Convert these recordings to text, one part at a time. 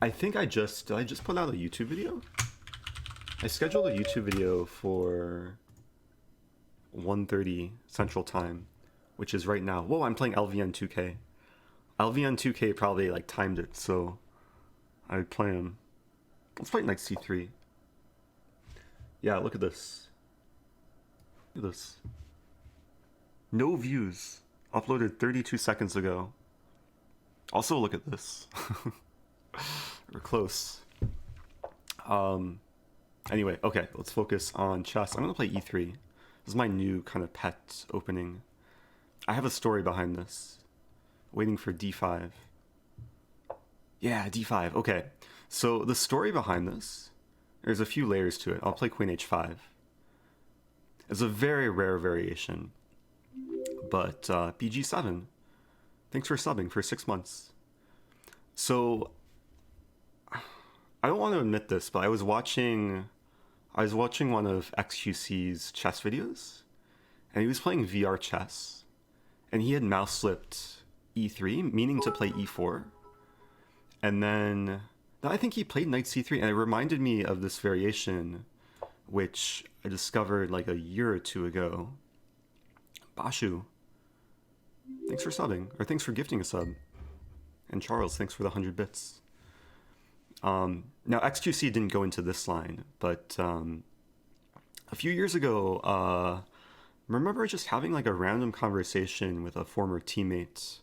I think did I just put out a YouTube video? I scheduled a YouTube video for 1:30 Central Time, which is right now. Whoa, I'm playing LVN 2K. LVN 2K probably like timed it, so I would play him. Let's play knight c3. Yeah, look at this. Look at this. No views. Uploaded 32 seconds ago. Also, look at this. We're close. Anyway, okay, let's focus on chess. I'm gonna play e3. This is my new kind of pet opening. I have a story behind this. Waiting for d5. Yeah, d5. Okay, so the story behind this, there's a few layers to it. I'll play queen h5. It's a very rare variation. But bg7. Thanks for subbing for 6 months. So I don't want to admit this, but I was watching one of XQC's chess videos, and he was playing VR chess, and he had mouse slipped e3, meaning to play e4, and then I think he played knight c3, and it reminded me of this variation, which I discovered like a year or two ago. Bashu, thanks for subbing, or thanks for gifting a sub, and Charles, thanks for the 100 bits. Now, XQC didn't go into this line, but a few years ago, remember just having like a random conversation with a former teammate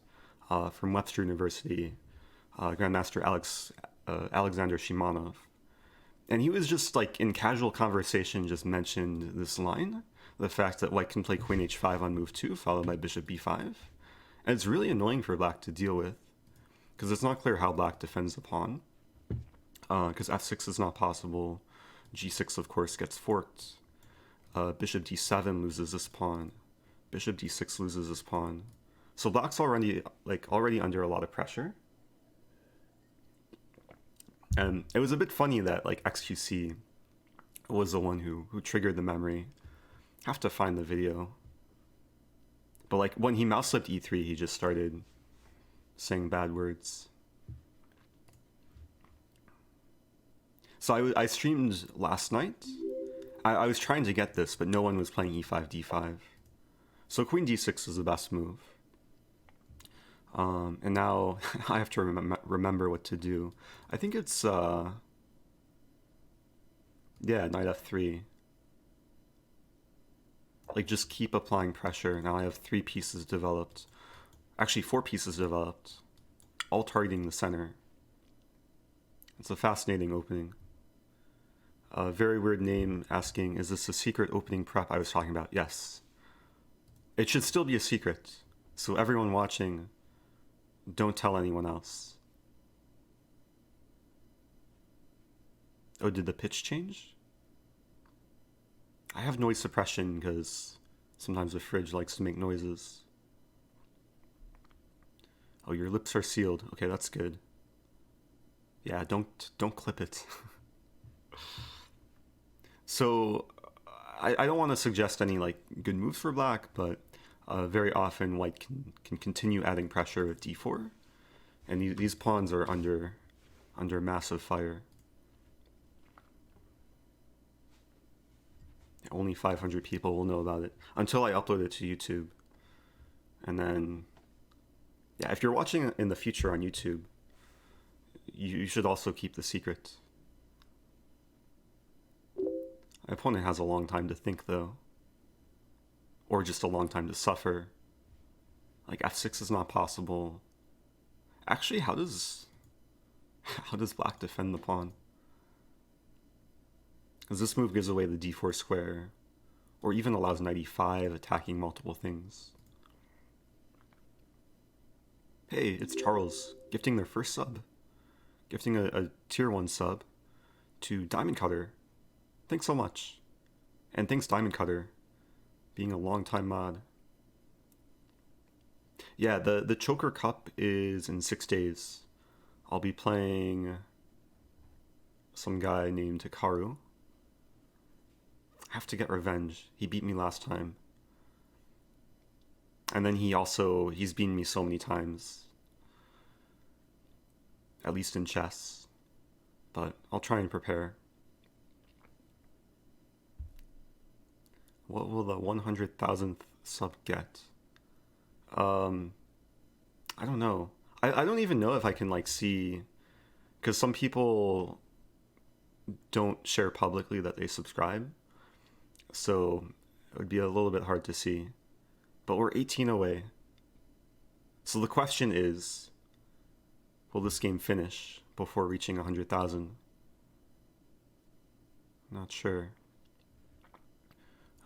from Webster University, Grandmaster Alexander Shimanov. And he was just like in casual conversation just mentioned this line, the fact that white can play queen h5 on move 2, followed by bishop b5. And it's really annoying for black to deal with, because it's not clear how black defends the pawn. Because f6 is not possible. G6, of course, gets forked. Bishop d7 loses this pawn. Bishop d6 loses this pawn. So black's already under a lot of pressure. And it was a bit funny that like XQC was the one who triggered the memory. Have to find the video. But like when he mouse slipped e3, he just started saying bad words. So I streamed last night. I was trying to get this, but no one was playing e5, d5. So queen d6 is the best move. And now I have to remember what to do. I think it's, yeah, knight f3. Like, just keep applying pressure. Now I have 3 pieces developed. Actually, 4 pieces developed. All targeting the center. It's a fascinating opening. A very weird name asking, is this a secret opening prep I was talking about? Yes. It should still be a secret. So everyone watching, don't tell anyone else. Oh, did the pitch change? I have noise suppression because sometimes the fridge likes to make noises. Oh, your lips are sealed. Okay, that's good. Yeah, don't clip it. So I don't want to suggest any like good moves for black, but very often white can continue adding pressure with d4, and these pawns are under massive fire. Only 500 people will know about it until I upload it to YouTube. And then, yeah, if you're watching in the future on YouTube, you should also keep the secret. My opponent has a long time to think, though. Or just a long time to suffer. Like, f6 is not possible. Actually, how does black defend the pawn? Because this move gives away the d4 square, or even allows knight e5 attacking multiple things. Hey, it's Charles, gifting their first sub. Gifting a tier 1 sub to Diamond Cutter. Thanks so much. And thanks Diamond Cutter, being a long-time mod. Yeah, the Choker Cup is in 6 days. I'll be playing some guy named Hikaru. I have to get revenge. He beat me last time. And then he's beaten me so many times. At least in chess. but I'll try and prepare. What will the 100,000th sub get? Um, I don't know. I don't even know if I can like see, because some people don't share publicly that they subscribe, so it would be a little bit hard to see. But we're 18 away. So the question is, will this game finish before reaching 100,000? Not sure.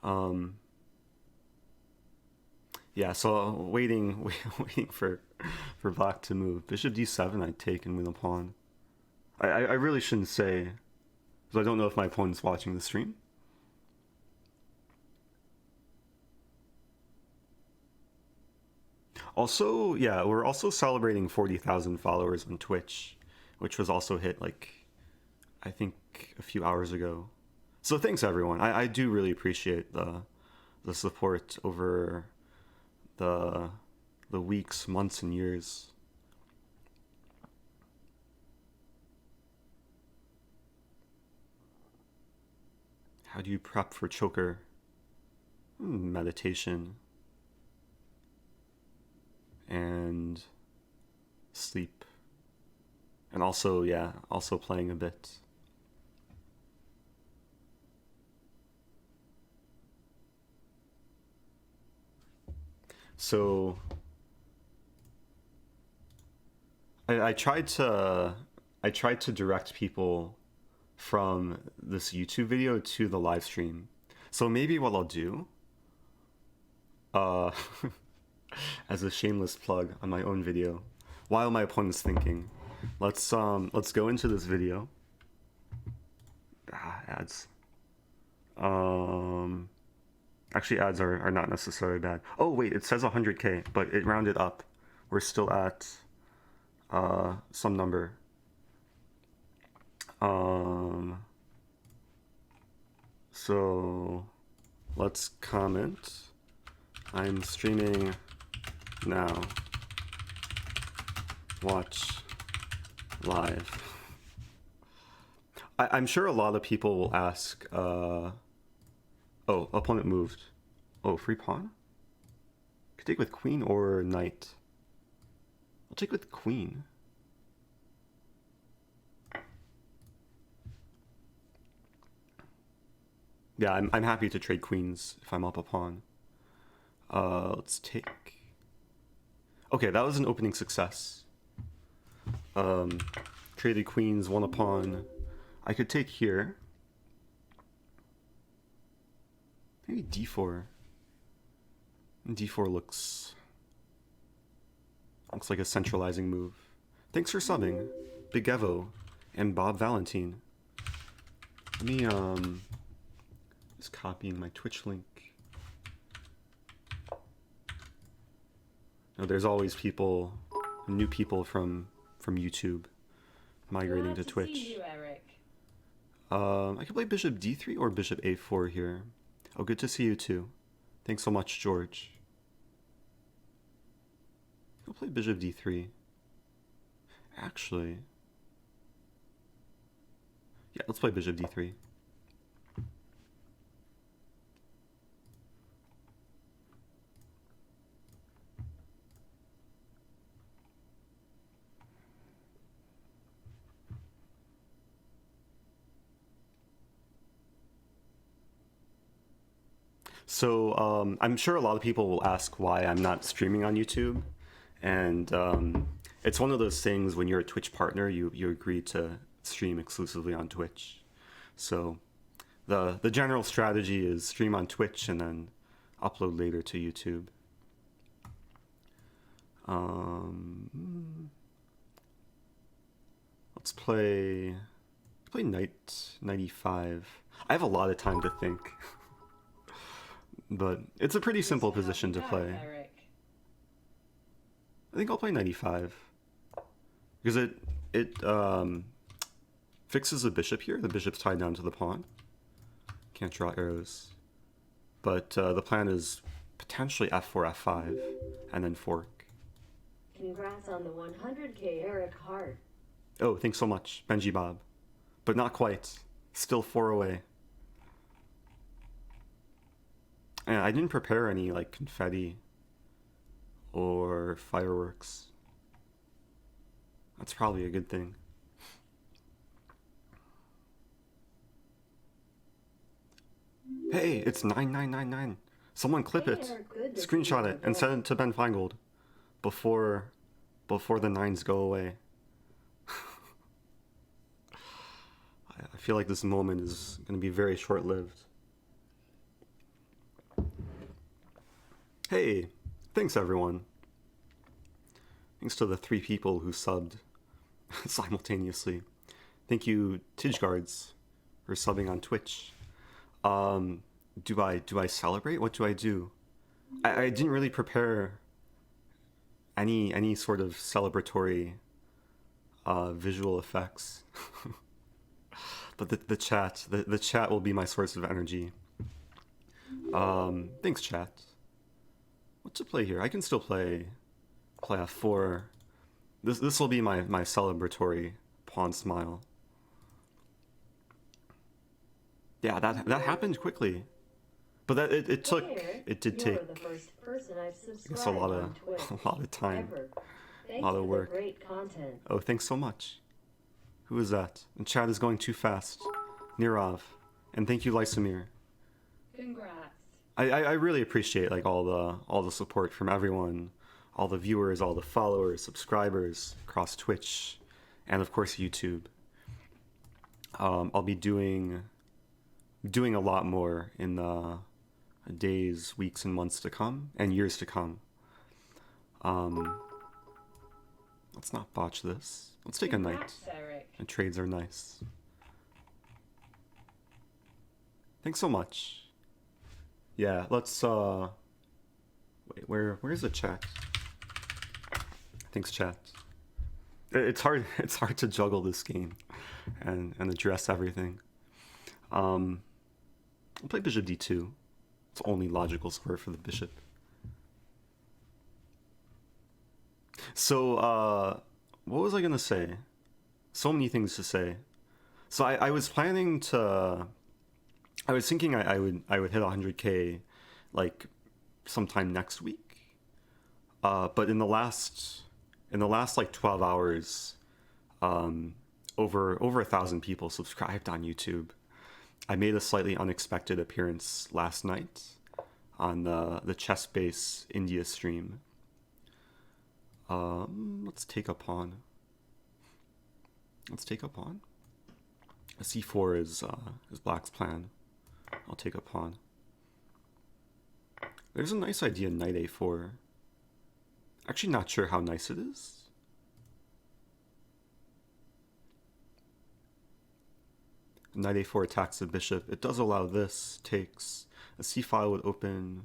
Um, yeah, so waiting for black to move. Bishop d7 I'd take and win a pawn. I really shouldn't say, because I don't know if my opponent's watching the stream. Also, yeah, we're also celebrating 40,000 followers on Twitch, which was also hit like, I think a few hours ago. So thanks everyone. I do really appreciate the support over the weeks, months, and years. How do you prep for choker? Meditation and sleep, and also, yeah, also playing a bit. So I tried to direct people from this YouTube video to the live stream. So maybe what I'll do, uh, as a shameless plug on my own video, while my opponent's thinking, let's go into this video. Ads. Actually, ads are not necessarily bad. Oh wait, it says 100K, but it rounded up. We're still at some number. So let's comment. I'm streaming now. Watch live. I'm sure a lot of people will ask, oh, opponent moved. Oh, free pawn? Could take with queen or knight. I'll take with queen. Yeah, I'm happy to trade queens if I'm up a pawn. Let's take... Okay, that was an opening success. Traded queens, won a pawn. I could take here. Maybe d4. D4 looks like a centralizing move. Thanks for subbing, Big Evo and Bob Valentine. Let me just copying my Twitch link. No, there's always people, new people from YouTube migrating to Twitch. See you, Eric. I could play bishop d3 or bishop a4 here. Oh, good to see you too. Thanks so much, George. I'll play bishop d3. Actually, yeah, let's play bishop d3. So I'm sure a lot of people will ask why I'm not streaming on YouTube, and it's one of those things when you're a Twitch partner, you agree to stream exclusively on Twitch. So the general strategy is stream on Twitch and then upload later to YouTube. Let's play knight 95. I have a lot of time to think. But it's a pretty simple position to play. I think I'll play 95 because it fixes the bishop here. The bishop's tied down to the pawn. Can't draw arrows. But the plan is potentially f4, f5, and then fork. Congrats on the 100K, Eric Hart. Oh, thanks so much, Benji Bob. but not quite. Still 4 away. And I didn't prepare any like confetti or fireworks. That's probably a good thing. Hey, it's 9999. Someone clip it, screenshot it, and send it to Ben Feingold before the nines go away. I feel like this moment is going to be very short-lived. Hey, thanks everyone. Thanks to the 3 people who subbed simultaneously. Thank you, Tidgeguards, for subbing on Twitch. Do I celebrate? What do I do? I didn't really prepare any sort of celebratory visual effects. But the chat will be my source of energy. Thanks, chat. What to play here? I can still play F4. This will be my celebratory pawn smile. Yeah, that happened quickly, but it did take I guess a lot of time, a lot of work. Oh, thanks so much. Who is that? The chat is going too fast. Nirav, and thank you, Lysamir. Congrats. I really appreciate like all the support from everyone, all the viewers, all the followers, subscribers across Twitch, and of course YouTube. I'll be doing a lot more in the days, weeks, and months to come, and years to come. Let's not botch this. Let's take a knight. And trades are nice. Thanks so much. Yeah, let's wait, where's the chat? Thanks, chat. It's hard to juggle this game and address everything. I'll play bishop d2. It's only logical square for the bishop. So, what was I gonna say? So many things to say. So I was planning to. I was thinking I would hit 100K, like, sometime next week. But in the last like 12 hours, over 1,000 people subscribed on YouTube. I made a slightly unexpected appearance last night on the Chess Base India stream. Let's take a pawn. Let's take a pawn. A c4 is black's plan. I'll take a pawn. There's a nice idea, knight a4. Actually not sure how nice it is. Knight a4 attacks the bishop. It does allow this, takes. A c5 would open.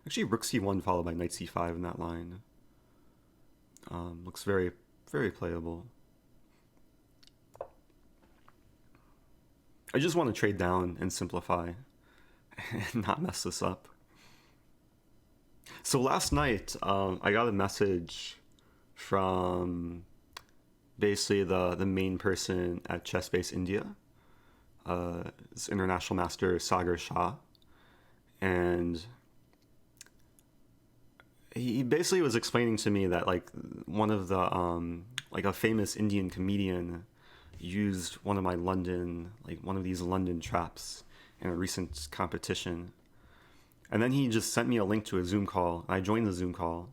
Actually, rook c1 followed by knight c5 in that line. Looks very, very playable. I just want to trade down and simplify and not mess this up. So last night, I got a message from basically the main person at Chess Base India, this international master Sagar Shah, and he basically was explaining to me that like one of the like a famous Indian comedian used one of these London traps in a recent competition. And then he just sent me a link to a Zoom call. I joined the Zoom call.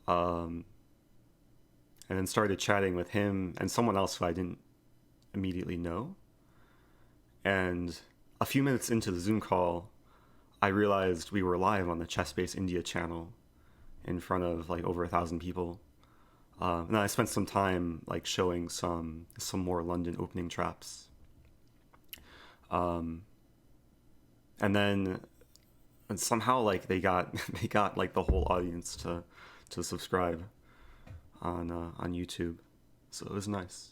And then started chatting with him and someone else who I didn't immediately know. And a few minutes into the Zoom call, I realized we were live on the Chess Base India channel in front of like over 1,000 people. And then I spent some time like showing some more London opening traps. And somehow like they got like the whole audience to subscribe on YouTube. So it was nice.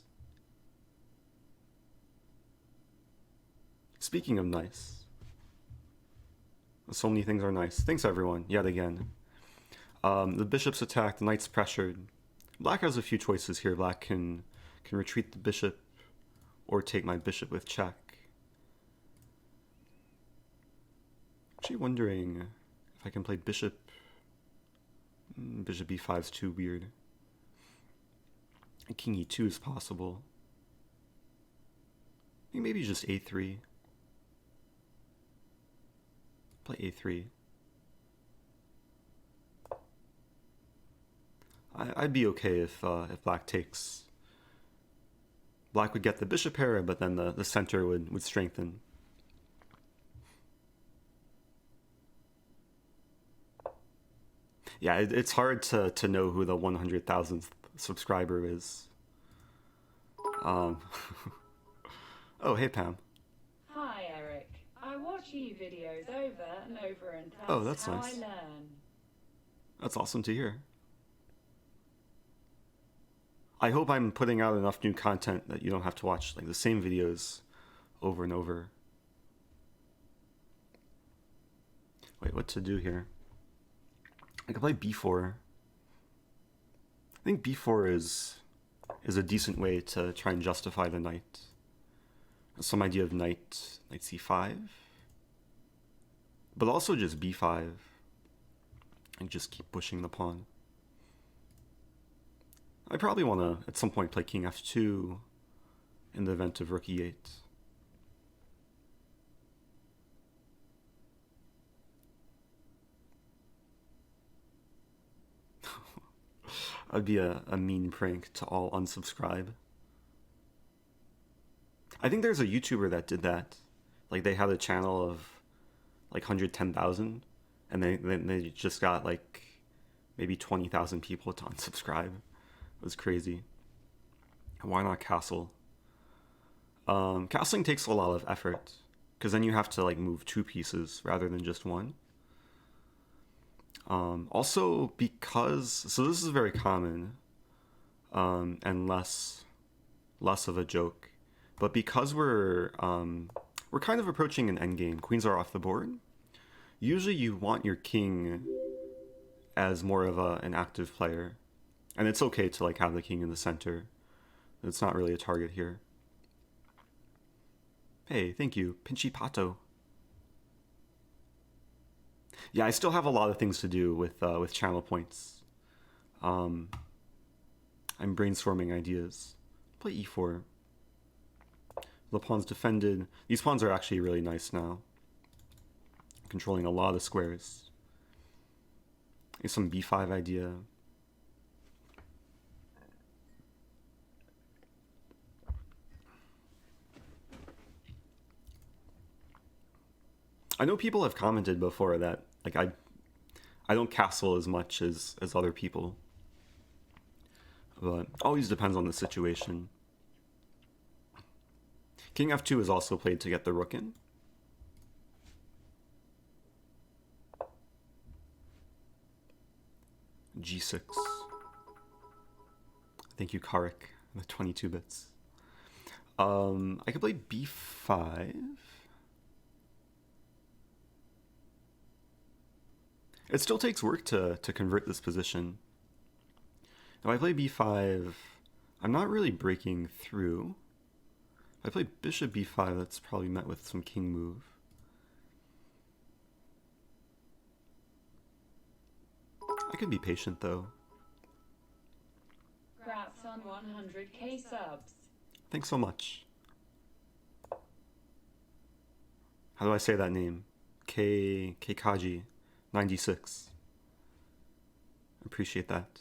Speaking of nice, so many things are nice. Thanks everyone, yet again. The bishop's attacked, the knight's pressured. Black has a few choices here. Black can retreat the bishop or take my bishop with check. Actually wondering if I can play bishop. Bishop b5 is too weird. And king e2 is possible. I think maybe just a3. Play a3. I'd be okay if black takes. Black would get the bishop pair, but then the center would strengthen. Yeah, it's hard to know who the 100,000th subscriber is. Oh, hey Pam. Hi Eric. I watch you videos over and over, and that's how nice. I learn. That's awesome to hear. I hope I'm putting out enough new content that you don't have to watch like the same videos over and over. Wait, what to do here? I can play b4. I think b4 is a decent way to try and justify the knight. Some idea of knight c5, but also just b5 and just keep pushing the pawn. I probably want to at some point play king f2 in the event of rook e8. That'd be a mean prank to all unsubscribe. I think there's a YouTuber that did that. Like they had a channel of like 110,000 and they just got like maybe 20,000 people to unsubscribe. It was crazy. Why not castle? Castling takes a lot of effort because then you have to like move two pieces rather than just one. Also because, so this is very common and less of a joke, but because we're kind of approaching an endgame, queens are off the board, usually you want your king as more of an active player, and it's okay to like have the king in the center. It's not really a target here. Hey, thank you, Pinchy Pato. Yeah, I still have a lot of things to do with channel points. I'm brainstorming ideas. Play e4. The pawn's defended. These pawns are actually really nice now. Controlling a lot of squares. Here's some b5 idea. I know people have commented before that like I don't castle as much as other people, but always depends on the situation. King f2 is also played to get the rook in. g6. Thank you, Karik, the 22 bits. I could play b5. It still takes work to convert this position. If I play b5, I'm not really breaking through. If I play bishop b5, that's probably met with some king move. I could be patient though. Congrats on 100k subs. Thanks so much. How do I say that name? Kaji 96. Appreciate that.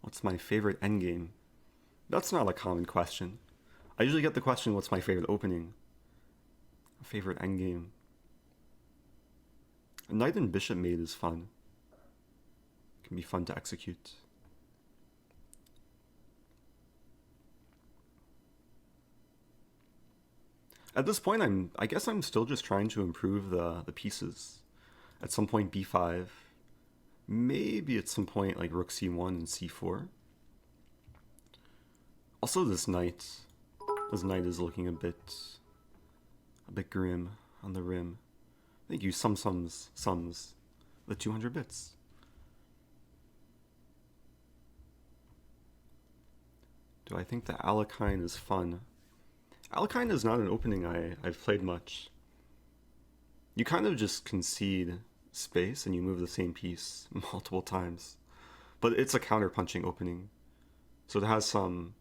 What's my favorite endgame? That's not a common question. I usually get the question, what's my favorite opening? A favorite endgame. A knight and bishop mate is fun. It can be fun to execute. At this point, I guess I'm still just trying to improve the pieces. At some point, b5. Maybe at some point, like rook c1 and c4. Also, this knight is looking a bit grim on the rim. Thank you, sums, the 200 bits. Do I think the Alekhine is fun? Alekhine is not an opening I've played much. You kind of just concede space and you move the same piece multiple times. But it's a counter-punching opening. So it has some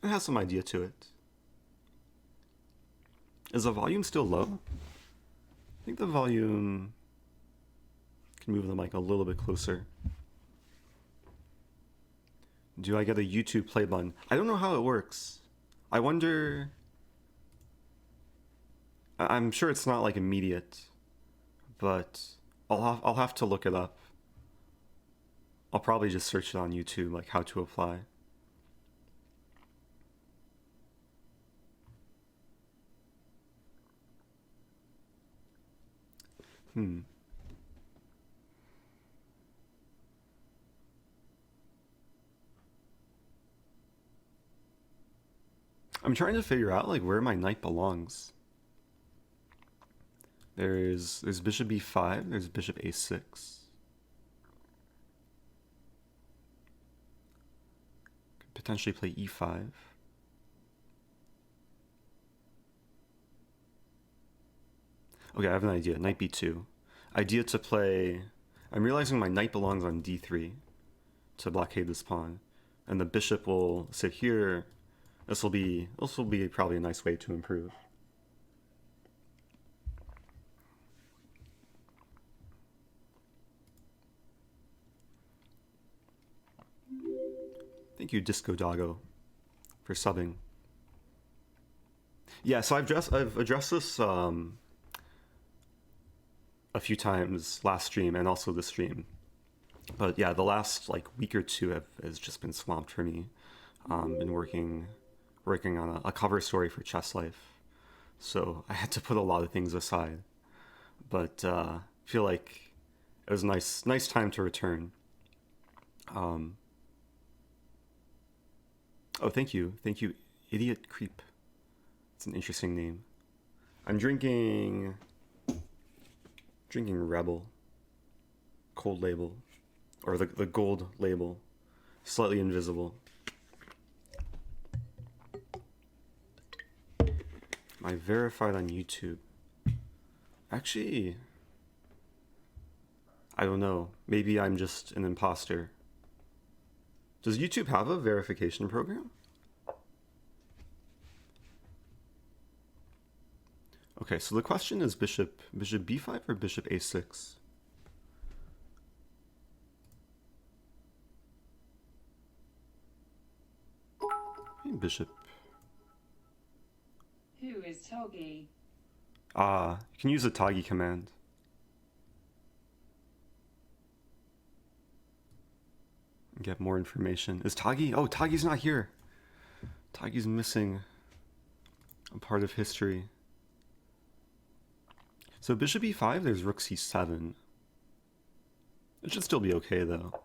idea to it. Is the volume still low? I think the volume can move the mic a little bit closer. Do I get a YouTube play button? I don't know how it works. I wonder... I'm sure it's not like immediate, but I'll have to look it up. I'll probably just search it on YouTube, like how to apply. I'm trying to figure out like where my knight belongs. There's bishop b5, there's bishop a6. Could potentially play e5. Okay, I have an idea. Knight b2. Idea to play... I'm realizing my knight belongs on d3 to blockade this pawn. And the bishop will sit here. This will be probably a nice way to improve. Thank you, Disco Doggo, for subbing. Yeah, so I've addressed this a few times last stream and also this stream. But yeah, the last like week or two has just been swamped for me. Been working on a cover story for Chess Life, so I had to put a lot of things aside. But feel like it was a nice time to return. Oh, thank you, Idiot Creep. It's an interesting name. I'm drinking Rebel, cold label, or the gold label, slightly invisible. Am I verified on YouTube? Actually, I don't know. Maybe I'm just an imposter. Does YouTube have a verification program? Okay, so the question is bishop b5 or bishop a6? Bishop. Who is Toggy? You can use the Toggy command. Get more information. Is Toggy? Oh, Toggy's not here. Toggy's missing a part of history. So bishop e5, there's rook c7. It should still be okay, though.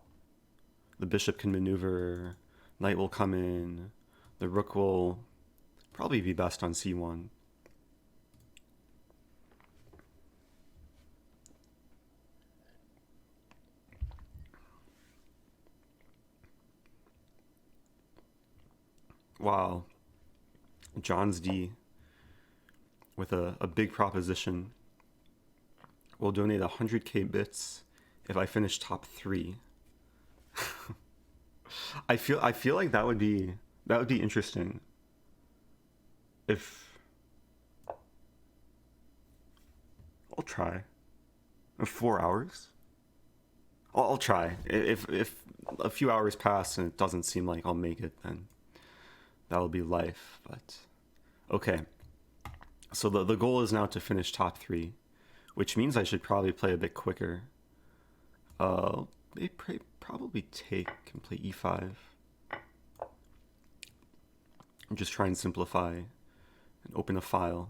The bishop can maneuver. Knight will come in. The rook will probably be best on c1. Wow. John's D with a big proposition. Will donate 100k bits if I finish top 3. I feel like that would be interesting. If I'll try. 4 hours? I'll try. If a few hours pass and it doesn't seem like I'll make it, then that'll be life. But okay. So the goal is now to finish top 3, which means I should probably play a bit quicker. They probably take and play e5. And just try and simplify and open a file.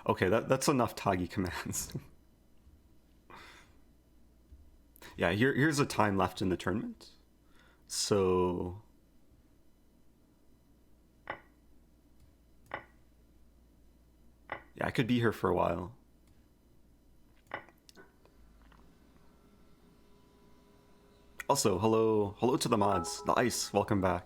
Okay, that's enough Toggy commands. Yeah, here's the time left in the tournament. So yeah, I could be here for a while. Also, hello to the mods. The Ice, welcome back.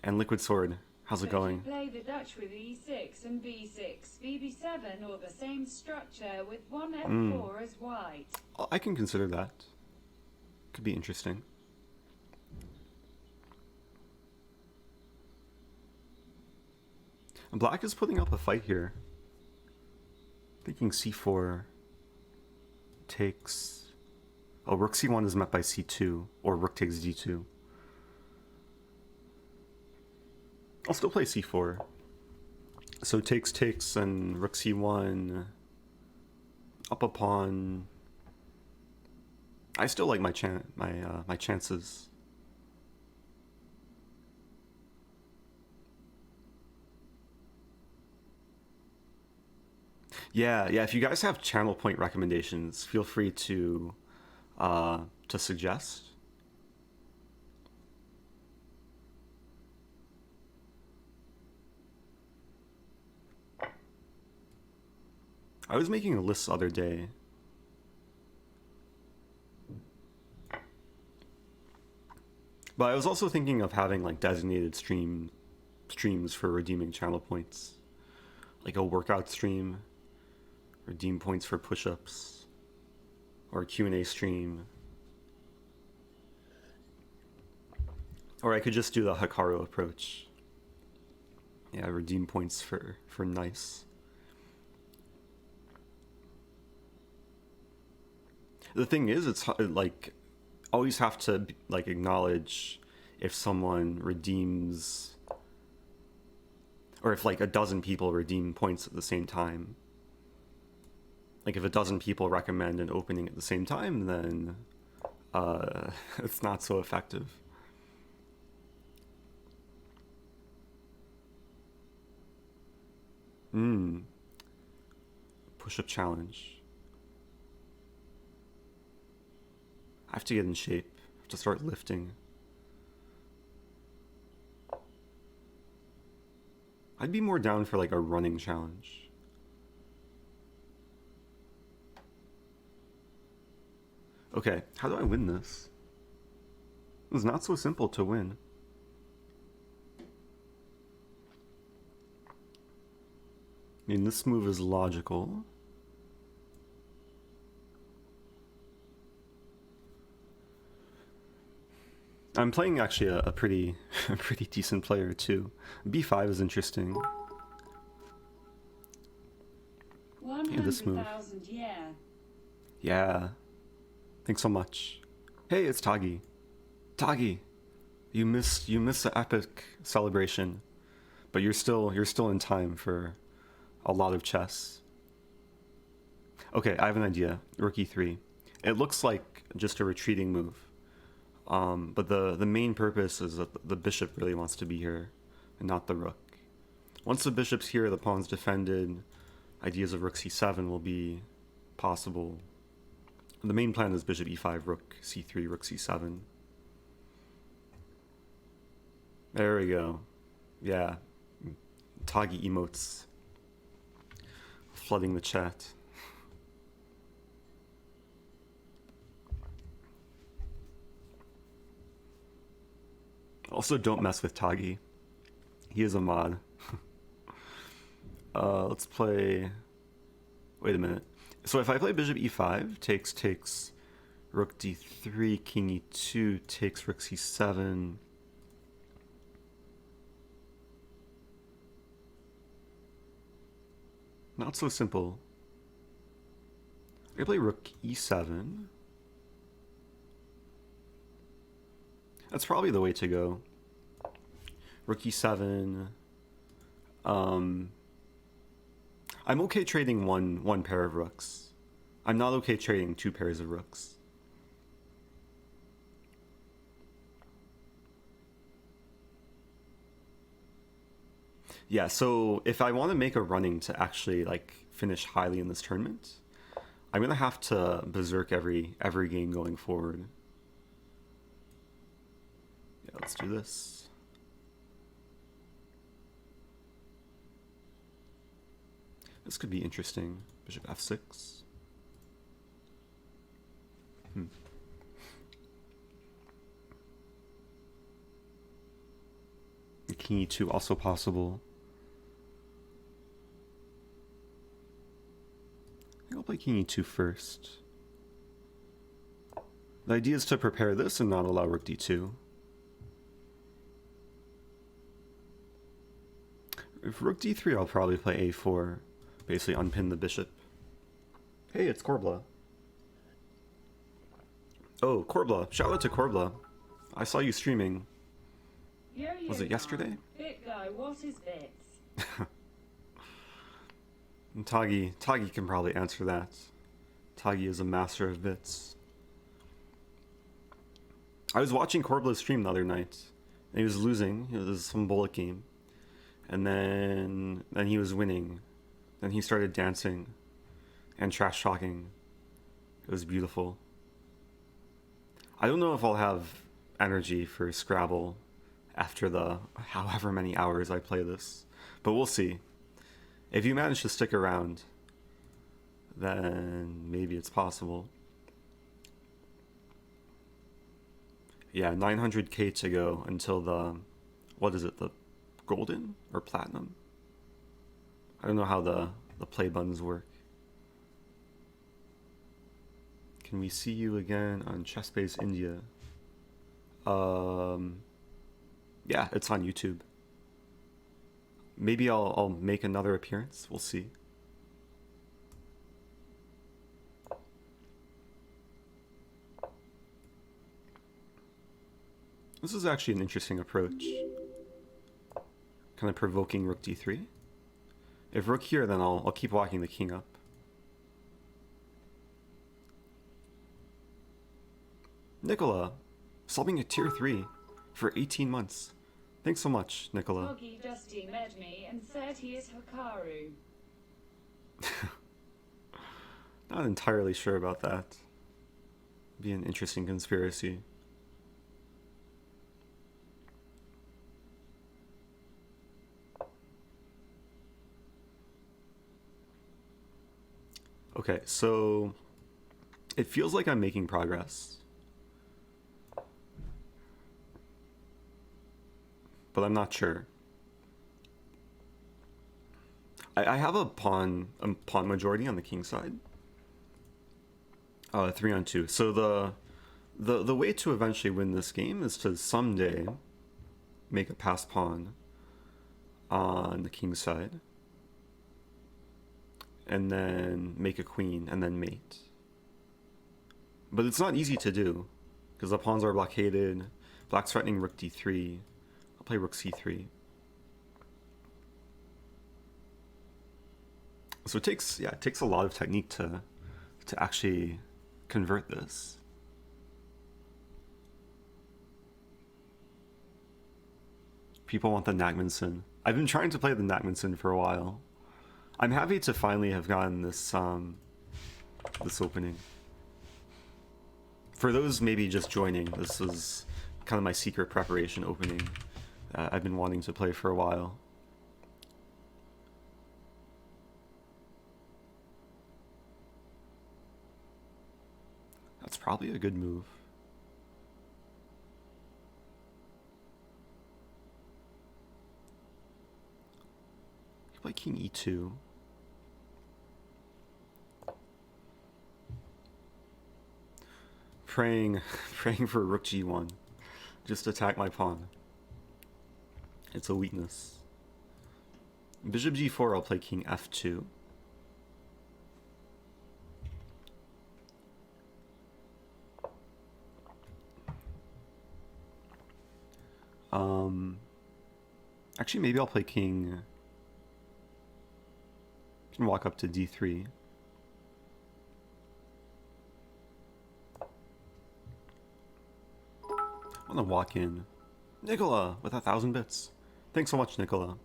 And Liquid Sword, how's it going? Play the Dutch with e6 and b6, bb7, or the same structure with one f4 as white. I can consider that. Could be interesting. Black is putting up a fight here. Thinking c4 takes... Oh, rook c1 is met by c2, or rook takes d2. I'll still play c4. So takes, and rook c1, up a pawn. I still like my chances. Yeah, if you guys have channel point recommendations, feel free to suggest. I was making a list the other day. But I was also thinking of having like designated streams for redeeming channel points. Like a workout stream, redeem points for push-ups, or a Q&A stream. Or I could just do the Hikaru approach. Yeah, redeem points for nice. The thing is, it's like always have to like acknowledge if someone redeems, or if like a dozen people redeem points at the same time. Like if a dozen people recommend an opening at the same time, then it's not so effective. Push-up challenge. I have to get in shape. I have to start lifting. I'd be more down for like a running challenge. Okay, how do I win this? It's not so simple to win. I mean, this move is logical. I'm playing actually a pretty decent player too. B5 is interesting. Hey, this move. Yeah. Thanks so much. Hey, it's Tagi. Tagi, you missed the epic celebration, but you're still in time for a lot of chess. Okay, I have an idea. Rook e3. It looks like just a retreating move. But the main purpose is that the bishop really wants to be here, and not the rook. Once the bishop's here, the pawn's defended. Ideas of rook c7 will be possible. The main plan is bishop e5, rook c3, rook c7. There we go. Yeah. Tagi emotes. Flooding the chat. Also, don't mess with Tagi. He is a mod. Let's play... Wait a minute. So if I play bishop e5, takes rook d3, king e2, takes rook c7. Not so simple. I play rook e7. That's probably the way to go. Rook e7. I'm okay trading one pair of rooks. I'm not okay trading two pairs of rooks. Yeah, so if I want to make a running to actually like finish highly in this tournament, I'm gonna have to berserk every game going forward. Yeah, let's do this. This could be interesting. Bishop f6. King e2 also possible. I think I'll play King e2 first. The idea is to prepare this and not allow Rook d2. If Rook d3, I'll probably play a4. Basically unpin the bishop. Hey, it's Corbla. Oh, Corbla. Shout out to Corbla. I saw you streaming. Was it yesterday? Bit guy, what is bits? Tagi can probably answer that. Tagi is a master of bits. I was watching Corbla's stream the other night, and he was losing. It was some bullet game, and then he was winning. Then he started dancing and trash talking. It was beautiful. I don't know if I'll have energy for Scrabble after the however many hours I play this, but we'll see. If you manage to stick around, then maybe it's possible. Yeah, 900k to go until the, what is it, the golden or platinum? I don't know how the play buttons work. Can we see you again on ChessBase India? Yeah, it's on YouTube. Maybe I'll make another appearance. We'll see. This is actually an interesting approach. Kind of provoking Rook d3. If Rook here, then I'll keep walking the king up. Nicola, subbing at tier 3 for 18 months. Thanks so much, Nicola. Doggy Dusty met me and said he is Hikaru. Not entirely sure about that. Be an interesting conspiracy. Okay, so it feels like I'm making progress. But I'm not sure. I have a pawn majority on the king side. 3-on-2. So the way to eventually win this game is to someday make a passed pawn on the king side, and then make a queen, and then mate. But it's not easy to do, because the pawns are blockaded. Black's threatening Rook d3. I'll play Rook c3. So it takes a lot of technique to actually convert this. People want the Nachmanson. I've been trying to play the Nachmanson for a while. I'm happy to finally have gotten this this opening. For those maybe just joining, this is kind of my secret preparation opening I've been wanting to play for a while. That's probably a good move. You play King e2. Praying for Rook g1. Just attack my pawn. It's a weakness. Bishop g4, I'll play King f2. Actually, maybe I'll play King. Can walk up to d3. I'm gonna walk in. Nicola with 1,000 bits. Thanks so much, Nicola.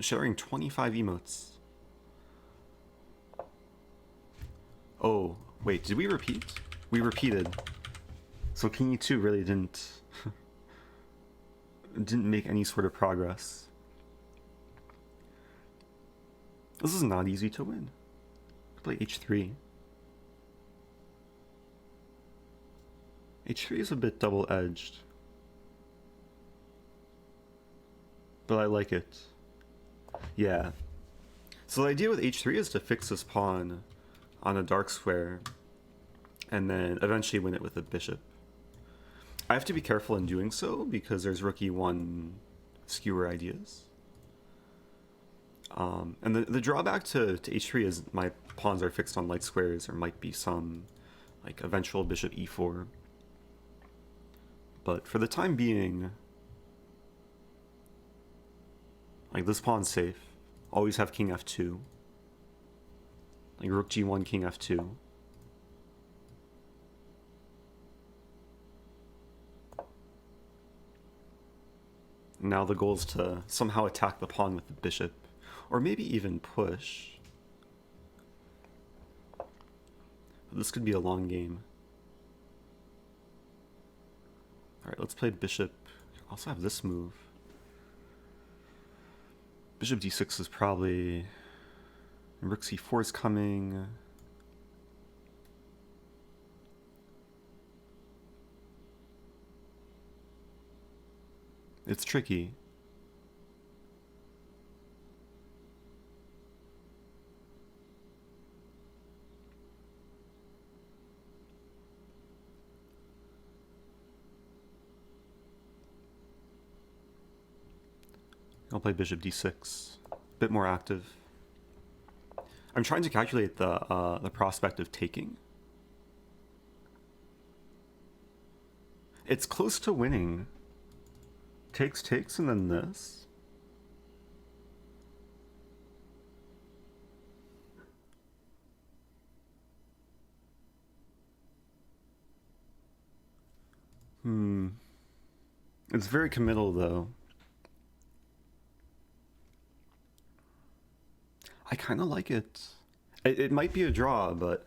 Sharing 25 emotes. Oh, wait, did we repeat? We repeated. So King e2 really didn't make any sort of progress. This is not easy to win. Play h3. h3 is a bit double-edged. but I like it. Yeah. So the idea with h3 is to fix this pawn on a dark square and then eventually win it with a bishop. I have to be careful in doing so because there's rook e1 skewer ideas. And the drawback to h3 is my pawns are fixed on light squares. There might be some like eventual bishop e4. But for the time being, like this pawn's safe. Always have king f2. Like rook g1, king f2. Now the goal is to somehow attack the pawn with the bishop, or maybe even push. This could be a long game. Alright, let's play bishop. Also have this move. Bishop d6 is probably... Rook c4 is coming. It's tricky. I'll play bishop d6. A bit more active. I'm trying to calculate the prospect of taking. It's close to winning. Takes, and then this. It's very committal, though. I kind of like it. It might be a draw, but...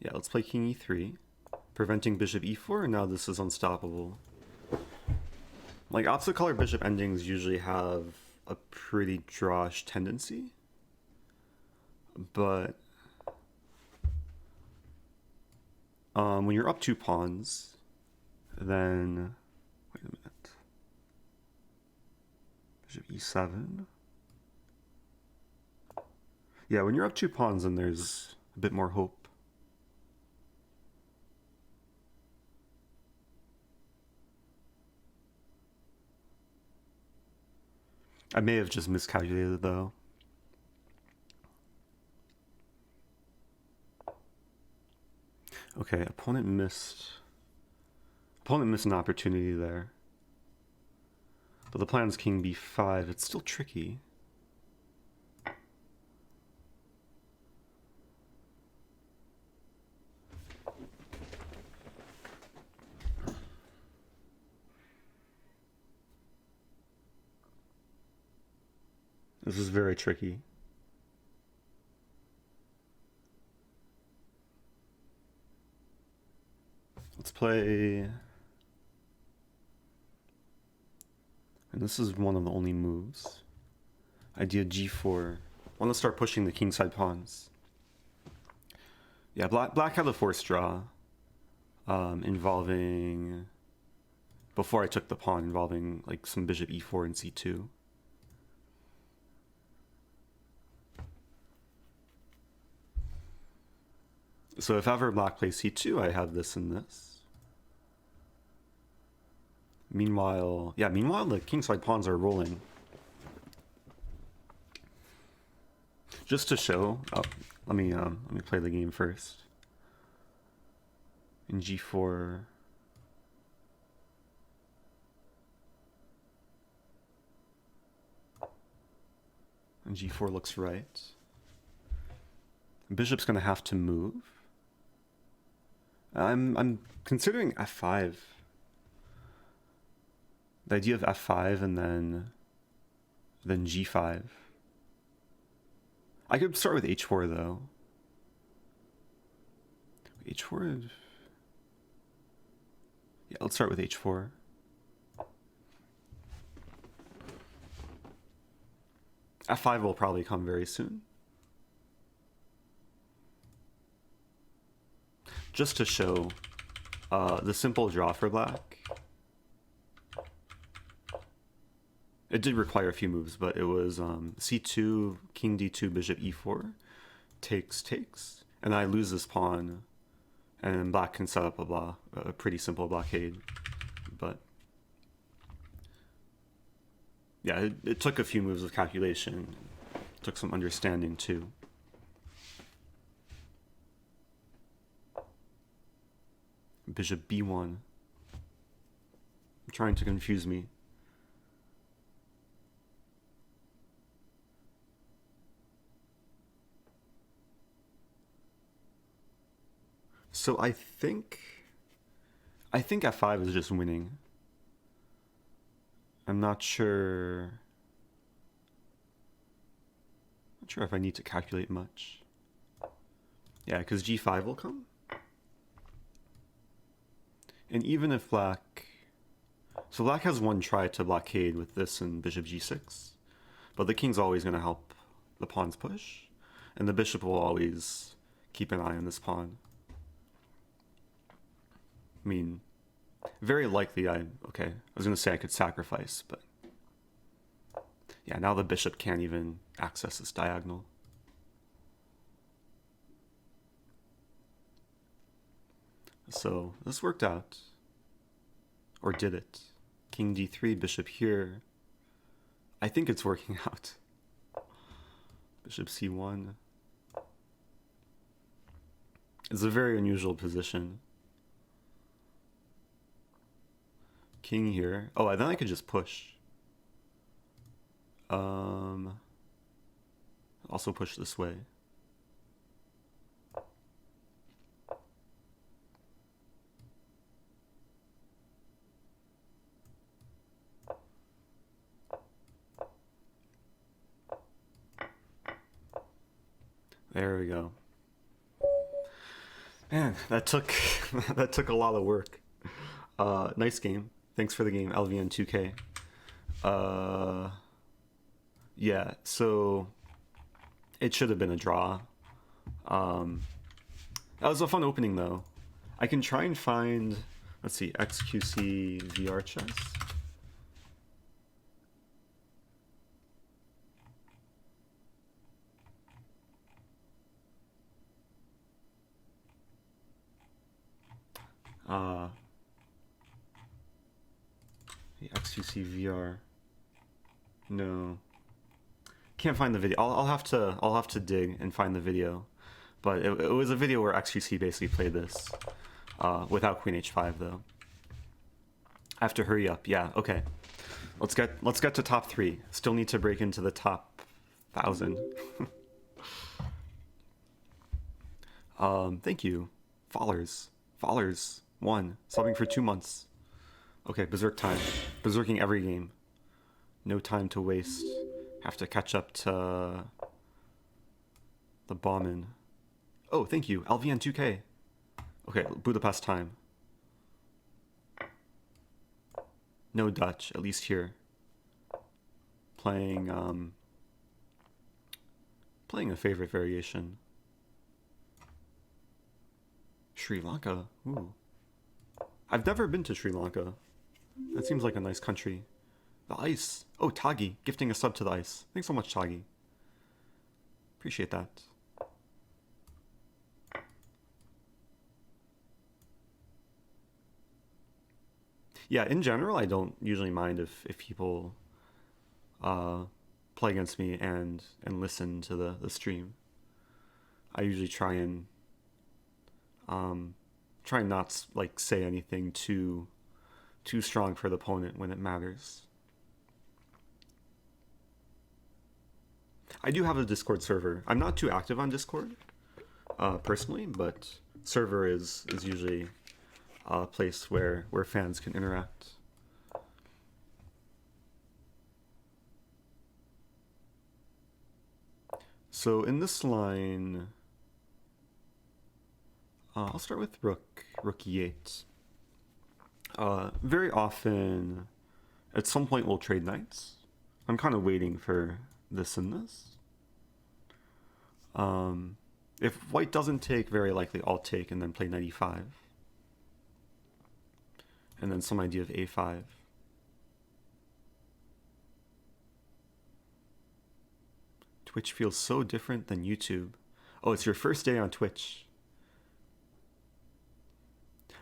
Yeah, let's play king e3. Preventing bishop e4, and now this is unstoppable. Like, opposite color bishop endings usually have a pretty drawish tendency. But... when you're up 2 pawns, then... Wait a minute. Bishop e7. Yeah, when you're up 2 pawns, then there's a bit more hope. I may have just miscalculated, though. Okay, opponent missed an opportunity there. But the plan's king b5. It's still tricky. This is very tricky. Let's play... And this is one of the only moves. Idea g4. I want to start pushing the kingside pawns. Yeah, black had a forced draw. Involving... Before I took the pawn, involving like some bishop e4 and c2. So if ever black plays c2, I have this and this. Meanwhile, the kingside pawns are rolling. Just to show, let me play the game first. In g4. And g4 looks right. Bishop's gonna have to move. I'm considering f5. The idea of f5 and then g5. I could start with h4 though. h4. Yeah, let's start with h4. f5 will probably come very soon. Just to show the simple draw for black. It did require a few moves, but it was c2, king d2, bishop e4, takes, and I lose this pawn, and then black can set up a pretty simple blockade. But yeah, it took a few moves of calculation. It took some understanding too. Bishop b1. Trying to confuse me. So I think f5 is just winning. I'm not sure if I need to calculate much. Yeah, because g5 will come. And even if black has one try to blockade with this and bishop g6, but the king's always going to help the pawns push, and the bishop will always keep an eye on this pawn. I mean, very likely I was going to say I could sacrifice, but yeah, now the bishop can't even access this diagonal. So this worked out. Or did it? King d3, bishop here. I think it's working out. Bishop c1. It's a very unusual position. King here. Oh, then I could just push. Also push this way. There we go. Man, that took a lot of work. Nice game. Thanks for the game, LVN2K. Yeah, so it should have been a draw. That was a fun opening though. I can try and find, let's see, XQC VR chess. The XQC VR. No. Can't find the video. I'll have to dig and find the video. But it was a video where XQC basically played this. Without Queen H5 though. I have to hurry up. Yeah, okay. Let's get to top 3. Still need to break into the top 1,000. Thank you. Fallers 1. Subbing for 2 months. Okay, berserk time. Berserking every game. No time to waste. Have to catch up to the Bauman. Oh, thank you. LVN2K. Okay, Budapest time. No Dutch, at least here. Playing a favorite variation. Sri Lanka. Ooh. I've never been to Sri Lanka. That seems like a nice country. The ice. Oh, Tagi, gifting a sub to the ice. Thanks so much, Tagi. Appreciate that. Yeah, in general, I don't usually mind if people play against me and listen to the stream. I usually try and not like say anything too strong for the opponent when it matters. I do have a Discord server. I'm not too active on Discord, personally, but server is usually a place where fans can interact. So in this line, I'll start with rook e8. Very often, at some point we'll trade knights. I'm kind of waiting for this and this. If white doesn't take, very likely I'll take and then play knight e5. And then some idea of a5. Twitch feels so different than YouTube. Oh, it's your first day on Twitch.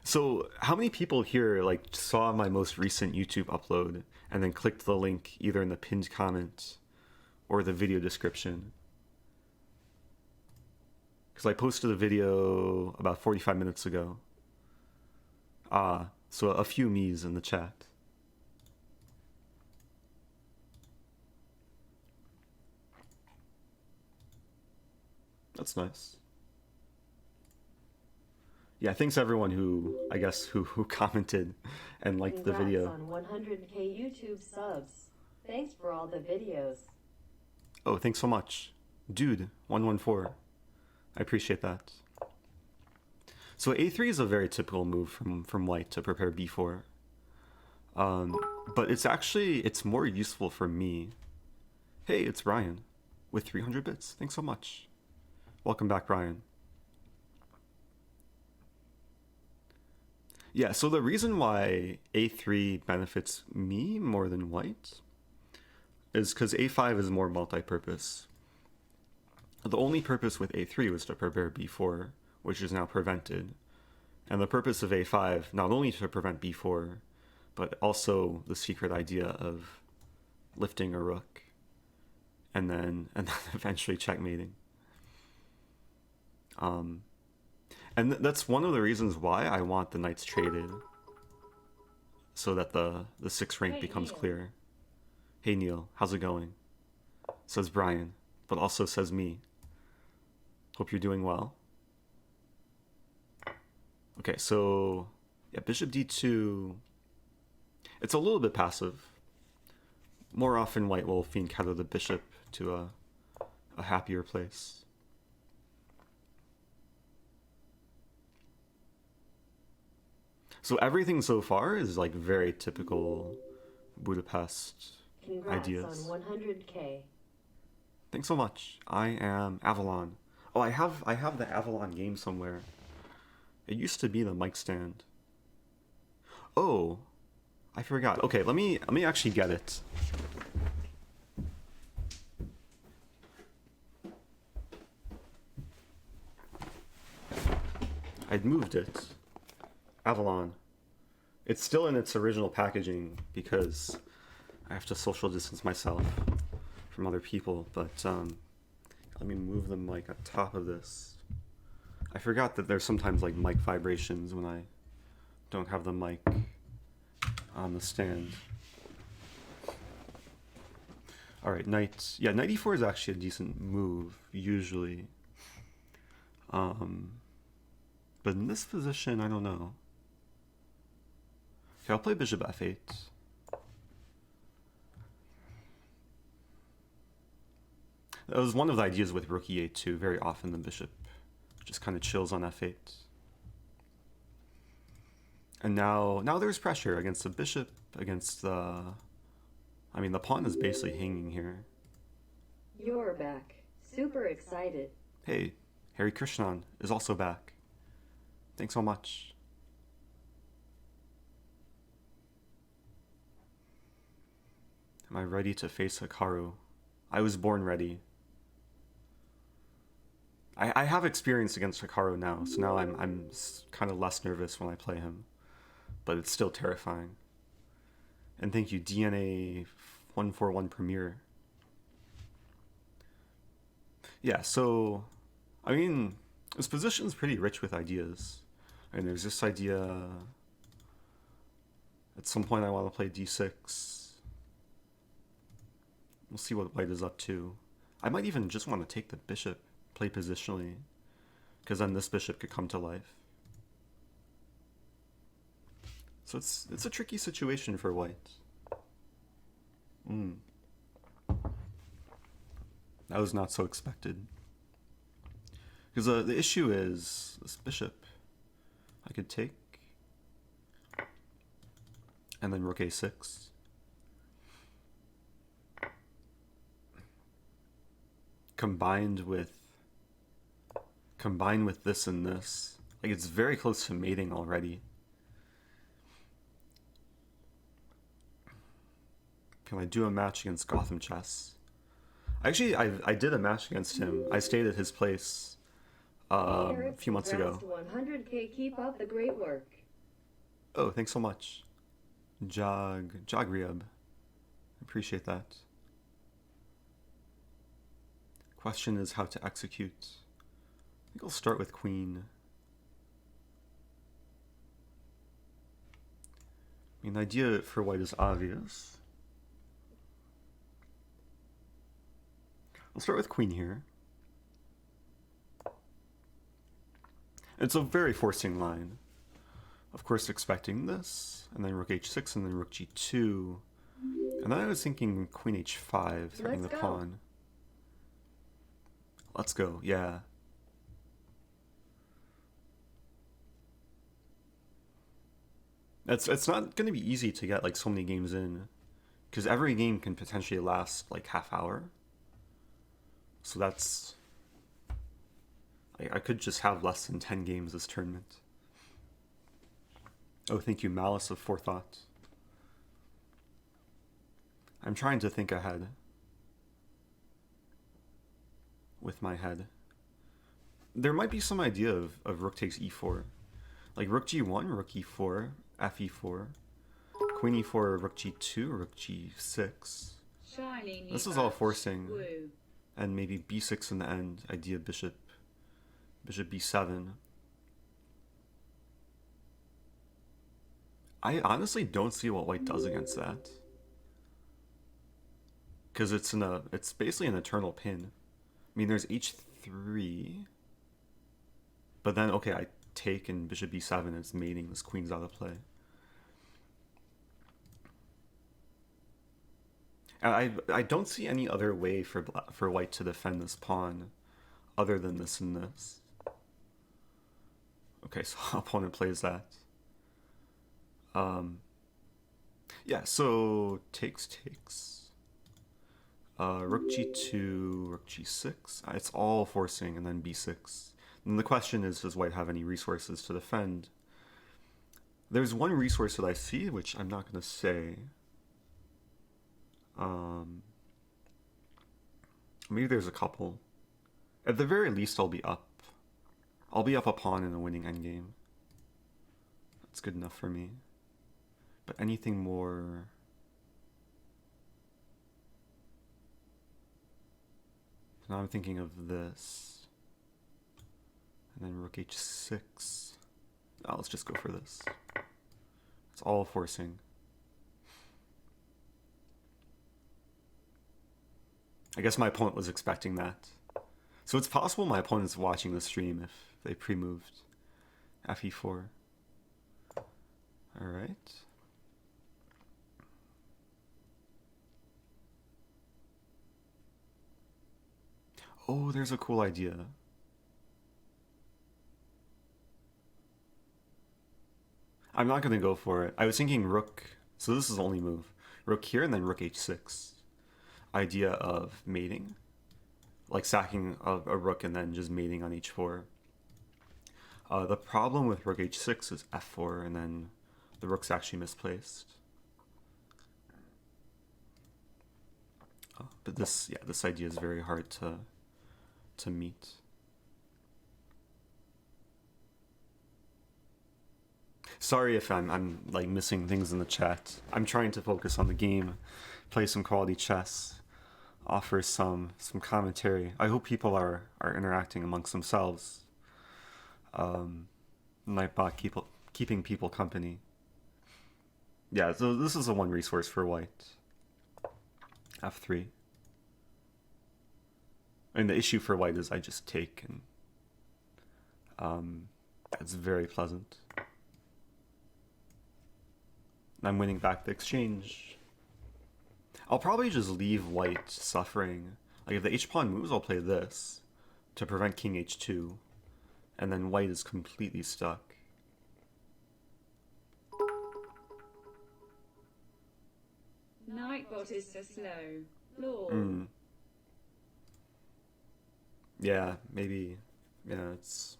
So how many people here like saw my most recent YouTube upload and then clicked the link either in the pinned comment or the video description? Because I posted a video about 45 minutes ago. So a few me's in the chat. That's nice. Yeah, thanks everyone who, I guess, who commented and liked the video. On 100K YouTube subs. Thanks for all the videos. Oh, thanks so much. Dude, 114. I appreciate that. So A3 is a very typical move from white to prepare B4. But it's more useful for me. Hey, it's Ryan with 300 bits. Thanks so much. Welcome back, Ryan. Yeah, so the reason why A3 benefits me more than white is because A5 is more multi-purpose. The only purpose with A3 was to prepare B4, which is now prevented. And the purpose of A5, not only to prevent B4, but also the secret idea of lifting a rook and then eventually checkmating. And that's one of the reasons why I want the knights traded, so that the 6th rank becomes clear. Hey Neil, how's it going? Says Brian, but also says me. Hope you're doing well. Okay, so yeah, bishop d2. It's a little bit passive. More often white will fiend counter the bishop to a happier place. So everything so far is like very typical Budapest ideas. On 100K. Thanks so much. I am Avalon. Oh, I have the Avalon game somewhere. It used to be the mic stand. Oh, I forgot. Okay, let me actually get it. I'd moved it. Avalon. It's still in its original packaging because I have to social distance myself from other people, but let me move the mic on top of this. I forgot that there's sometimes like mic vibrations when I don't have the mic on the stand. Alright, knight. Yeah, knight e4 is actually a decent move, usually. But in this position, I don't know. Okay, I'll play bishop f8. That was one of the ideas with rook e8 too. Very often the bishop just kind of chills on f8. And now there's pressure against the bishop, against the... I mean, the pawn is basically hanging here. You're back. Super excited. Hey, Harry Krishnan is also back. Thanks so much. Am I ready to face Hikaru? I was born ready. I have experience against Hikaru now, so now I'm kind of less nervous when I play him. But it's still terrifying. And thank you, DNA 141 Premiere. Yeah, so, I mean, this position's pretty rich with ideas. And there's this idea, at some point I want to play d6. We'll see what white is up to. I might even just want to take the bishop, play positionally, because then this bishop could come to life. So it's a tricky situation for white. That was not so expected. Because the issue is this bishop. I could take, and then rook a6. Combined with this and this, like it's very close to mating already. Can I do a match against Gotham Chess? Actually, I did a match against him. I stayed at his place Hey, a Eric, few months congrats ago. to 100K. Keep up the great work. Oh, thanks so much. Jagriab. Appreciate that. Question is how to execute. I think I'll start with queen. I mean, the idea for white is obvious. I'll start with queen here. It's a very forcing line. Of course, expecting this, and then rook h6, and then rook g2. And then I was thinking queen h5, threatening the pawn. Let's go, yeah. It's not going to be easy to get like so many games in, because every game can potentially last like half hour. So that's... I could just have less than 10 games this tournament. Oh, thank you, Malice of Forethought. I'm trying to think ahead with my head. There might be some idea of rook takes e4. Like rook g1, rook e4, fe4, queen e4, rook g2, rook g6. This is all forcing. And maybe b6 in the end, idea bishop b7. I honestly don't see what white does against that. Because it's basically an eternal pin. I mean, there's h3. But then, okay, I take and bishop b7 is mating. This queen's out of play. And I don't see any other way for white to defend this pawn other than this and this. Okay, so opponent plays that. Yeah, so takes. Rook g2, rook g6. It's all forcing, and then b6. And the question is, does white have any resources to defend? There's one resource that I see, which I'm not going to say. Maybe there's a couple. At the very least, I'll be up. I'll be up a pawn in a winning endgame. That's good enough for me. But anything more... Now I'm thinking of this. And then rook h6. Oh, let's just go for this. It's all forcing. I guess my opponent was expecting that. So it's possible my opponent's watching the stream if they pre-moved fe4. Alright. Oh, there's a cool idea. I'm not going to go for it. I was thinking rook. So this is the only move. Rook here and then rook h6. Idea of mating. Like sacking a rook and then just mating on h4. The problem with rook h6 is f4 and then the rook's actually misplaced. But this idea is very hard to meet. Sorry if I'm like missing things in the chat. I'm trying to focus on the game, play some quality chess, offer some commentary. I hope people are interacting amongst themselves. Nightbot keeping people company. Yeah, so this is the one resource for white. f3. And the issue for white is I just take, and it's very pleasant. I'm winning back the exchange. I'll probably just leave white suffering. Like if the h-pawn moves, I'll play this to prevent king h2, and then white is completely stuck. Nightbot is so slow. Lord. Yeah, maybe. Yeah, it's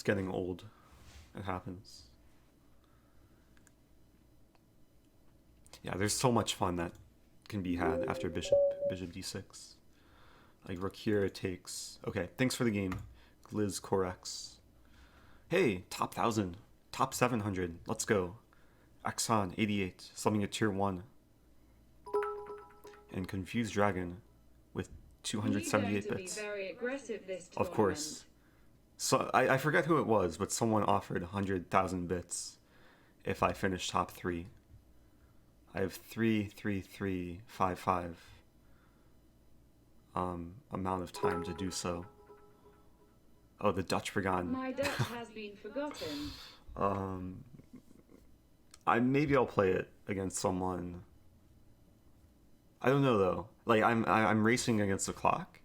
getting old. It happens. Yeah, there's so much fun that can be had after bishop d6. Like rook here takes. Okay, thanks for the game, Gliz Corex. Hey, top 1000, top 700. Let's go. Axon 88, slumming a tier 1. And Confused Dragon with 278 bits. Be very aggressive this of course. So I forget who it was, but someone offered 100,000 bits if I finish top 3. I have 33355 amount of time to do so. Oh, the Dutch Brigand. My Dutch has been forgotten. Maybe I'll play it against someone. I don't know though. Like I'm racing against the clock,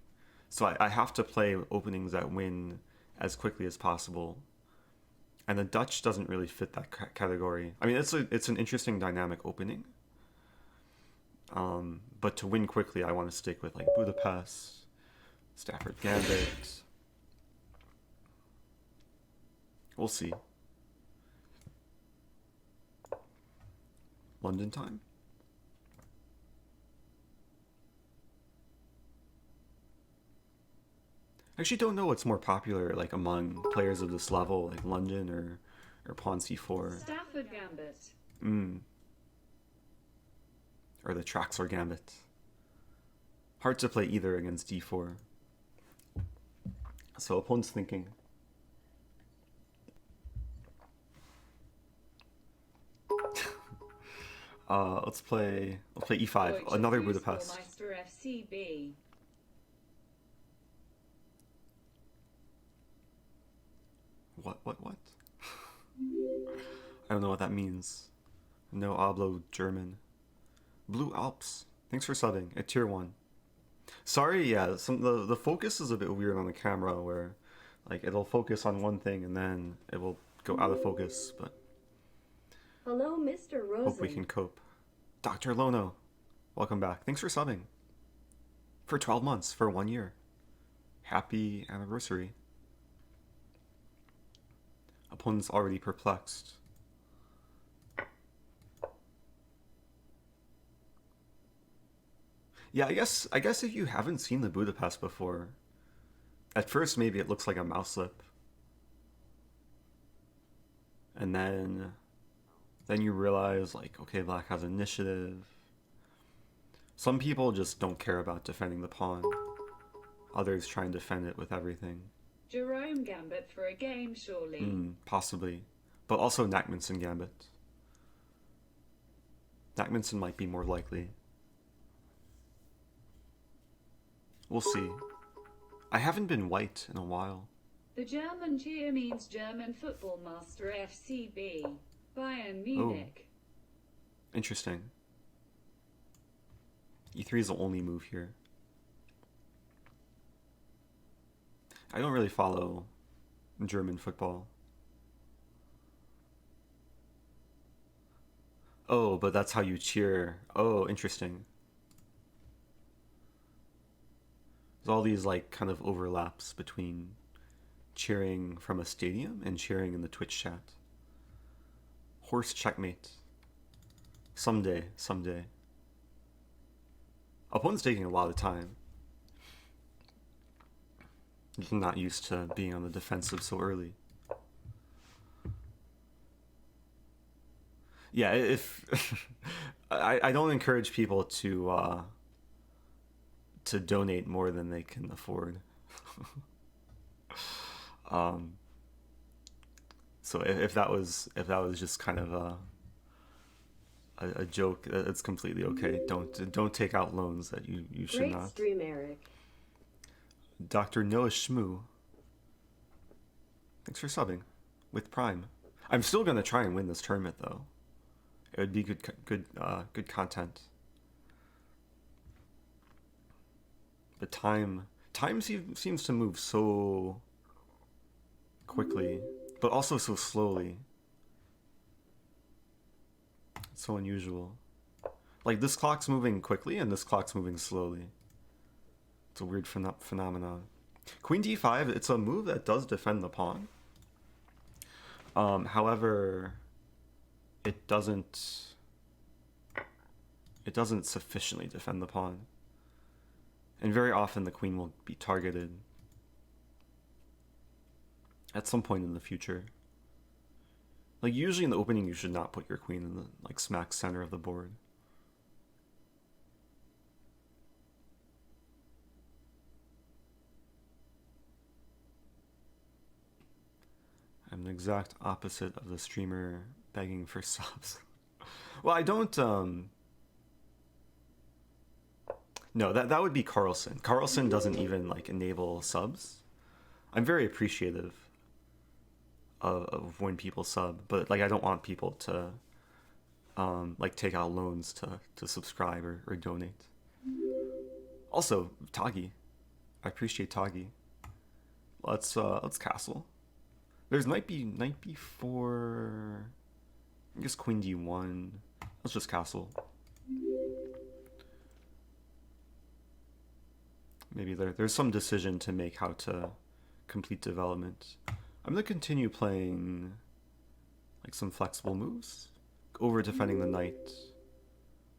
so I have to play openings that win as quickly as possible. And the Dutch doesn't really fit that category. I mean, it's an interesting dynamic opening. But to win quickly, I want to stick with like Budapest, Stafford Gambit. We'll see. London time? I actually don't know what's more popular, like among players of this level, like London or Pawn C4. Stafford Gambit. Or the Traxler Gambit. Hard to play either against D4. So opponent's thinking. Let's play E5. Deutsche Another Budapest. Fußballmeister FCB. What? I don't know what that means. No hablo German. Blue Alps. Thanks for subbing at tier 1. Sorry, yeah, the focus is a bit weird on the camera where like it'll focus on one thing and then it will go out of focus, but Hello, Mr. Rosen. hope we can cope. Dr. Lono, welcome back. Thanks for subbing. For 12 months, for 1 year. Happy anniversary. Opponent's already perplexed. Yeah, I guess if you haven't seen the Budapest before, at first maybe it looks like a mouse slip. And then you realize like, okay, black has initiative. Some people just don't care about defending the pawn. Others try and defend it with everything. Jerome Gambit for a game, surely. Possibly. But also Nachmanson Gambit. Nachmanson might be more likely. We'll see. I haven't been white in a while. The German cheer means German Football Master FCB. Bayern Munich. Interesting. E3 is the only move here. I don't really follow German football. Oh, but that's how you cheer. Oh, interesting. There's all these like kind of overlaps between cheering from a stadium and cheering in the Twitch chat. Horse checkmate. Someday. Opponent's taking a lot of time. I'm not used to being on the defensive so early. Yeah, if I don't encourage people to donate more than they can afford. So if that was just kind of a joke, it's completely okay. Don't take out loans that you should Great not. stream, Eric. Dr. Noah Shmoo. Thanks for subbing with Prime. I'm still gonna try and win this tournament though. It would be good content. But time seems to move so quickly, but also so slowly. It's so unusual. Like this clock's moving quickly and this clock's moving slowly. It's a weird phenomenon. Queen d5, it's a move that does defend the pawn. However, it doesn't it doesn't sufficiently defend the pawn. And very often the queen will be targeted at some point in the future. Like, usually in the opening you should not put your queen in the, like, smack center of the board. I'm the exact opposite of the streamer begging for subs. Well, I don't, no, that would be Carlson. Carlson doesn't even, like, enable subs. I'm very appreciative of when people sub, but, like, I don't want people to, like, take out loans to subscribe or donate. Also, Toggy. I appreciate Toggy. Let's castle. There's knight b4. I guess queen d1. Let's just castle. Maybe there's some decision to make how to complete development. I'm gonna continue playing like some flexible moves, over defending the knight.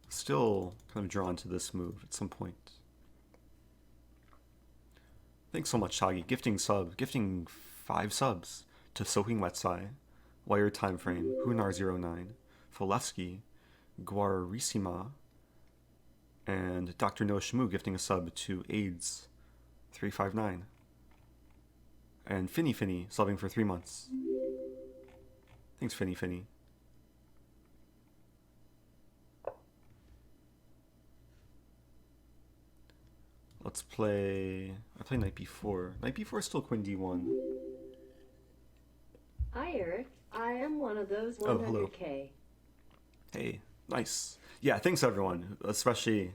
Still kind of drawn to this move at some point. Thanks so much, Shaggy. Gifting 5 subs to Soaking Wetsai, Wired Time Frame, Hunar09, Folevsky, Guarissima, and Dr. Noah Shmoo gifting a sub to AIDS 359. And Finny subbing for 3 months. Thanks, Finny. Let's play... I play knight b4. Knight b4 is still queen d1. Hi, Eric. I am one of those 100K. Oh, hello. Hey, nice. Yeah, thanks everyone, especially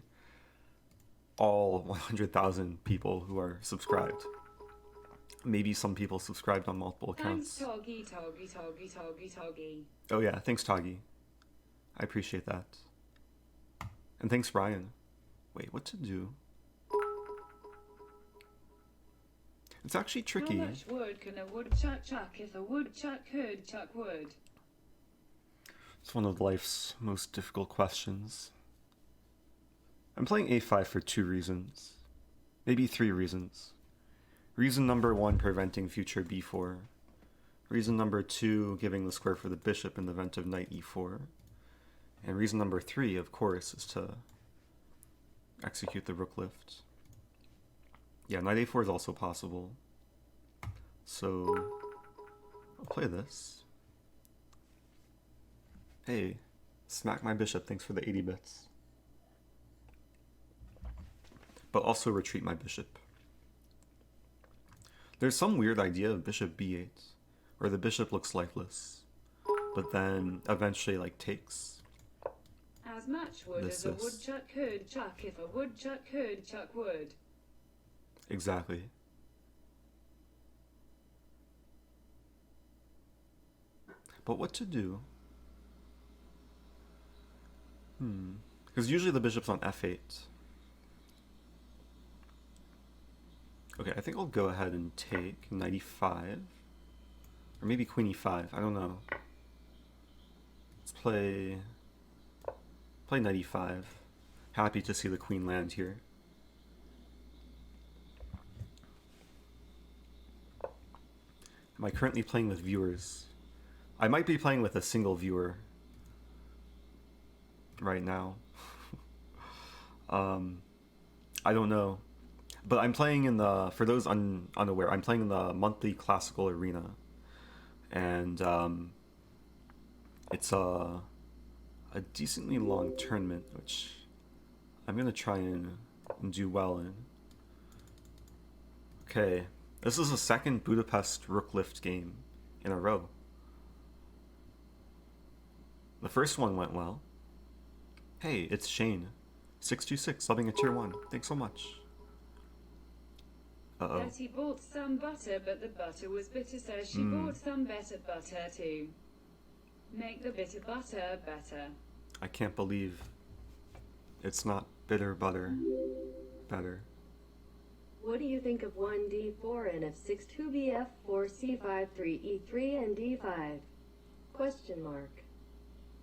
all 100,000 people who are subscribed. Maybe some people subscribed on multiple accounts. Thanks, Toggy. Oh yeah, thanks Toggy. I appreciate that. And thanks Ryan. Wait, what to do? It's actually tricky. How much wood can a woodchuck chuck if a woodchuck could chuck wood? It's one of life's most difficult questions. I'm playing a5 for 2 reasons. Maybe 3 reasons. Reason number 1, preventing future b4. Reason number 2, giving the square for the bishop in the event of knight e4. And reason number 3, of course, is to execute the rook lift. Yeah, knight a4 is also possible. So, I'll play this. Hey, smack my bishop, thanks for the 80 bits. But also retreat my bishop. There's some weird idea of bishop b8, where the bishop looks lifeless, but then eventually like takes. As much wood as a woodchuck could chuck if a woodchuck could chuck wood. Exactly. But what to do? Because usually the bishop's on f8. Okay, I think I'll go ahead and take knight e5. Or maybe queen e5, I don't know. Let's play knight e5. Happy to see the queen land here. Am I currently playing with viewers? I might be playing with a single viewer right now. I don't know. But I'm playing in the, for those unaware, I'm playing in the monthly classical arena. And it's a decently long tournament, which I'm going to try and do well in. Okay, this is the second Budapest Rook Lift game in a row. The first one went well. Hey, it's Shane. 626, subbing a tier 1. Thanks so much. Uh-oh. Betty bought some butter, but the butter was bitter, so she bought some better butter too. Make the bitter butter better. I can't believe it's not bitter butter better. What do you think of 1d4 and f6 2b f4 c5 3e3 and d5? Question mark.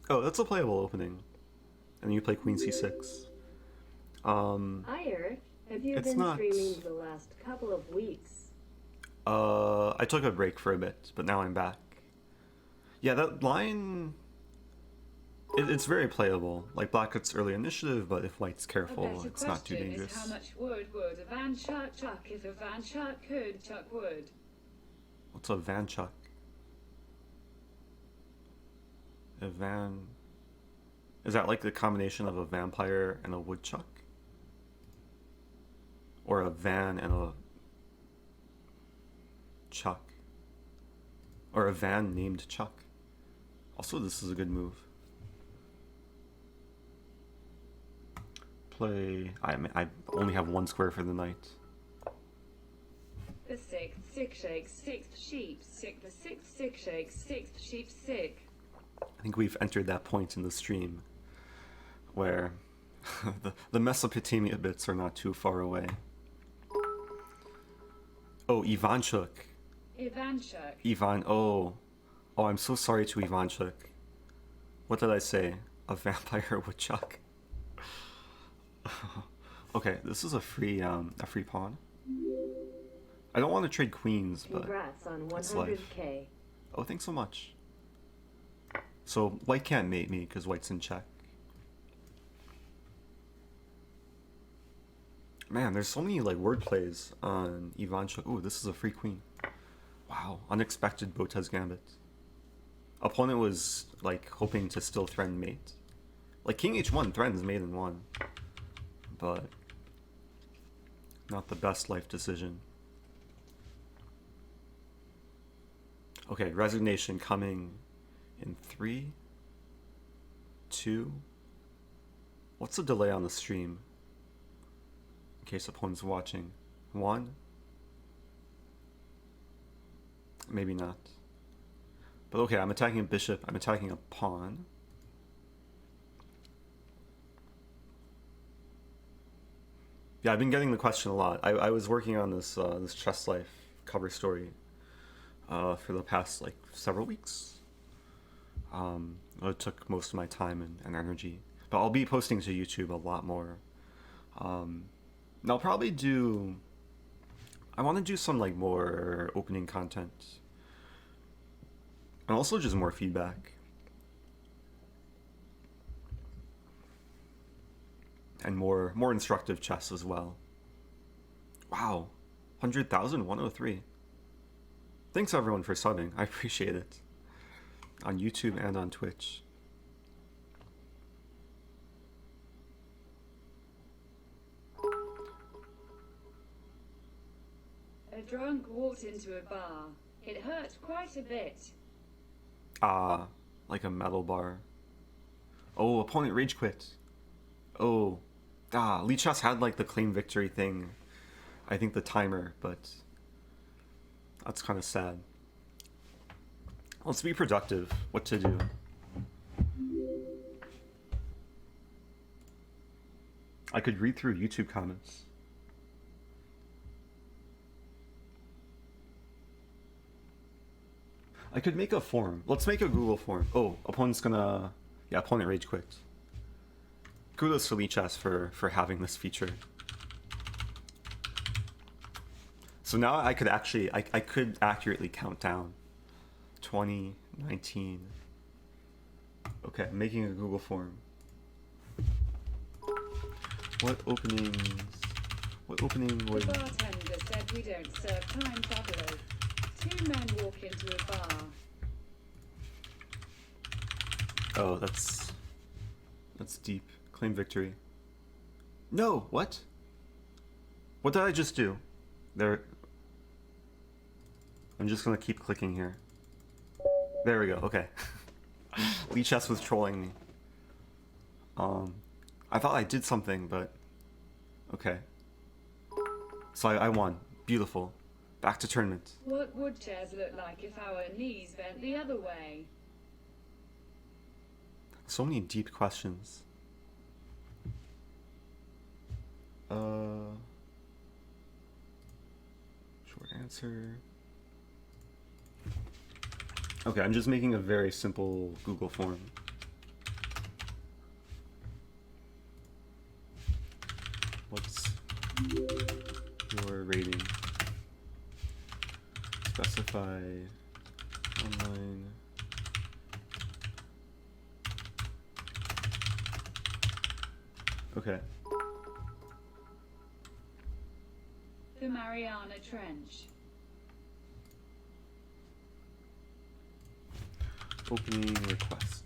Oh, that's a playable opening. and you play queen c6. Hi, Eric. Have you It's been not. streaming the last couple of weeks? I took a break for a bit, but now I'm back. Yeah, that line. It's very playable. Like black gets early initiative, but if white's A careful, better it's not too question is dangerous. how much wood would a van chuck chuck if a van chuck could chuck wood? What's a van chuck? A van. Is that like the combination of a vampire and a woodchuck? Or a van and a Chuck? Or a van named Chuck? Also, this is a good move. Play. I only have one square for the knight. The sixth sick shakes, sixth sheep sick, the sixth sick shakes, sixth sheep sick. I think we've entered that point in the stream where the Mesopotamia bits are not too far away. Oh, Ivanchuk. Ivanchuk. Ivan. Oh, I'm so sorry to Ivanchuk. What did I say? A vampire woodchuck. Okay, this is a free pawn. I don't want to trade queens, but Congrats on it's life. 100K. Oh, thanks so much. So white can't mate me because white's in check. Man, there's so many like word plays on Ivanchuk. Ooh, this is a free queen. Wow, unexpected Botez gambit. Opponent was like hoping to still threaten mate. Like king h1 threatens mate in one, but not the best life decision. Okay, resignation coming in 3, 2. What's the delay on the stream? In case opponent's watching. 1. Maybe not. But okay, I'm attacking a bishop. I'm attacking a pawn. Yeah, I've been getting the question a lot. I was working on this this Chess Life cover story for the past like several weeks. It took most of my time and energy, but I'll be posting to YouTube a lot more. And I'll probably do. I want to do some like more opening content, and also just more feedback. And more instructive chess as well. Wow, 100,000, 103. Thanks everyone for subbing. I appreciate it. On YouTube and on Twitch. A drunk walked into a bar. It hurt quite a bit. Ah, like a metal bar. Oh, opponent rage quit. Oh, Lee Chess had like the claim victory thing. I think the timer, but that's kind of sad. Let's be productive. What to do? I could read through YouTube comments. I could make a form. Let's make a Google form. Oh, opponent's gonna... Yeah, opponent rage quit. Kudos to Lee Chess for having this feature. So now I could actually... I could accurately count down. 20, 19... Okay, I'm making a Google form. What opening was... The bartender said we don't serve time travelers. 2 men walk into a bar. Oh, that's deep. Claim victory. No, what? What did I just do? There. I'm just gonna keep clicking here. There we go, okay. Lee Chess was trolling me. I thought I did something, but... Okay. So I won. Beautiful. Back to tournament. What would chairs look like if our knees bent the other way? So many deep questions. Short answer. Okay, I'm just making a very simple Google form. What's your rating? Specify online. Okay. The Mariana Trench. Opening requests.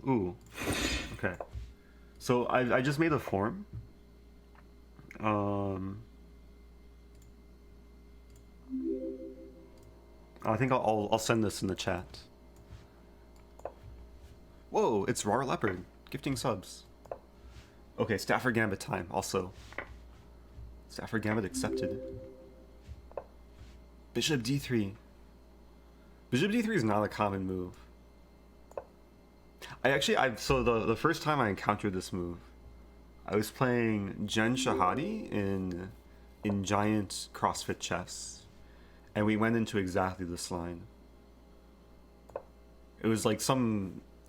Ooh. Okay. So I just made a form. I think I'll send this in the chat. Whoa, it's Rar Leopard gifting subs. Okay, Stafford Gambit time also. Stafford Gambit accepted. Bishop d3. Bishop d3 is not a common move. So the first time I encountered this move, I was playing Jen Shahadi in Giant CrossFit Chess, and we went into exactly this line. It was like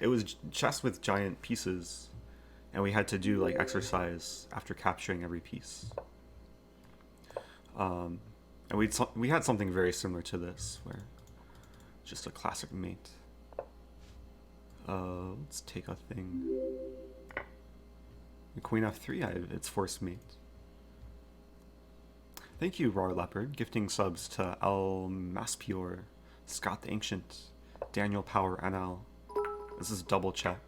it was chess with giant pieces, and we had to do like exercise after capturing every piece. And we had something very similar to this, where just a classic mate. Let's take a thing. Queen f3, it's forced mate. Thank you, Rar Leopard, gifting subs to El Maspior, Scott the Ancient, Daniel Power NL. This is double check.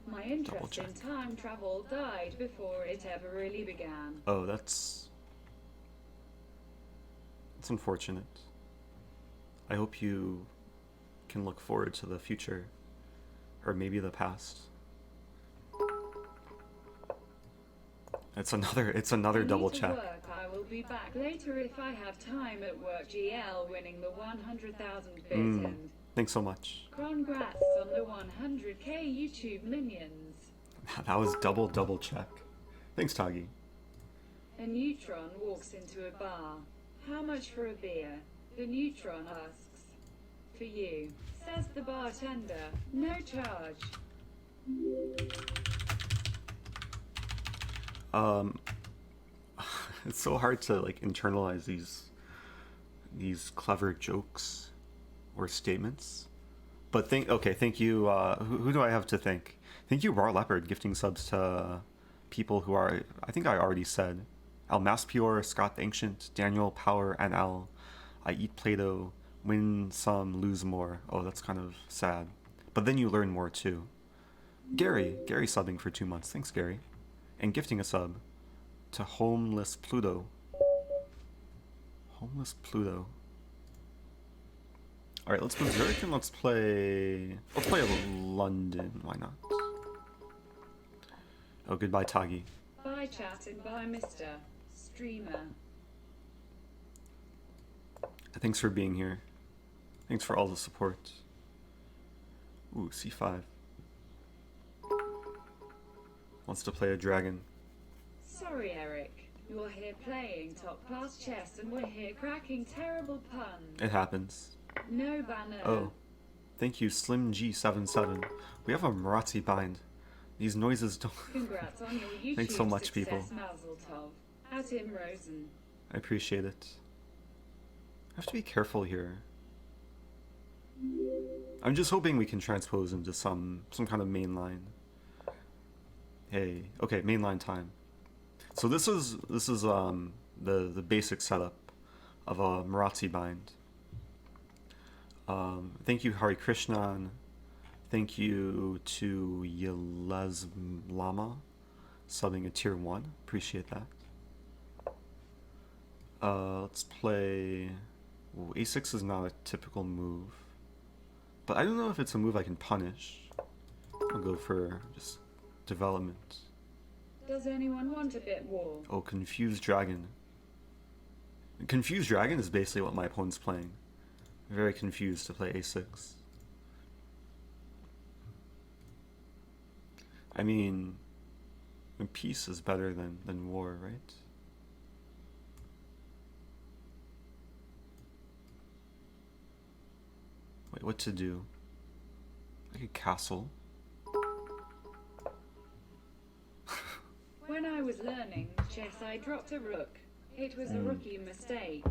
My interest in time travel died before it ever really began. Oh, that's unfortunate. I hope you can look forward to the future, or maybe the past. It's another double check. Work. I will be back later if I have time at work. GL winning the 100,000 bit and thanks so much. Congrats on the 100k YouTube minions. That was double check. Thanks, Tagi. A neutron walks into a bar. How much for a beer? The neutron asks. For you, says the bartender. No charge. It's so hard to like internalize these clever jokes or statements. But thank you. Who do I have to thank? Thank you, Rar Leopard, gifting subs to people who are, I think I already said, El Maspior, Scott the Ancient, Daniel Power NL, I Eat Play-Doh, win some, lose more. Oh, that's kind of sad. But then you learn more too. Gary subbing for 2 months. Thanks, Gary. And gifting a sub to Homeless Pluto. Homeless Pluto. Alright, let's berserk and let's play London. Why not? Oh, goodbye, Tagi. Bye, chat, and bye, Mr. Streamer. Thanks for being here. Thanks for all the support. Ooh, c5. Wants to play a dragon. Sorry, Eric. You're here playing top-class chess, and we're here cracking terrible puns. It happens. No banner. Oh, thank you, Slim G77. We have a Marazzi bind. These noises don't... Congrats on your YouTube Thanks so much, success, people. Mazel tov. At him, Rosen. I appreciate it. I have to be careful here. I'm just hoping we can transpose into some kind of main line. Hey, okay, mainline time. So this is the basic setup of a Marazzi bind. Thank you, Hari Krishnan. Thank you to Yelez Lama, subbing a tier 1. Appreciate that. Let's play... Ooh, a6 is not a typical move. But I don't know if it's a move I can punish. I'll go for just development. Does anyone want a bit more? Oh, Confused Dragon. Confused Dragon is basically what my opponent's playing. Very confused to play a6. I mean, peace is better than war, right? Wait, what to do? Like a castle. When I was learning chess, I dropped a rook. It was a rookie mistake.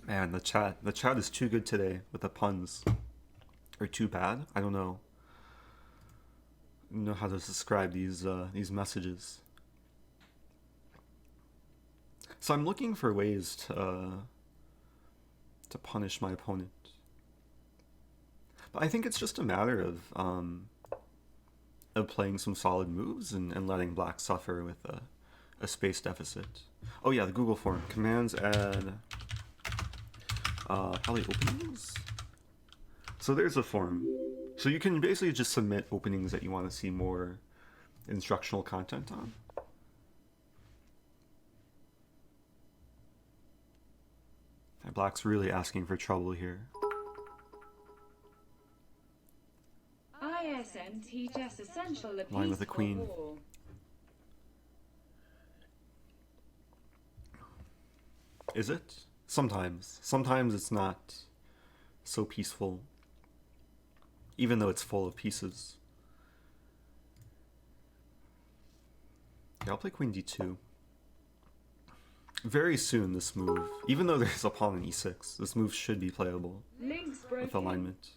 Man, the chat is too good today with the puns. Or too bad? I don't know. I don't know how to describe these messages. So I'm looking for ways to punish my opponent. But I think it's just a matter of playing some solid moves and letting black suffer with a space deficit. Oh yeah, the Google form. Commands add probably openings? So there's a form. So you can basically just submit openings that you want to see more instructional content on. And black's really asking for trouble here. ISN teaches essential a Line with the peaceful queen. war. Is it? Sometimes. Sometimes it's not so peaceful, even though it's full of pieces. Yeah, I'll play queen d2. Very soon, this move, even though there's a pawn in e6, this move should be playable Links with broken. alignment.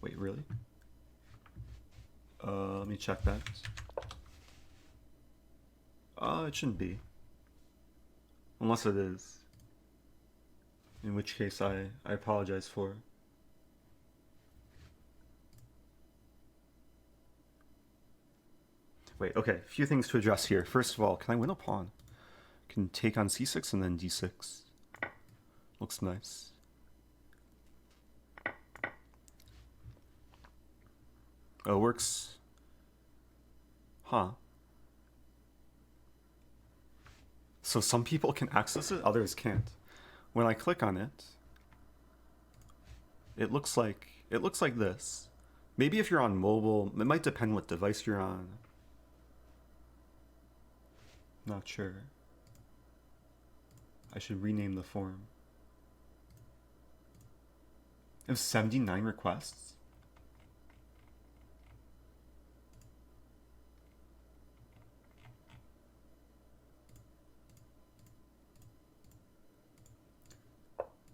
Wait, really? Let me check that. It shouldn't be. Unless it is. In which case I apologize for. Wait, okay, a few things to address here. First of all, can I win a pawn? Can take on c6 and then d6. Looks nice. Oh, it works. Huh. So some people can access it, others can't. When I click on it, it looks like this. Maybe if you're on mobile, it might depend what device you're on. Not sure. I should rename the form. I have 79 requests.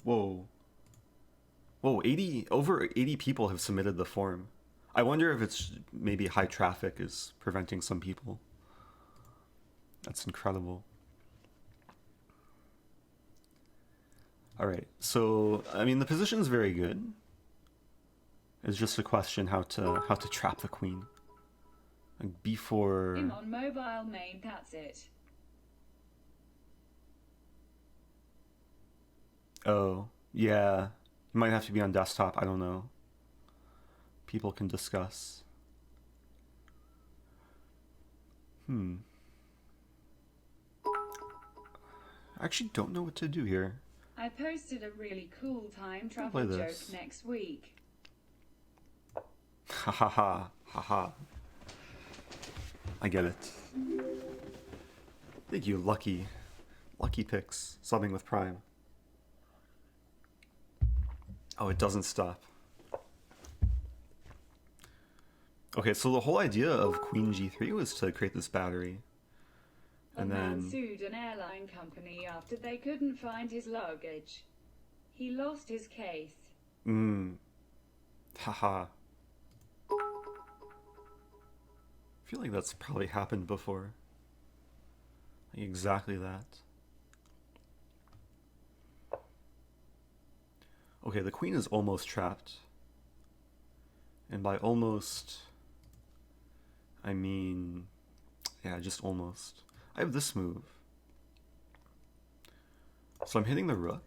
Whoa. Whoa, over 80 people have submitted the form. I wonder if it's maybe high traffic is preventing some people. That's incredible. All right, so I mean the position's very good. It's just a question how to trap the queen. Like b4. Him on mobile main, that's it. Oh, yeah. You might have to be on desktop, I don't know. People can discuss. I actually don't know what to do here. I posted a really cool time play travel joke this. next week. Ha ha ha, ha ha. I get it. Thank you, Lucky Picks, subbing with Prime. Oh, it doesn't stop. Okay, so the whole idea of Queen G3 was to create this battery. A And man then... sued an airline company after they couldn't find his luggage. He lost his case. Haha. I feel like that's probably happened before. Like exactly that. Okay, the queen is almost trapped. And by almost, I mean, yeah, just almost. I have this move. So I'm hitting the rook.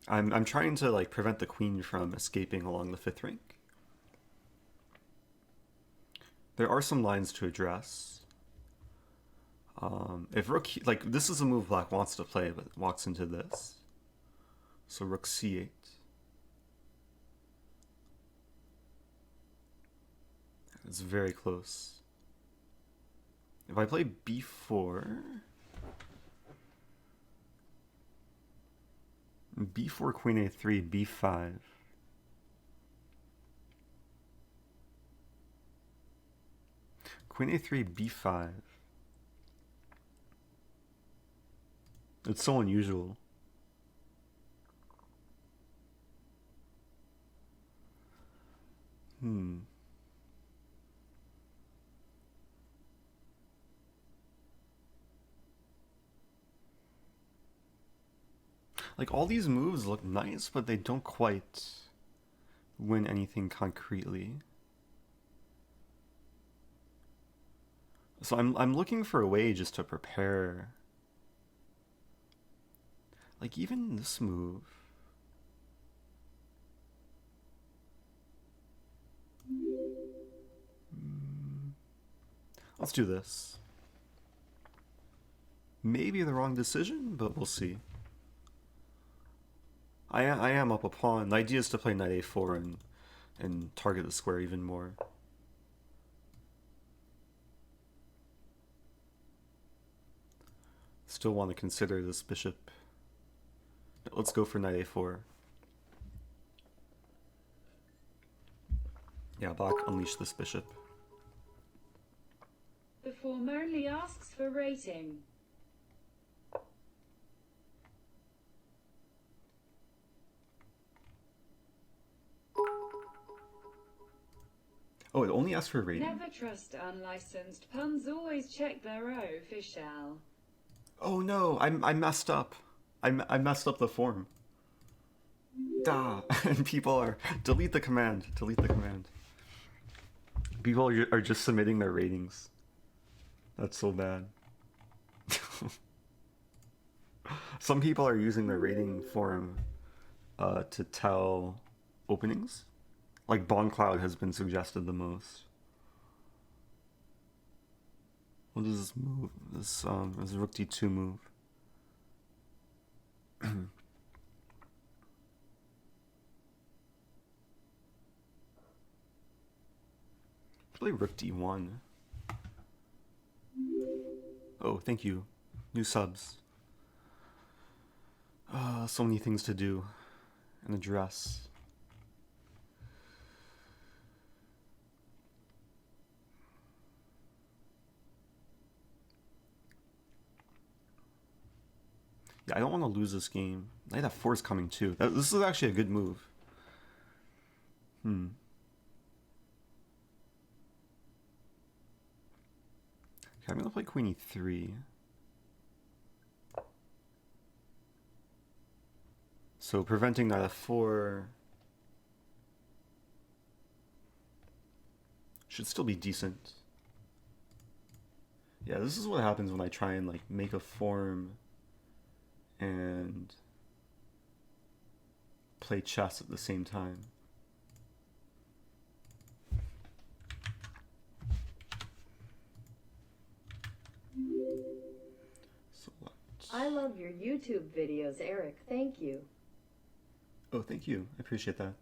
I'm trying to like prevent the queen from escaping along the 5th rank. There are some lines to address. If rook, like this is a move black wants to play, but walks into this. So rook c8. It's very close. If I play b4, b4 queen a3, b5. Queen a3, b5. It's so unusual. Like, all these moves look nice, but they don't quite win anything concretely. So I'm looking for a way just to prepare. Like, even this move. Let's do this. Maybe the wrong decision, but we'll see. I am up a pawn. The idea is to play knight a4 and target the square even more. Still want to consider this bishop. Let's go for knight a4. Yeah, black unleash this bishop. The form only asks for rating. Oh, it only asks for rating? Never trust unlicensed puns, always check their official. Oh no, I messed up. I messed up the form. Duh. And people are... Delete the command. Delete the command. People are just submitting their ratings. That's so bad. Some people are using their rating form to tell openings. Like Cloud has been suggested the most. What is this move? This is rook d2 move. Play rook d1. Oh, thank you. New subs. So many things to do and address. Yeah, I don't want to lose this game. Knight f4 is coming too. This is actually a good move. Okay, I'm going to play queen e3. So preventing knight f4 should still be decent. Yeah, this is what happens when I try and like make a form and play chess at the same time. So I love your YouTube videos, Eric. Thank you. Oh, thank you. I appreciate that.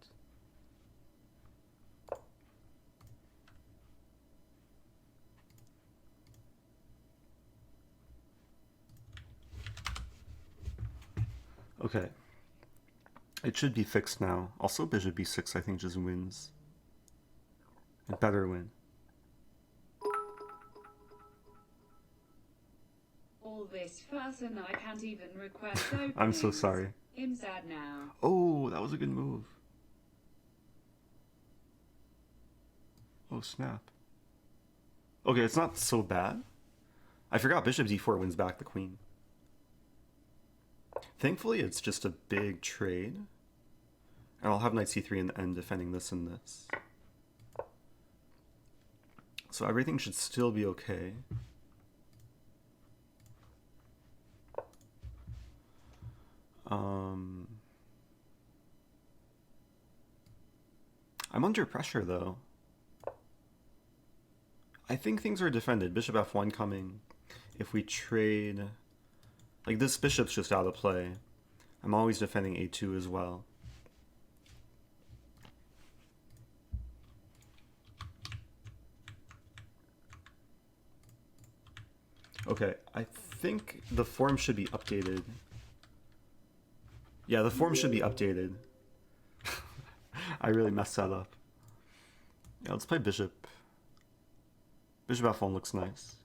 Okay. It should be fixed now. Also, bishop b6 I think just wins. It better win. All this fuss and I can't even request openings. I'm so sorry. I'm sad now. Oh, that was a good move. Oh, snap. Okay, it's not so bad. I forgot bishop d4 wins back the queen. Thankfully, it's just a big trade. And I'll have knight c3 in the end defending this and this. So everything should still be okay. I'm under pressure though. I think things are defended. Bishop f1 coming. If we trade... Like, this bishop's just out of play. I'm always defending a2 as well. Okay, I think the form should be updated. Yeah, the form should be updated. I really messed that up. Yeah, let's play bishop. Bishop f1 looks nice.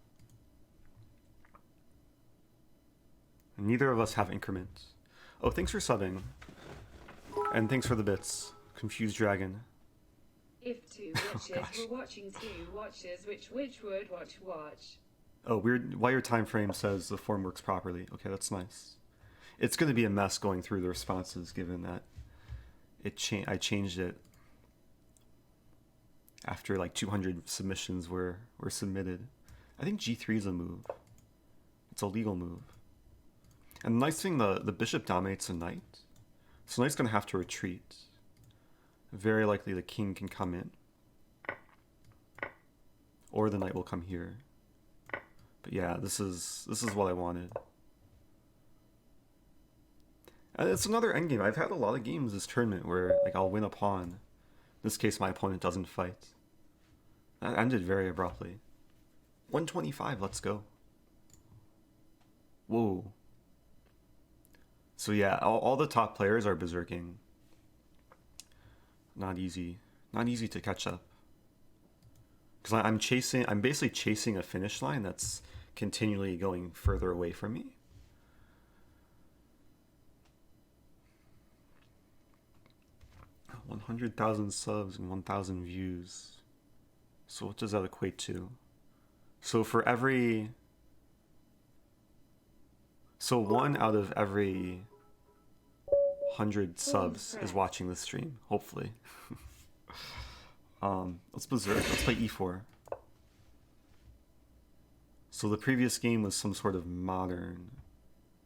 Neither of us have increment. Oh, thanks for subbing. And thanks for the bits. Confused Dragon. If two watchers were watching two watchers, which would watch? Oh, weird. Why your time frame says the form works properly. Okay, that's nice. It's going to be a mess going through the responses, given that I changed it after like 200 submissions were submitted. I think G3 is a move. It's a legal move. And the nice thing, the bishop dominates the knight. So knight's going to have to retreat. Very likely the king can come in. Or the knight will come here. But yeah, this is what I wanted. And it's another endgame. I've had a lot of games this tournament where like I'll win a pawn. In this case, my opponent doesn't fight. That ended very abruptly. 125, let's go. Whoa. So yeah, all the top players are berserking. Not easy. Not easy to catch up. Because I'm basically chasing a finish line that's continually going further away from me. $100,000 subs and 1,000 views. So what does that equate to? So for every... So 1 out of every 100 subs is watching this stream, hopefully. Let's berserk. Let's play e4. So the previous game was some sort of modern...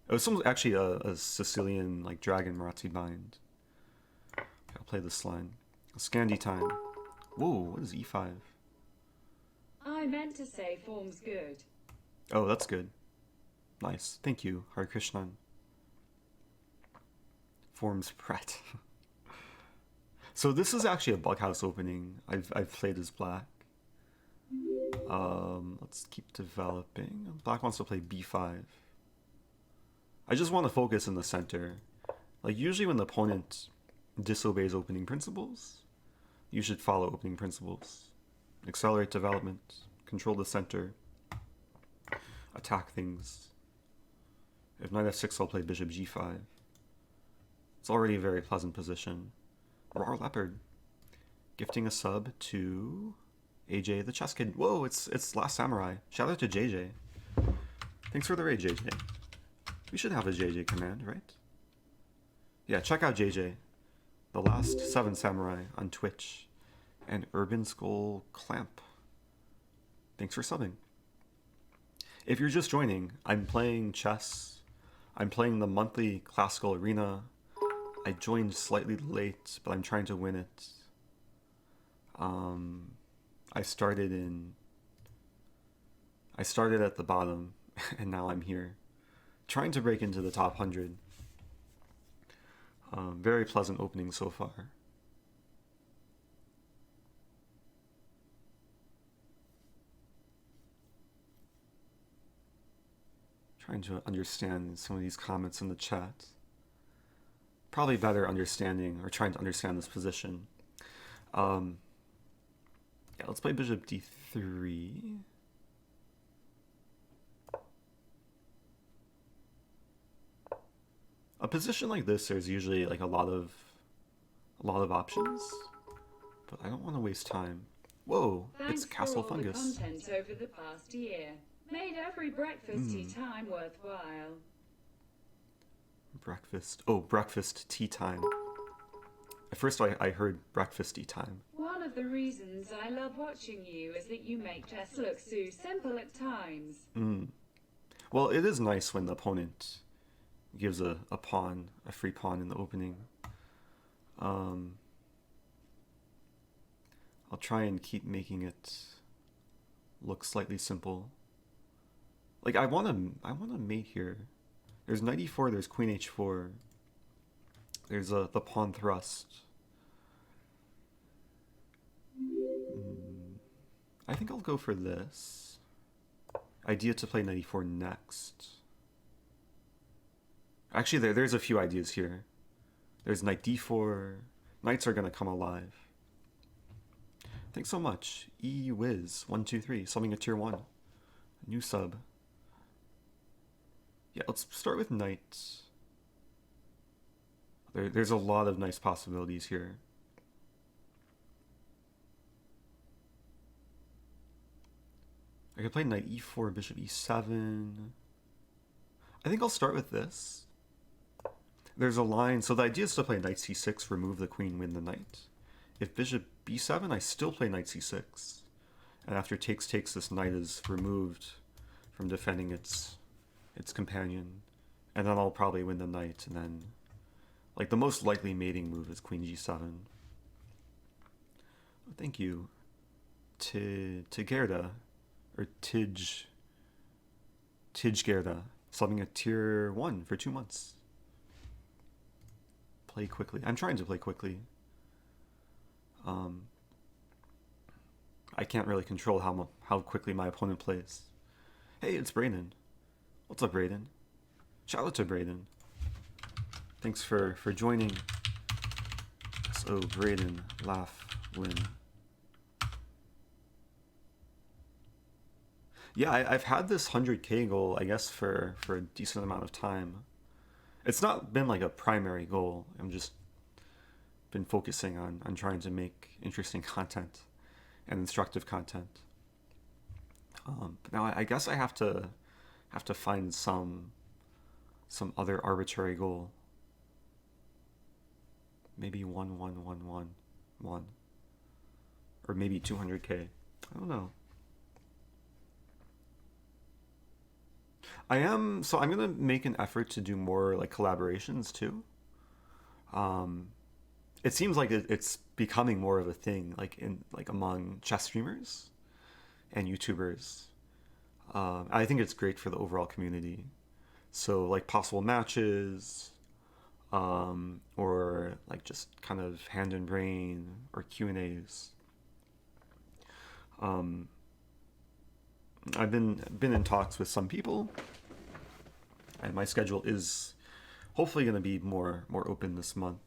It was actually a Sicilian like dragon Marazzi bind. I'll play this line. Scandi time. Whoa, what is e5? I meant to say form's good. Oh, that's good. Nice. Thank you, Hare Krishnan. Form's pret. So this is actually a bughouse opening. I've played as black. Let's keep developing. Black wants to play b5. I just want to focus in the center. Like usually when the opponent disobeys opening principles, you should follow opening principles. Accelerate development, control the center, attack things. If knight f6, I'll play bishop g5. It's already a very pleasant position. Raw Leopard, gifting a sub to AJ the Chess Kid. Whoa, it's Last Samurai. Shout out to JJ. Thanks for the raid, JJ. We should have a JJ command, right? Yeah, check out JJ. The Last 7 Samurai on Twitch. And Urban Skull Clamp. Thanks for subbing. If you're just joining, I'm playing chess. I'm playing the monthly classical arena. I joined slightly late, but I'm trying to win it. I started at the bottom, and now I'm here. Trying to break into the top 100. Very pleasant opening so far. Trying to understand some of these comments in the chat. Probably better understanding or trying to understand this position. Yeah, let's play bishop d3. A position like this, there's usually like a lot of options, but I don't want to waste time. Whoa, Thanks it's Castle for all Fungus. the content over the past year. Made every breakfast tea time worthwhile. Breakfast. Oh, breakfast tea time. At first I heard breakfast tea time. One of the reasons I love watching you is that you make chess look so simple at times. Well, it is nice when the opponent gives a pawn, a free pawn in the opening. I'll try and keep making it look slightly simple. Like I want to mate here. There's knight e4, there's queen h4. There's the pawn thrust. I think I'll go for this. Idea to play knight e4 next. Actually, there's a few ideas here. There's knight d4. Knights are going to come alive. Thanks so much. eWiz123, subbing a tier 1. New sub. Yeah, let's start with knight. There's a lot of nice possibilities here. I could play knight e4, bishop e7. I think I'll start with this. There's a line, so the idea is to play knight c6, remove the queen, win the knight. If bishop b7, I still play knight c6. And after takes, this knight is removed from defending its companion. And then I'll probably win the knight, and then... Like, the most likely mating move is queen g7. Oh, thank you. Tigerda, or Tijgerda, subbing a tier 1 for 2 months. Play quickly. I'm trying to play quickly. I can't really control how quickly my opponent plays. Hey, it's Brayden. What's up, Brayden? Shout out to Brayden. Thanks for joining. So Brayden, laugh, win. Yeah, I've had this 100k goal, I guess, for a decent amount of time. It's not been like a primary goal. I'm just been focusing on trying to make interesting content and instructive content. But now I guess I have to find some other arbitrary goal. Maybe 1. Or maybe 200k. I don't know. I'm gonna make an effort to do more like collaborations too. It seems like it's becoming more of a thing, like among chess streamers and YouTubers. I think it's great for the overall community. So like possible matches, or like just kind of hand and brain or Q&As. I've been in talks with some people, and my schedule is hopefully going to be more open this month.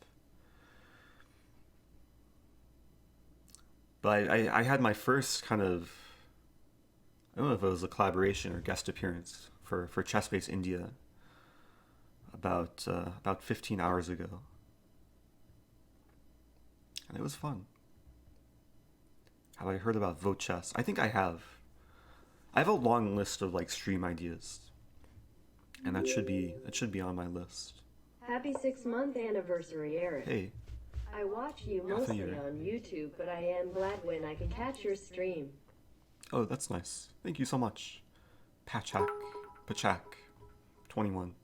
But I had my first kind of, I don't know if it was a collaboration or guest appearance for Chessbase India about 15 hours ago, and it was fun. Have I heard about Vote Chess? I think I have. I have a long list of like stream ideas, and that should be on my list. Happy 6-month anniversary, Eric. Hey. I watch you mostly on YouTube, but I am glad when I can catch your stream. Oh, that's nice. Thank you so much. Pachak, 21.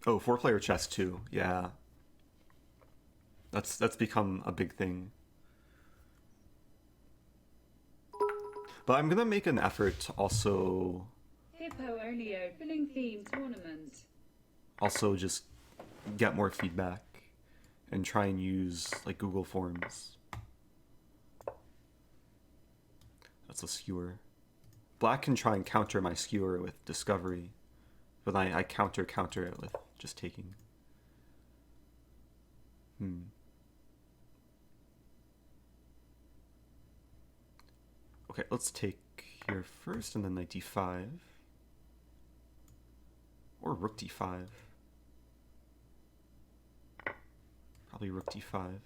Oh, 4-player chess too. Yeah. That's become a big thing. But I'm gonna make an effort to also Hippo only opening theme tournament. Also just get more feedback and try and use like Google Forms. That's a skewer. Black can try and counter my skewer with discovery, but I counter it with just taking. Okay, let's take here first, and then knight d5. Or rook d5. Probably rook d5.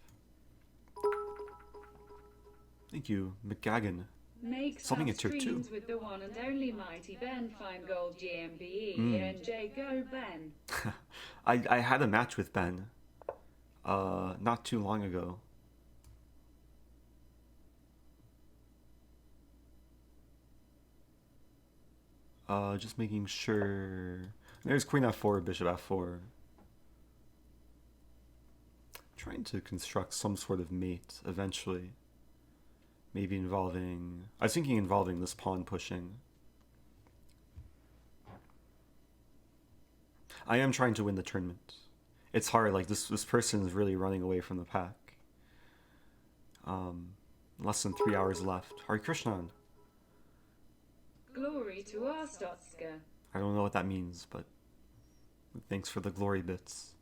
Thank you, McGagan. Make Something some at tier 2. streams with the one and only mighty Ben Feingold GMBE NJ Go Ben. I had a match with Ben not too long ago. Just making sure. There's queen f4, bishop f4. Trying to construct some sort of mate eventually. Maybe involving... I was thinking involving this pawn pushing. I am trying to win the tournament. It's hard, like this person is really running away from the pack. Less than 3 hours left. Hare Krishnan. Glory to Arstotzka. I don't know what that means, but thanks for the glory bits.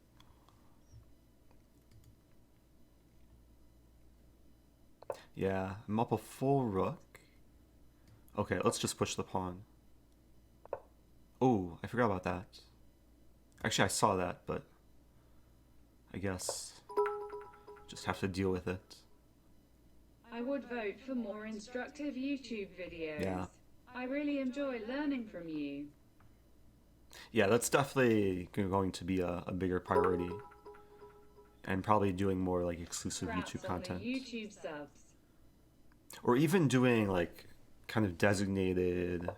Yeah, I'm up a full rook. Okay, let's just push the pawn. Oh, I forgot about that. Actually, I saw that, but I guess just have to deal with it. I would vote for more instructive YouTube videos. Yeah. I really enjoy learning from you. Yeah, that's definitely going to be a bigger priority. And probably doing more like exclusive Congrats YouTube on the content. YouTube subs. Or even doing like kind of designated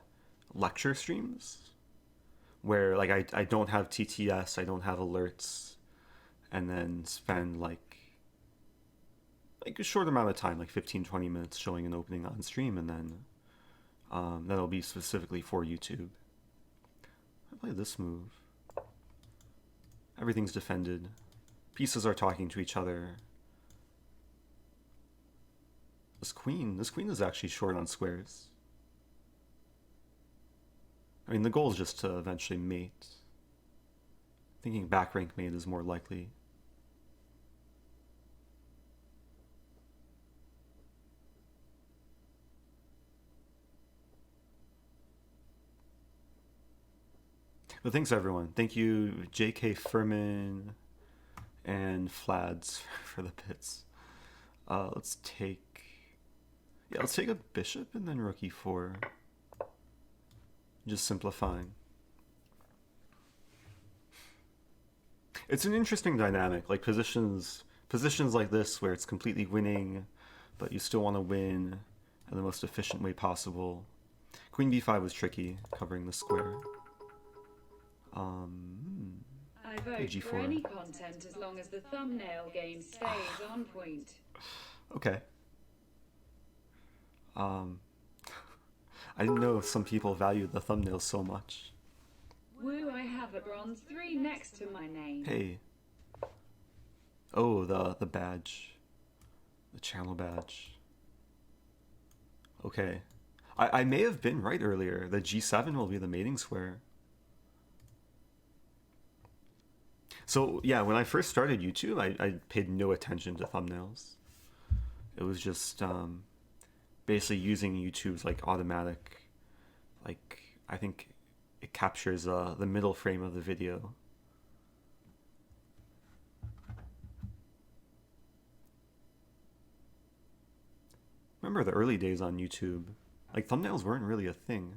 lecture streams where like I don't have TTS, I don't have alerts, and then spend like a short amount of time, like 15-20 minutes showing an opening on stream, and then that'll be specifically for YouTube. I play this move. Everything's defended. Pieces are talking to each other. This queen is actually short on squares. I mean, the goal is just to eventually mate. Thinking back rank mate is more likely. But thanks everyone. Thank you JK Furman and Flads for the bits. Let's take a bishop and then rook e4. Just simplifying. It's an interesting dynamic, like positions like this where it's completely winning, but you still want to win in the most efficient way possible. Queen b5 was tricky, covering the square. I vote G4. for any content as long as the thumbnail game stays on point. Okay. I didn't know some people valued the thumbnails so much. Woo, I have a bronze 3 next to my name. Hey. Oh, the badge. The channel badge. Okay. I may have been right earlier. The G7 will be the mating square. So, yeah, when I first started YouTube, I paid no attention to thumbnails. It was just basically using YouTube's like automatic, like, I think it captures the middle frame of the video. Remember the early days on YouTube, like thumbnails weren't really a thing.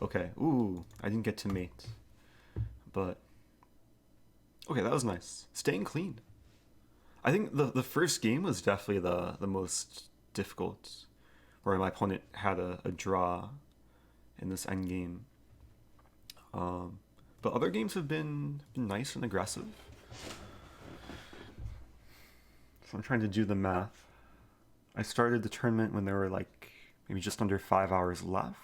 Okay, ooh, I didn't get to mate, but okay, that was nice. Staying clean. I think the first game was definitely the most difficult, where my opponent had a draw in this endgame. But other games have been nice and aggressive. So I'm trying to do the math. I started the tournament when there were like maybe just under 5 hours left.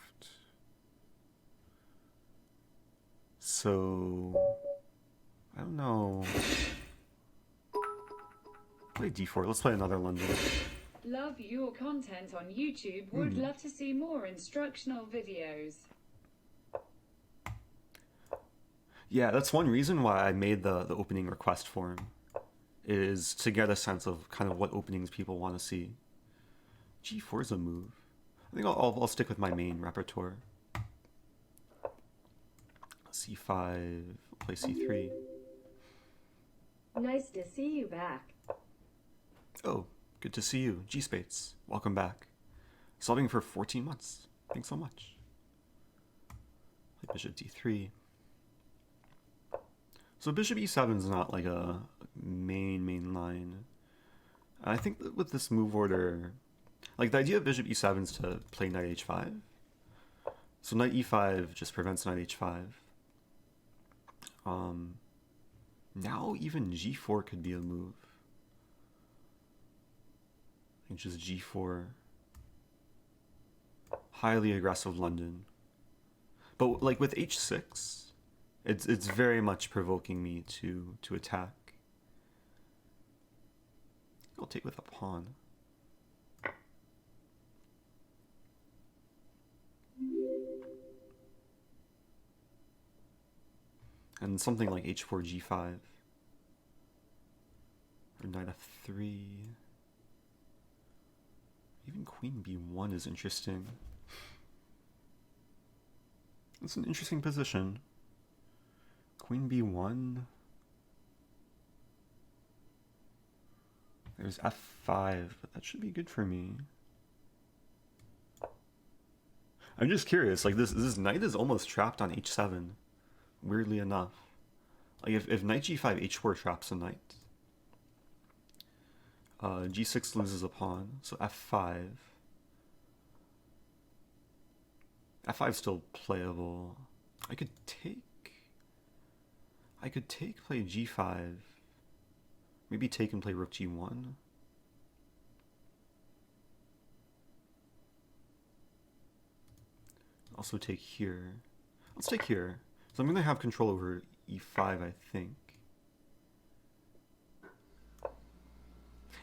So I don't know. Play d4. Let's play another London. Love your content on YouTube. Would love to see more instructional videos. Yeah, that's one reason why I made the opening request form, is to get a sense of kind of what openings people want to see. G4 is a move. I think I'll stick with my main repertoire. C5, play C3. Nice to see you back. Oh, good to see you. G-Spates, welcome back. Solving for 14 months. Thanks so much. Play bishop D3. So bishop E7 is not like a main line. I think that with this move order, like the idea of bishop E7 is to play knight H5. So knight E5 just prevents knight H5. Now even G4 could be a move. I think just G4. Highly aggressive London. But like with H6, it's very much provoking me to attack. I'll take with a pawn. And something like H4, G5. Or knight F3. Even queen b1 is interesting. It's an interesting position. Queen b1. There's f5, but that should be good for me. I'm just curious, like this knight is almost trapped on h7, weirdly enough. Like if knight g5, h4 traps a knight. G6 loses a pawn, so f5. f5 is still playable. I could take, play g5. Maybe take and play rook g1. Also take here. Let's take here. So I'm going to have control over e5, I think.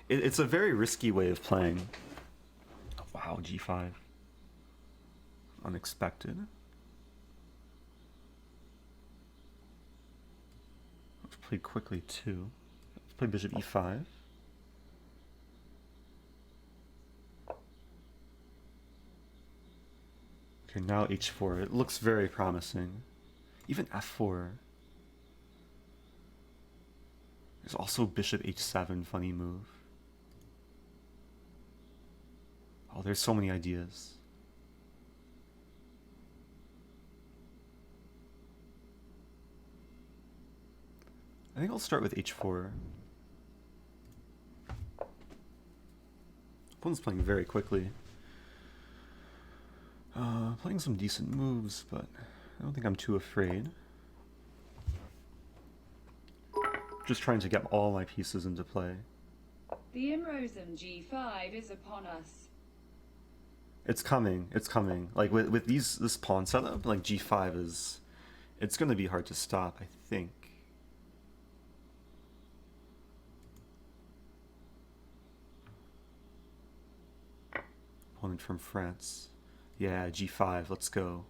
It's a very risky way of playing. Wow, g5. Unexpected. Let's play quickly too. Let's play bishop e5. Okay, now h4. It looks very promising. Even f4. There's also bishop h7, funny move. Oh, there's so many ideas. I think I'll start with h4. Opponent's playing very quickly. Playing some decent moves, but I don't think I'm too afraid. Just trying to get all my pieces into play. The Rosen g5 is upon us. It's coming, it's coming. Like with this pawn setup, like g5 is, it's gonna be hard to stop, I think. Opponent from France. Yeah, g5, let's go.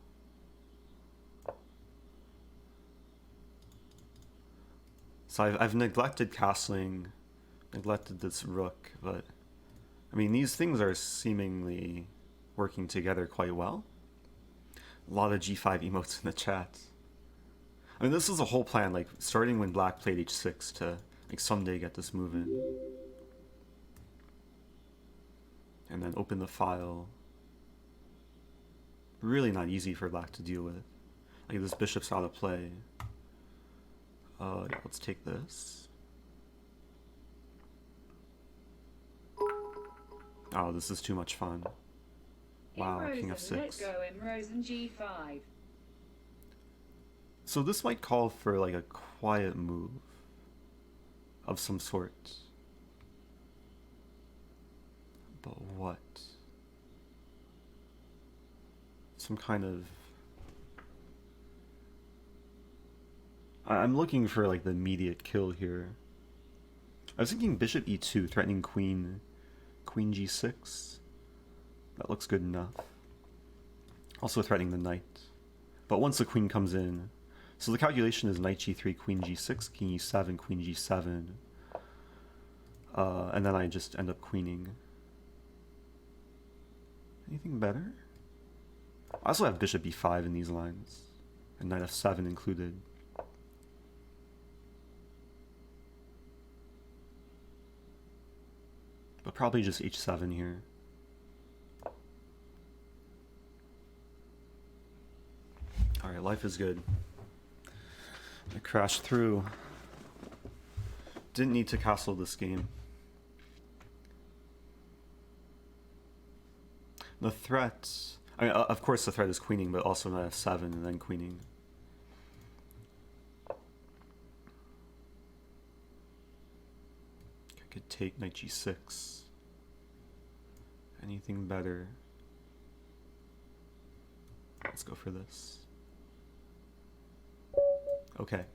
So I've neglected castling, neglected this rook, but I mean, these things are seemingly working together quite well. A lot of g5 emotes in the chat. I mean, this is a whole plan, like starting when black played h6 to like someday get this move in. And then open the file. Really not easy for black to deal with. Like this bishop's out of play. Yeah, let's take this. Oh, this is too much fun. Wow, king f6. Let's go in Rosen g5. So this might call for like a quiet move of some sort. But what? Some kind of... I'm looking for like the immediate kill here. I was thinking bishop e2, threatening queen g6. That looks good enough. Also threatening the knight. But once the queen comes in... So the calculation is knight g3, queen g6, king e7, queen g7. And then I just end up queening. Anything better? I also have bishop b5 in these lines. And knight f7 included. But probably just h7 here. Alright, life is good. I crashed through. Didn't need to castle this game. The threat... I mean, of course the threat is queening, but also knight f7 and then queening. I could take knight g6. Anything better? Let's go for this. Okay.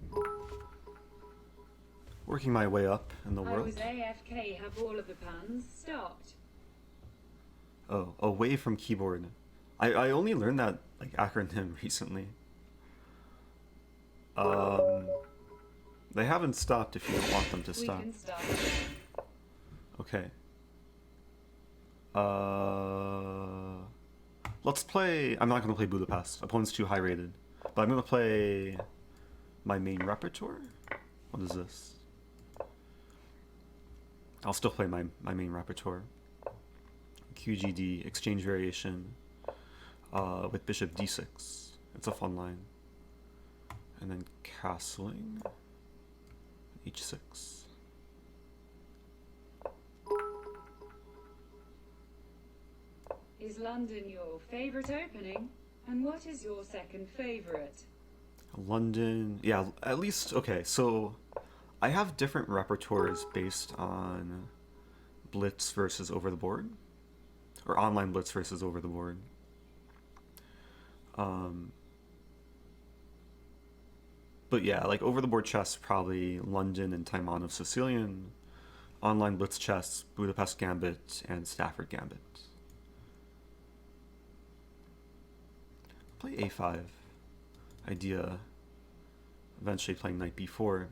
Working my way up in the I world. was AFK, have all of the pans stopped. Oh, away from keyboard. I only learned that like acronym recently. They haven't stopped if you don't want them to stop. We can stop. Okay. Let's play. I'm not going to play Budapest. Opponent's too high rated. But I'm going to play my main repertoire. What is this? I'll still play my main repertoire. QGD, exchange variation with bishop d6. It's a fun line. And then castling, h6. Is London your favorite opening? And what is your second favorite? London, yeah, at least, okay, so I have different repertoires based on blitz versus over the board, or online blitz versus over the board. But yeah, like over the board chess, probably London and Taimanov Sicilian. Online blitz chess, Budapest Gambit and Stafford Gambit. Play a5. Idea. Eventually playing knight b4.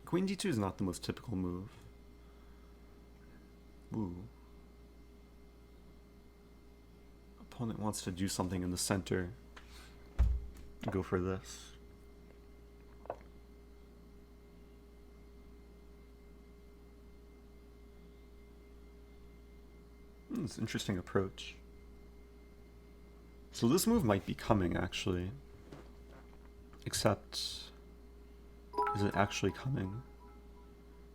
Queen d2 is not the most typical move. Ooh. Opponent wants to do something in the center. Go for this. It's an interesting approach. So this move might be coming, actually. Except, is it actually coming?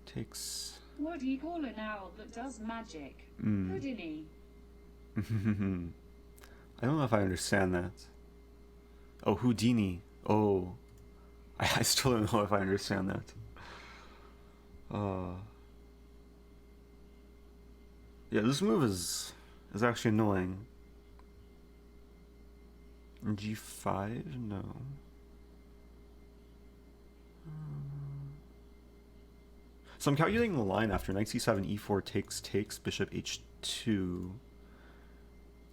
Takes... What do you call an owl that does magic? Houdini. I don't know if I understand that. Oh, Houdini. Oh. I still don't know if I understand that. Yeah, this move is actually annoying. G5? No. So I'm calculating the line after knight c7, e4 takes, bishop h2.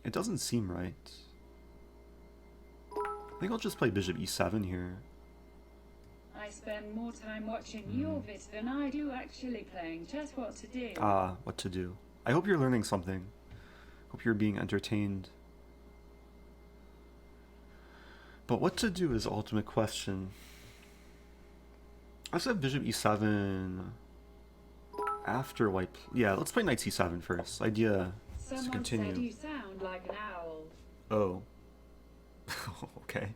It doesn't seem right. I think I'll just play bishop e7 here. I spend more time watching your vid than I do actually playing chess. What to do? What to do. I hope you're learning something. Hope you're being entertained. But what to do is the ultimate question. I said bishop e7 after white. Yeah, let's play knight c7 first. Idea is to Someone continue. said you sound like an owl. Oh. Okay.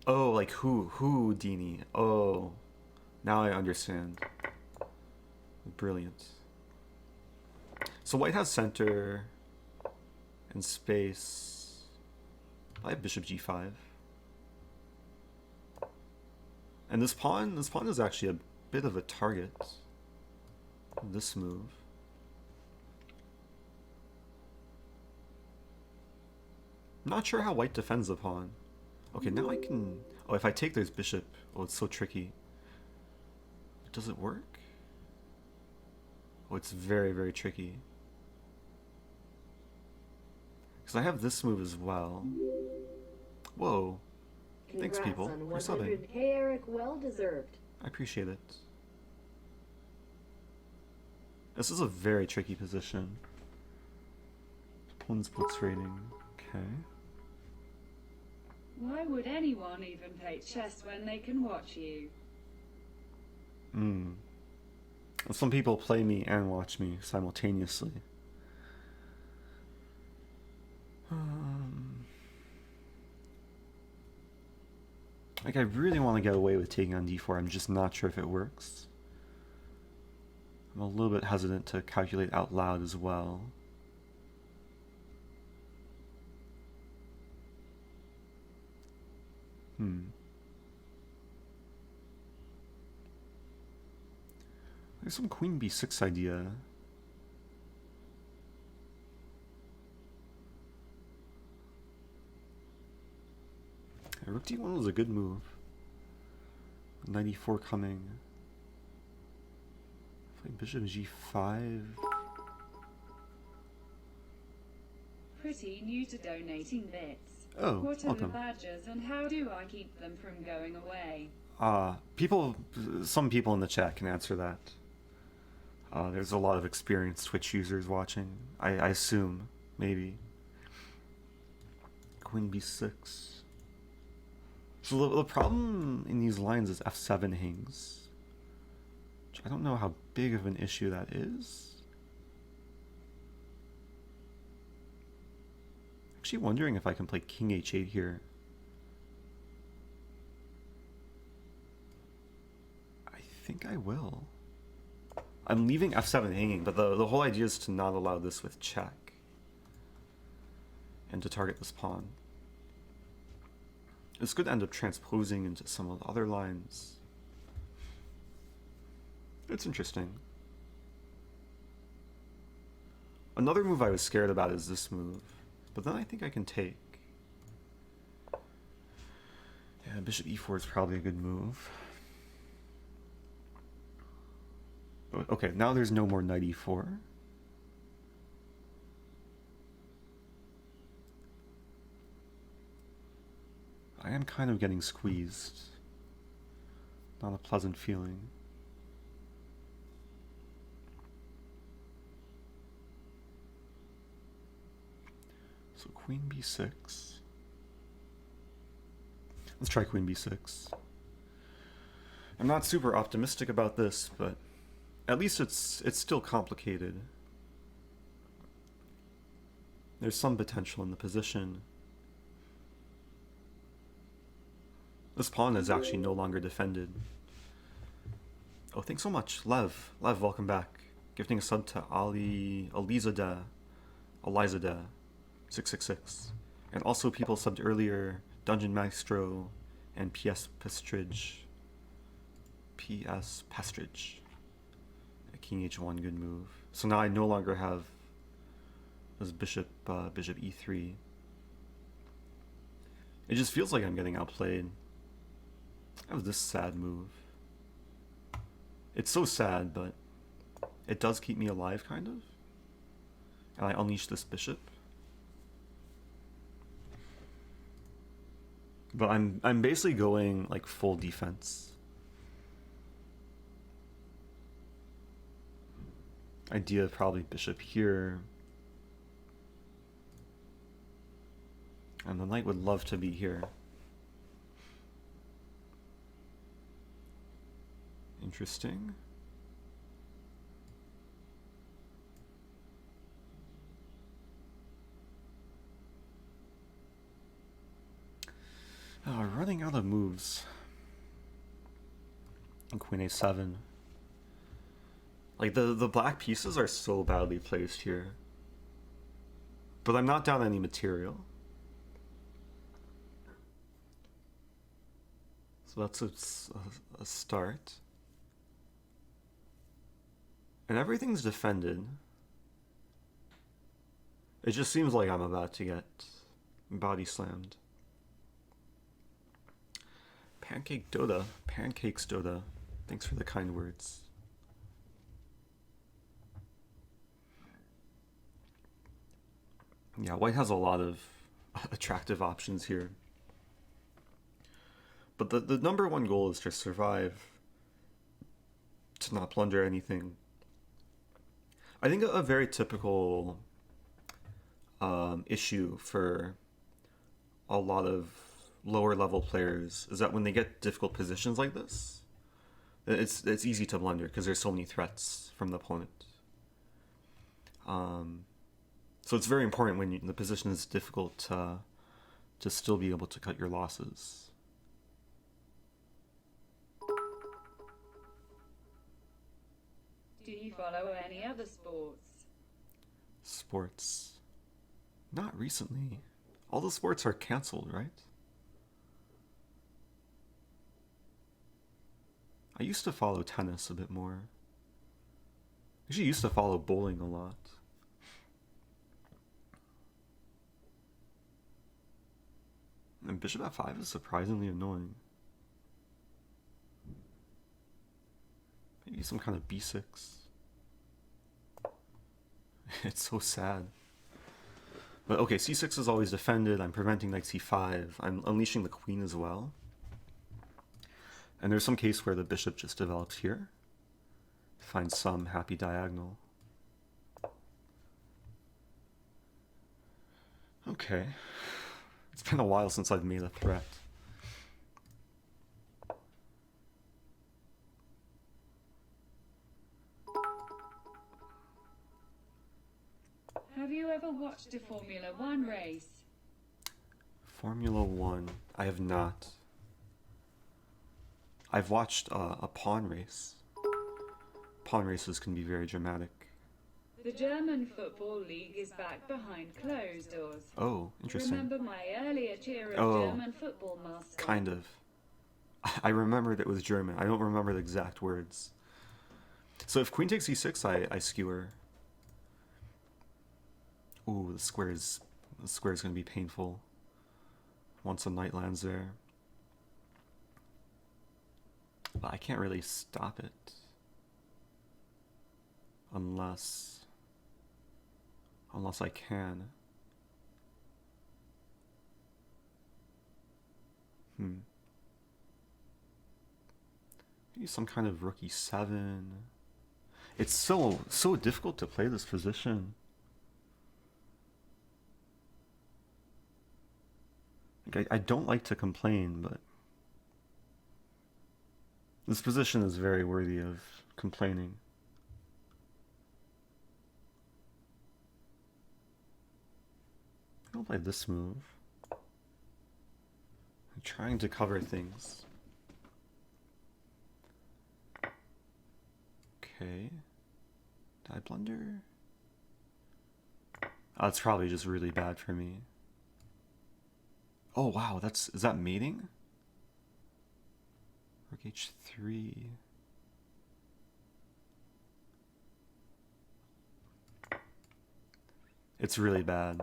Oh, like Houdini. Oh. Now I understand. Brilliant. So white has center and space. I have bishop g5. And this pawn is actually a bit of a target. This move. Not sure how white defends the pawn. Okay, now I can... Oh, if I take there's bishop. Oh, it's so tricky. Does it work? Oh, it's very, very tricky. Because I have this move as well. Whoa. Thanks, people, on for subbing. 100K, Eric. Well deserved. I appreciate it. This is a very tricky position. Opponent's blitz rating. Okay. Why would anyone even play chess when they can watch you? Some people play me and watch me simultaneously. Like, I really want to get away with taking on d4. I'm just not sure if it works. I'm a little bit hesitant to calculate out loud as well. There's some queen b6 idea. Rook d1 was a good move. 94 coming. Bishop g5. Pretty new to donating bits. Oh, What are welcome. the badges and how do I keep them from going away? Some people in the chat can answer that. There's a lot of experienced Twitch users watching. I assume, maybe. Queen b6. So the problem in these lines is f7 hangs. Which I don't know how big of an issue that is. Actually wondering if I can play king h8 here. I think I will. I'm leaving f7 hanging, but the whole idea is to not allow this with check. And to target this pawn. This could end up transposing into some of the other lines. It's interesting. Another move I was scared about is this move, but then I think I can take. Yeah, bishop e4 is probably a good move. Okay, now there's no more knight e4. I am kind of getting squeezed. Not a pleasant feeling. So queen b6. Let's try queen b6. I'm not super optimistic about this, but at least it's still complicated. There's some potential in the position. This pawn is actually no longer defended. Oh, thanks so much, Lev. Lev, welcome back. Gifting a sub to Elizada 666. And also people subbed earlier, Dungeon Maestro and PS Pestridge. King h1, good move. So now I no longer have this bishop e3. It just feels like I'm getting outplayed. That was this sad move. It's so sad, but it does keep me alive, kind of. And I unleash this bishop. But I'm basically going like full defense. Idea probably bishop here. And the knight would love to be here. Interesting. Running out of moves. And queen a7. Like the black pieces are so badly placed here. But I'm not down any material. So that's a start. And everything's defended. It just seems like I'm about to get body slammed. Pancakes Dota. Thanks for the kind words. Yeah, white has a lot of attractive options here. But the number one goal is to survive, to not plunder anything. I think a very typical issue for a lot of lower level players is that when they get difficult positions like this, it's easy to blunder because there's so many threats from the opponent. So it's very important when the position is difficult to still be able to cut your losses. Do you follow any other sports? Sports. Not recently. All the sports are cancelled, right? I used to follow tennis a bit more. I actually used to follow bowling a lot. And bishop f5 is surprisingly annoying. Maybe some kind of b6. It's so sad. But okay, c6 is always defended. I'm preventing knight c5. I'm unleashing the queen as well. And there's some case where the bishop just develops here. Find some happy diagonal. Okay. It's been a while since I've made a threat. Have you ever watched a Formula One race? Formula One. I have not. I've watched a pawn race. Pawn races can be very dramatic. The German Football League is back behind closed doors. Oh, interesting. Remember my earlier cheer of German football mascot? Kind of. I remembered it was German. I don't remember the exact words. So if queen takes e6, I skewer. Ooh, the square is going to be painful once a knight lands there. But I can't really stop it. Unless I can. Maybe some kind of rook e7. It's so difficult to play this position. Like, I don't like to complain, but this position is very worthy of complaining. I'll play this move. I'm trying to cover things. Okay. Did I blunder? Oh, it's probably just really bad for me. Oh wow, is that mating? Rook h3. It's really bad.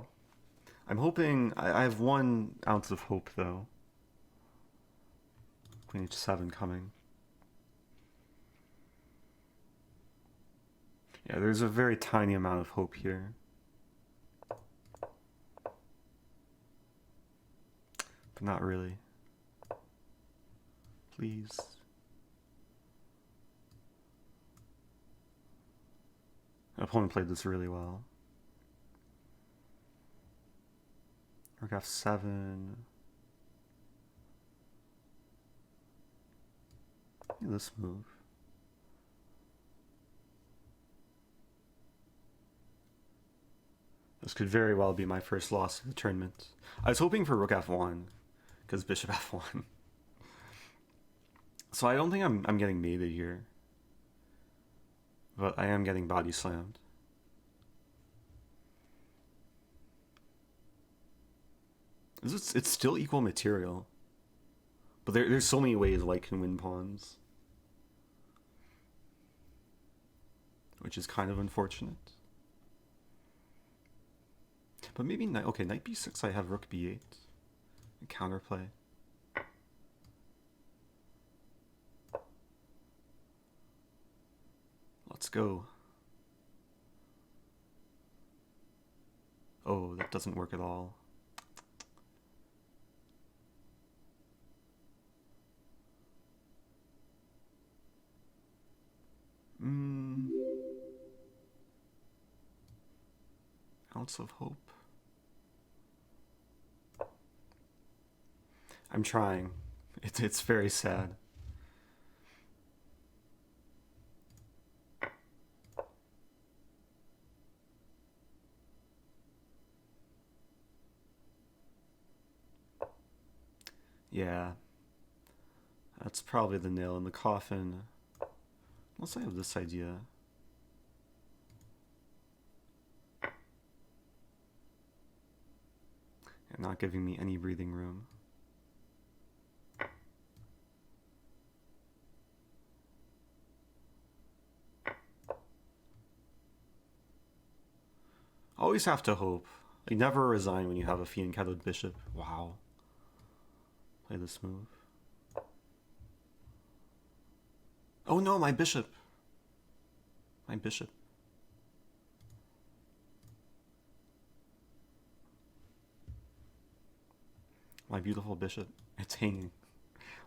I'm hoping, I have 1 ounce of hope though. Queen h7 coming. Yeah, there's a very tiny amount of hope here. But not really. Please. My opponent played this really well. Rook f7. This move. This could very well be my first loss of the tournament. I was hoping for rook f1, because bishop f1. So I don't think I'm getting mated here. But I am getting body slammed. It's still equal material. But there's so many ways white can win pawns. Which is kind of unfortunate. But maybe knight b6 I have rook b8. And counterplay. Let's go. Oh, that doesn't work at all. Ounce of hope. I'm trying. It's very sad. Yeah. That's probably the nail in the coffin. Unless I have this idea. And not giving me any breathing room. Always have to hope. Like, never resign when you have a fianchettoed bishop. Wow. Play this move. Oh no, my bishop. My bishop. My beautiful bishop. It's hanging.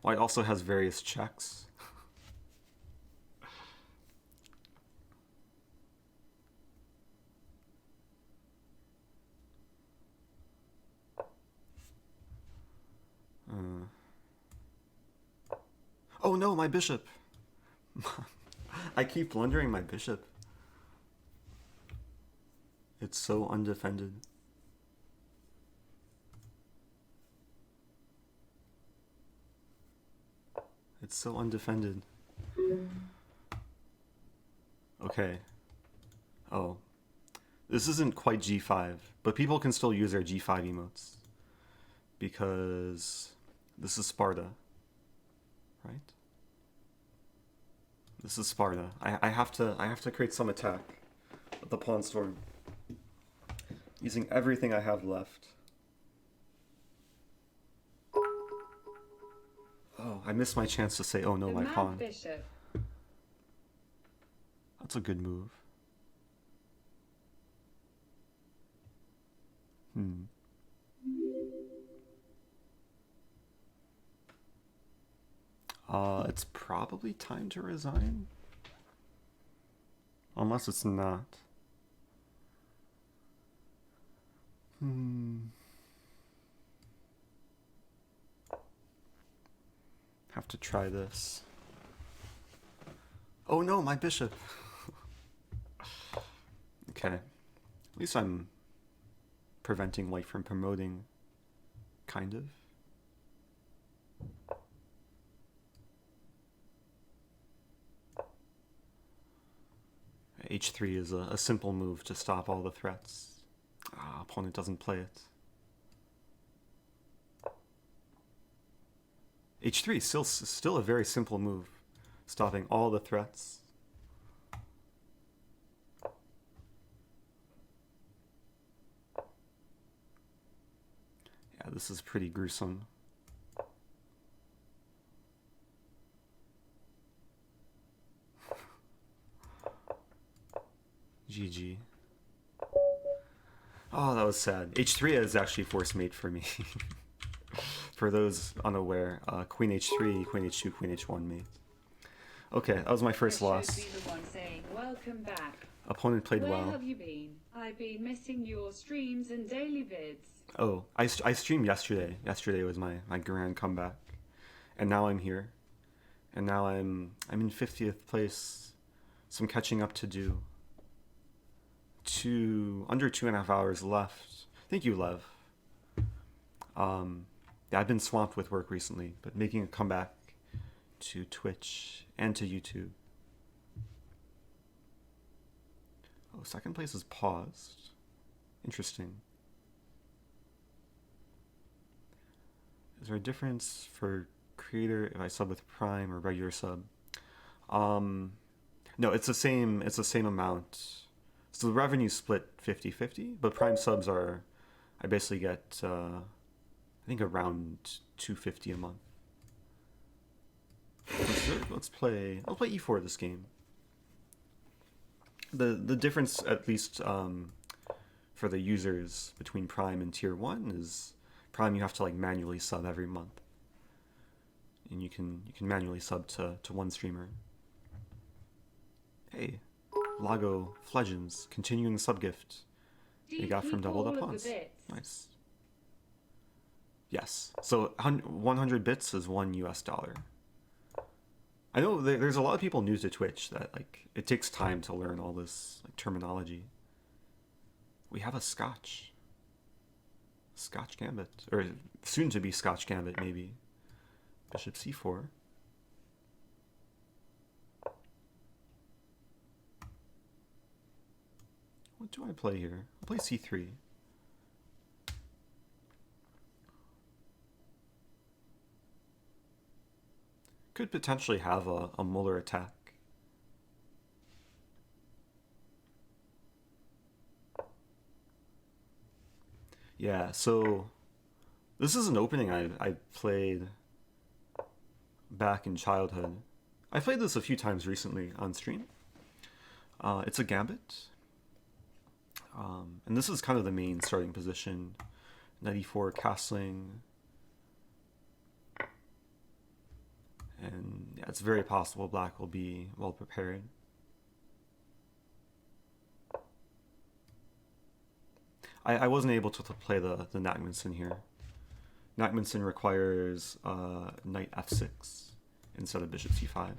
White also has various checks. Oh no, my bishop! I keep blundering my bishop. It's so undefended. It's so undefended. Okay. Oh. This isn't quite G5, but people can still use their G5 emotes. Because this is Sparta. Right? This is Sparta. I have to create some attack with the pawn storm. Using everything I have left. Oh, I missed my chance to say, oh no, The my mad pawn. bishop. That's a good move. It's probably time to resign. Unless it's not. Have to try this. Oh no, my bishop. Okay. At least I'm preventing white from promoting. Kind of. H3 is a simple move to stop all the threats. Opponent doesn't play it. H3 is still a very simple move, stopping all the threats. Yeah, this is pretty gruesome. GG. Oh, that was sad. H3 is actually force mate for me. For those unaware, Queen H3, Queen H2, Queen H1 mate. Okay, that was my first I loss. should be the one saying welcome back. Opponent played Where well. have you been? I've been missing your streams and daily vids. Oh, I streamed yesterday. Yesterday was my grand comeback. And now I'm here. And now I'm in 50th place. Some catching up to do. Under 2.5 hours left. Thank you, Lev. Yeah, I've been swamped with work recently, but making a comeback to Twitch and to YouTube. Oh, second place is paused. Interesting. Is there a difference for creator if I sub with Prime or regular sub? No, it's the same amount. So the revenue split 50-50, but Prime subs are, I basically get, I think around $250 a month. Let's play E4 this game. The difference, at least for the users between Prime and Tier 1 is Prime you have to like manually sub every month. And you can manually sub to one streamer. Hey, Lago Flegends, continuing sub gift. You got from Double the Pawns. Nice. Yes. So 100 bits is $1 US. I know there's a lot of people new to Twitch that like it takes time to learn all this like terminology. We have a Scotch Gambit, or soon to be Scotch Gambit maybe. Bishop C4. What do I play here? I'll play C3. Could potentially have a Muller attack. Yeah, so this is an opening I played back in childhood. I played this a few times recently on stream. It's a gambit. And this is kind of the main starting position. Knight e4 castling. And yeah, it's very possible black will be well prepared. I wasn't able to play the Nagmanson here Nachmanson requires knight f6 instead of bishop c5.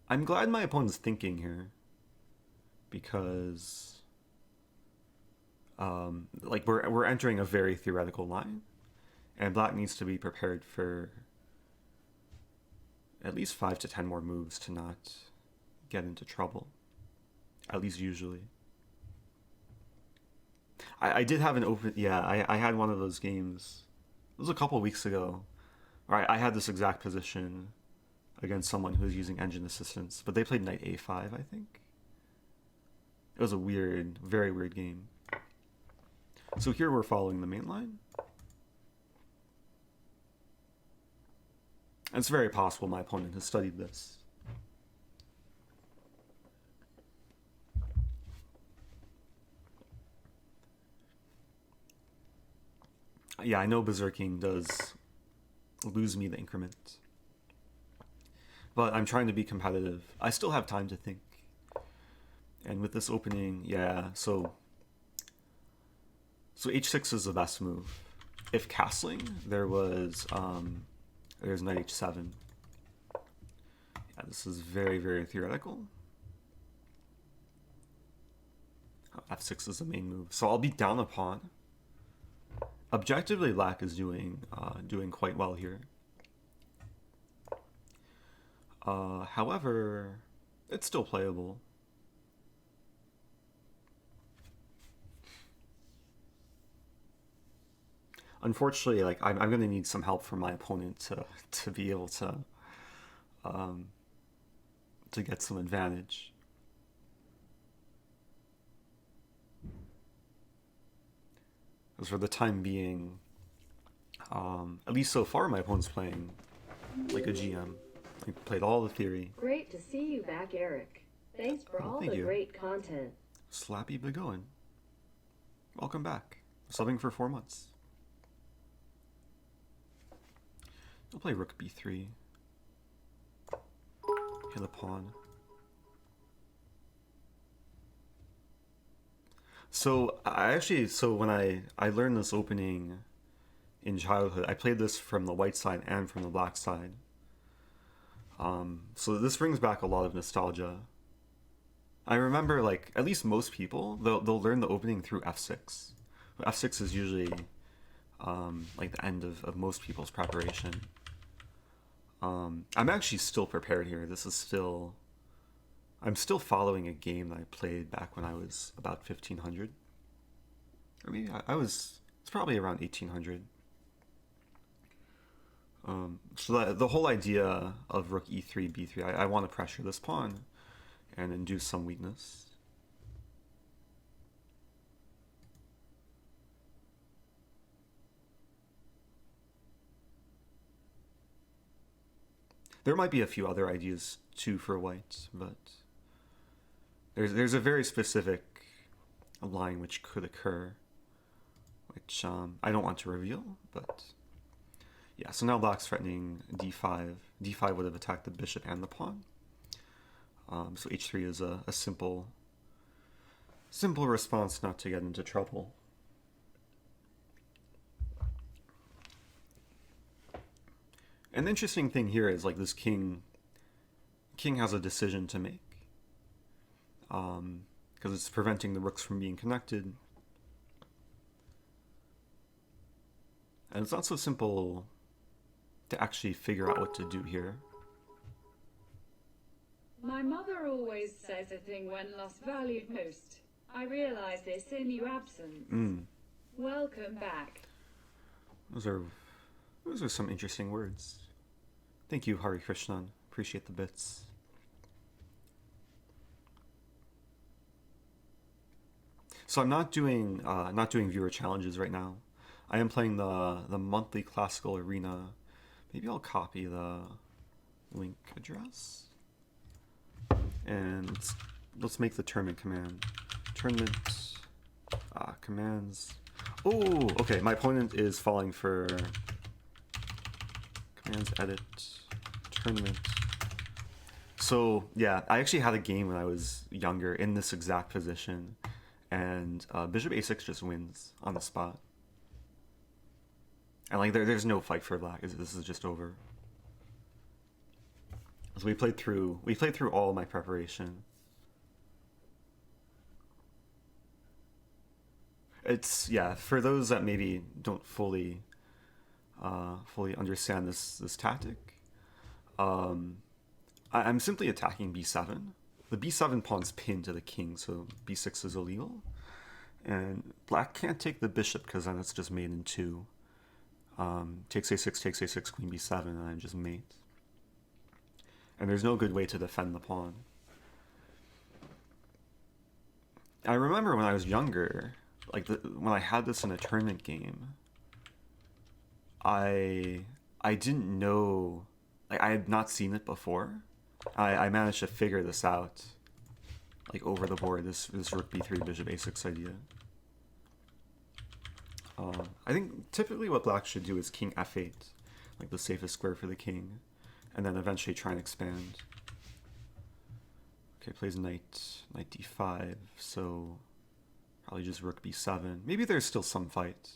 I'm glad my opponent's thinking here, because like we're entering a very theoretical line, and black needs to be prepared for at least 5 to 10 more moves to not get into trouble, at least usually. I did have an open, yeah, I had one of those games, it was a couple weeks ago, where I had this exact position against someone who was using engine assistance, but they played knight a5, I think. It was a weird, very weird game. So here we're following the main line. It's very possible my opponent has studied this. Yeah, I know berserking does lose me the increment, but I'm trying to be competitive. I still have time to think. And with this opening, yeah, so h6 is the best move. If castling, there's knight h7. Yeah, this is very, very theoretical. f6 is the main move. So I'll be down a pawn. Objectively, Lac is doing quite well here. However, it's still playable. Unfortunately, like I'm gonna need some help from my opponent to be able to get some advantage. Because for the time being, at least so far, my opponent's playing like a GM. He played all the theory. Great to see you back, Eric. Thanks for all the great content. Slappy Begoin. Welcome back. Subbing for 4 months. I'll play rook b3. Hit a pawn. So when I learned this opening in childhood, I played this from the white side and from the black side. So this brings back a lot of nostalgia. I remember, like, at least most people, they'll learn the opening through f6. f6 is usually like the end of most people's preparation. I'm actually still prepared here. I'm still following a game that I played back when I was about 1500. Or maybe it's probably around 1800. So the whole idea of rook e3, b3, I want to pressure this pawn and induce some weakness. There might be a few other ideas too for white, but there's a very specific line which could occur, which I don't want to reveal, but yeah. So now black's threatening d5. d5 would have attacked the bishop and the pawn. So h3 is a simple response not to get into trouble. An interesting thing here is, like, this king has a decision to make, because it's preventing the rooks from being connected, and it's not so simple to actually figure out what to do here. My mother always says a thing when lost valued most. I realize this in your absence. Welcome back. Those are some interesting words. Thank you, Hari Krishnan. Appreciate the bits. So I'm not doing viewer challenges right now. I am playing the monthly classical arena. Maybe I'll copy the link address and let's make the tournament command. Tournament commands. Oh, okay. My opponent is falling for commands edit tournament. So yeah, I actually had a game when I was younger in this exact position, and bishop a6 just wins on the spot. And like there's no fight for black. This is just over. So we played through all my preparation. It's yeah, for those that maybe don't fully understand this tactic. I'm simply attacking b7. The b7 pawn's pinned to the king, so b6 is illegal. And black can't take the bishop because then it's just mate in two. Takes a6, queen b7, and I'm just mate. And there's no good way to defend the pawn. I remember when I was younger, like when I had this in a tournament game, I didn't know, like I had not seen it before. I managed to figure this out, like over the board, this rook b3, bishop a6 idea. I think typically what black should do is king f8, like the safest square for the king, and then eventually try and expand. Okay, plays knight d5, so probably just rook b7. Maybe there's still some fight.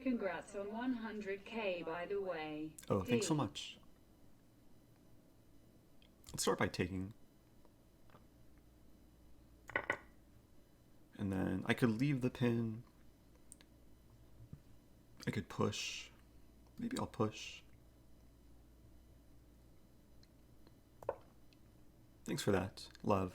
Congrats on 100k, by the way. Oh, thanks so much. Let's start by taking. And then I could leave the pin. I could push. Maybe I'll push. Thanks for that, love.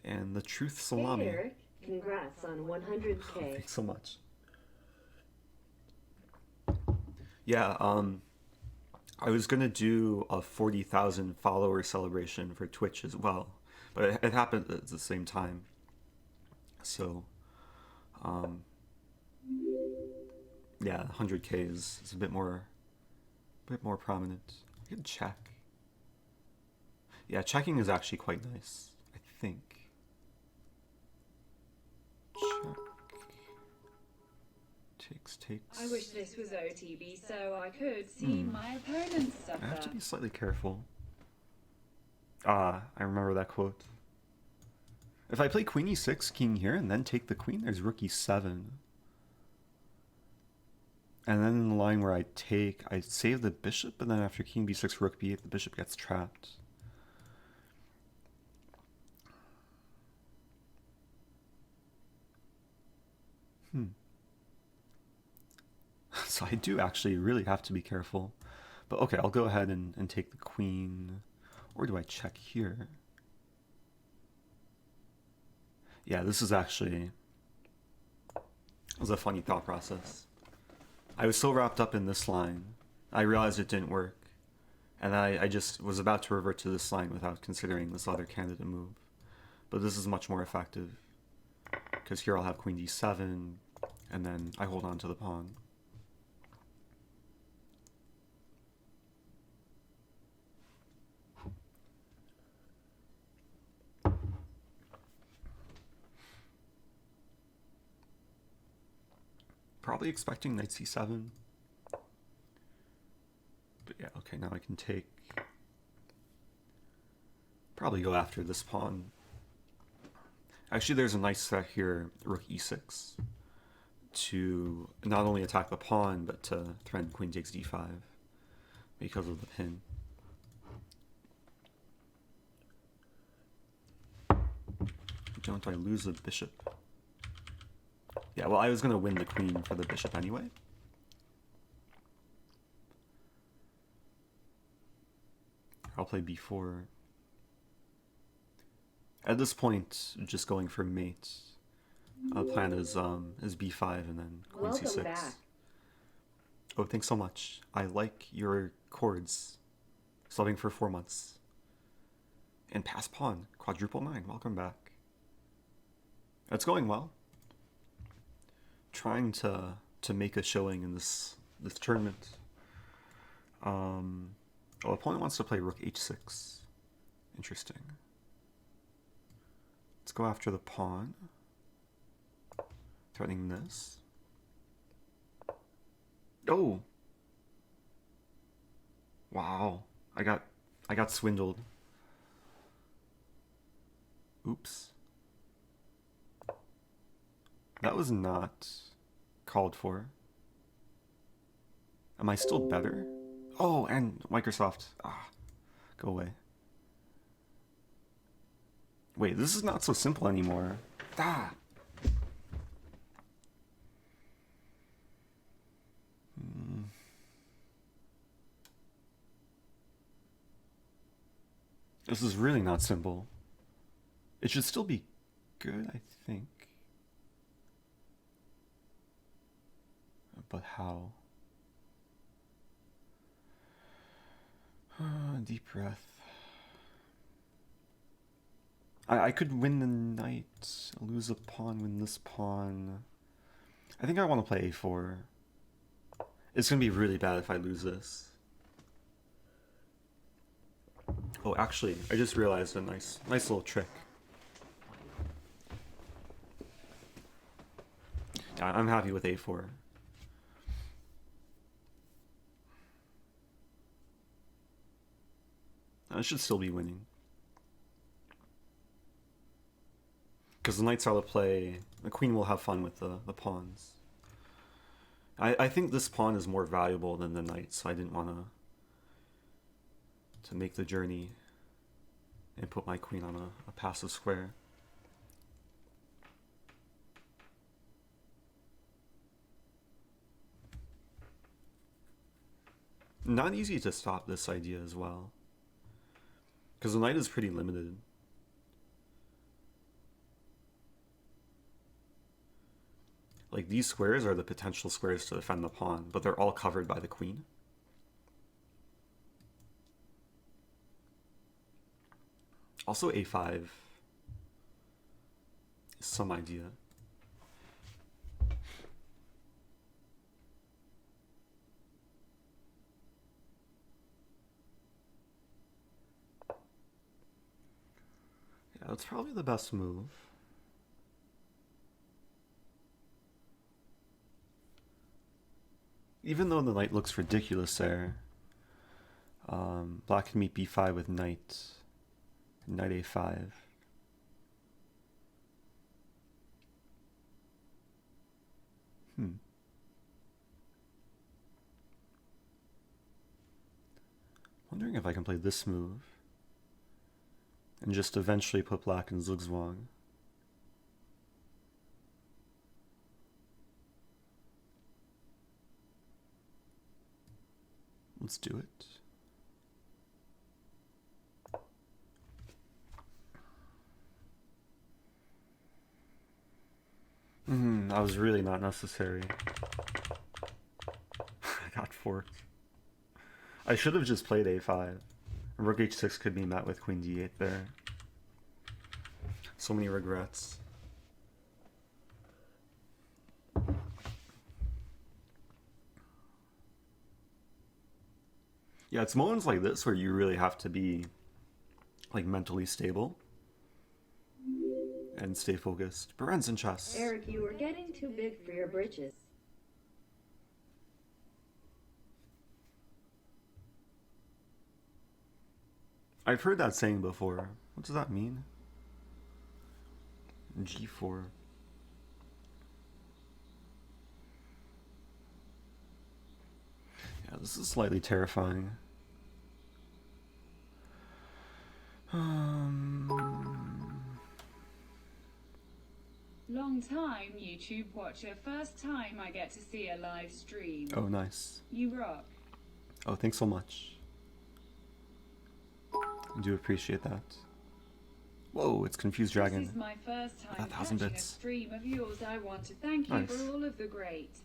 And the truth salami. Hey Eric, congrats on 100k. Thanks so much. Yeah, I was gonna do a 40,000 follower celebration for Twitch as well, but it happened at the same time. So, yeah, 100k is a bit more prominent. I can check. Yeah, checking is actually quite nice, I think. Check. Takes. I wish this was OTB so I could see my opponent's stuff. I have to be slightly careful. I remember that quote. If I play queen e6, king here, and then take the queen, there's rook e7. And then in the line where I take, I save the bishop, but then after king b6, rook b8, the bishop gets trapped. So I do actually really have to be careful. But okay, I'll go ahead and take the queen. Or do I check here? Yeah, this is actually... It was a funny thought process. I was so wrapped up in this line, I realized it didn't work. And I just was about to revert to this line without considering this other candidate move. But this is much more effective. Because here I'll have queen d7, and then I hold on to the pawn. Probably expecting knight c7. But yeah, okay, now I can take... Probably go after this pawn. Actually, there's a nice threat here, rook e6, to not only attack the pawn, but to threaten queen takes d5 because of the pin. Don't I lose the bishop? Yeah, well, I was going to win the queen for the bishop anyway. I'll play b4. At this point, just going for mate. Plan is b5 and then queen c6. Back. Oh, thanks so much. I like your chords. Subbing for 4 months. And pass pawn, quadruple 9. Welcome back. It's going well. Trying to make a showing in this tournament. Opponent wants to play rook h6. Interesting. Let's go after the pawn. Threatening this. Oh! Wow. I got swindled. Oops. That was not called for. Am I still better? Oh, and Microsoft. Ah, go away. Wait, this is not so simple anymore. Ah. This is really not simple. It should still be good, I think. But how? Deep breath. I could win the knight, lose a pawn, win this pawn. I think I want to play a4. It's going to be really bad if I lose this. Oh, actually, I just realized a nice little trick. I'm happy with a4. I should still be winning. Because the knight's out of play, the queen will have fun with the pawns. I think this pawn is more valuable than the knight, so I didn't want to make the journey and put my queen on a passive square. Not easy to stop this idea as well, because the knight is pretty limited. Like, these squares are the potential squares to defend the pawn, but they're all covered by the queen. Also, a5 is some idea. Yeah, that's probably the best move. Even though the knight looks ridiculous there, black can meet b5 with knight a5. Wondering if I can play this move and just eventually put black in zugzwang. Let's do it. That was really not necessary. I got forked. I should have just played a5. Rook h6 could be met with queen d8 there. So many regrets. Yeah, it's moments like this where you really have to be like mentally stable and stay focused. Baren's in chess. Eric, you are getting too big for your britches. I've heard that saying before. What does that mean? G4. Yeah, this is slightly terrifying. Long time YouTube watcher, first time I get to see a live stream. Oh, nice. You rock. Oh, thanks so much. I do appreciate that. Whoa, it's Confused Dragon. This is my first time 1,000 catching a bits. stream of yours. I want to thank you Nice. for all of the great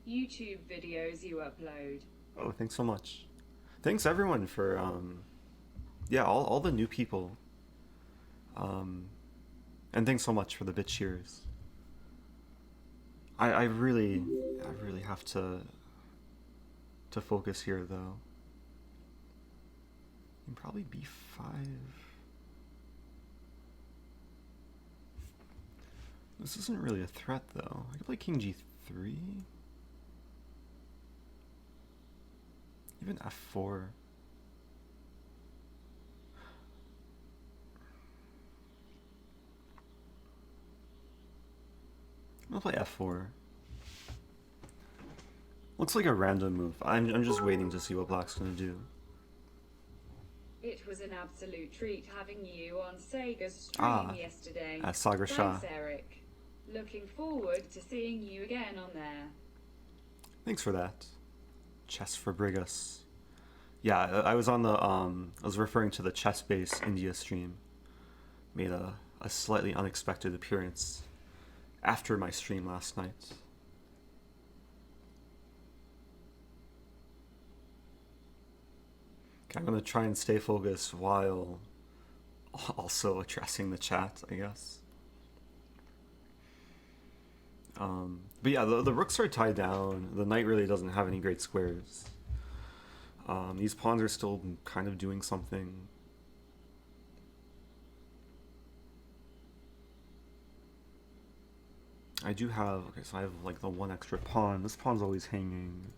YouTube videos you upload. Oh, thanks so much. Thanks everyone for, yeah, all the new people. And thanks so much for the bit cheers. I really have to focus here though. Probably b5. This isn't really a threat though. I could play king g3. Even f4. I'm gonna play f4. Looks like a random move. I'm just waiting to see what black's gonna do. It was an absolute treat having you on Sega's stream yesterday. Sagar Shah. Thanks, Eric. Looking forward to seeing you again on there. Thanks for that. Chess for Brigus. Yeah, I was on the I was referring to the chess-based India stream. Made a slightly unexpected appearance after my stream last night. Okay, I'm gonna try and stay focused while also addressing the chat, I guess. But yeah, the rooks are tied down. The knight really doesn't have any great squares. These pawns are still kind of doing something. I do have, okay, so I have like the one extra pawn. This pawn's always hanging.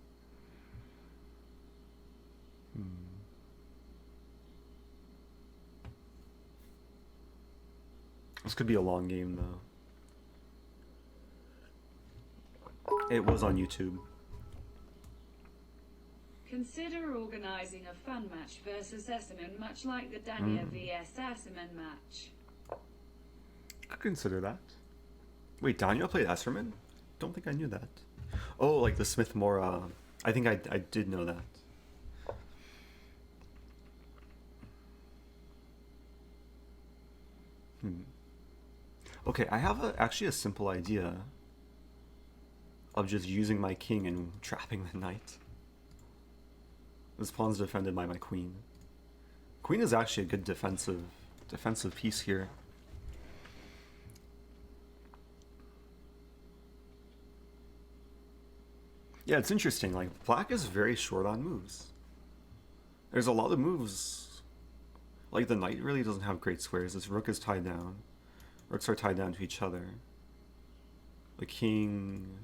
This could be a long game though. It was on YouTube. Consider organizing a fun match versus Esserman, much like the Dania vs Esserman match. I could consider that. Wait, Dania played Esserman? Don't think I knew that. Oh, like the Smith Mora. I think I did know that. Okay, I have actually a simple idea of just using my king and trapping the knight. This pawn's defended by my queen. Queen is actually a good defensive piece here. Yeah, it's interesting. Like, black is very short on moves. There's a lot of moves. Like, the knight really doesn't have great squares. This rook is tied down. Rooks are tied down to each other. The king...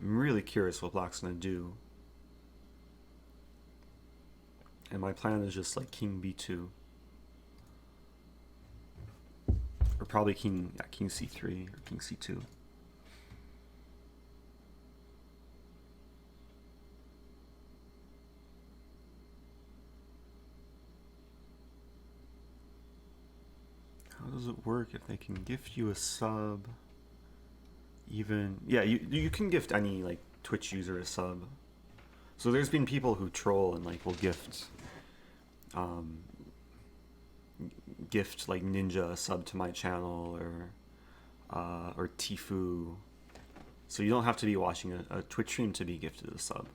I'm really curious what black's gonna do. And my plan is just like king b2. Or probably king c3 or king c2. How does it work if they can gift you a sub? Even, yeah, you can gift any like Twitch user a sub. So there's been people who troll and like will gift like Ninja a sub to my channel, or Tifu. So you don't have to be watching a Twitch stream to be gifted a sub,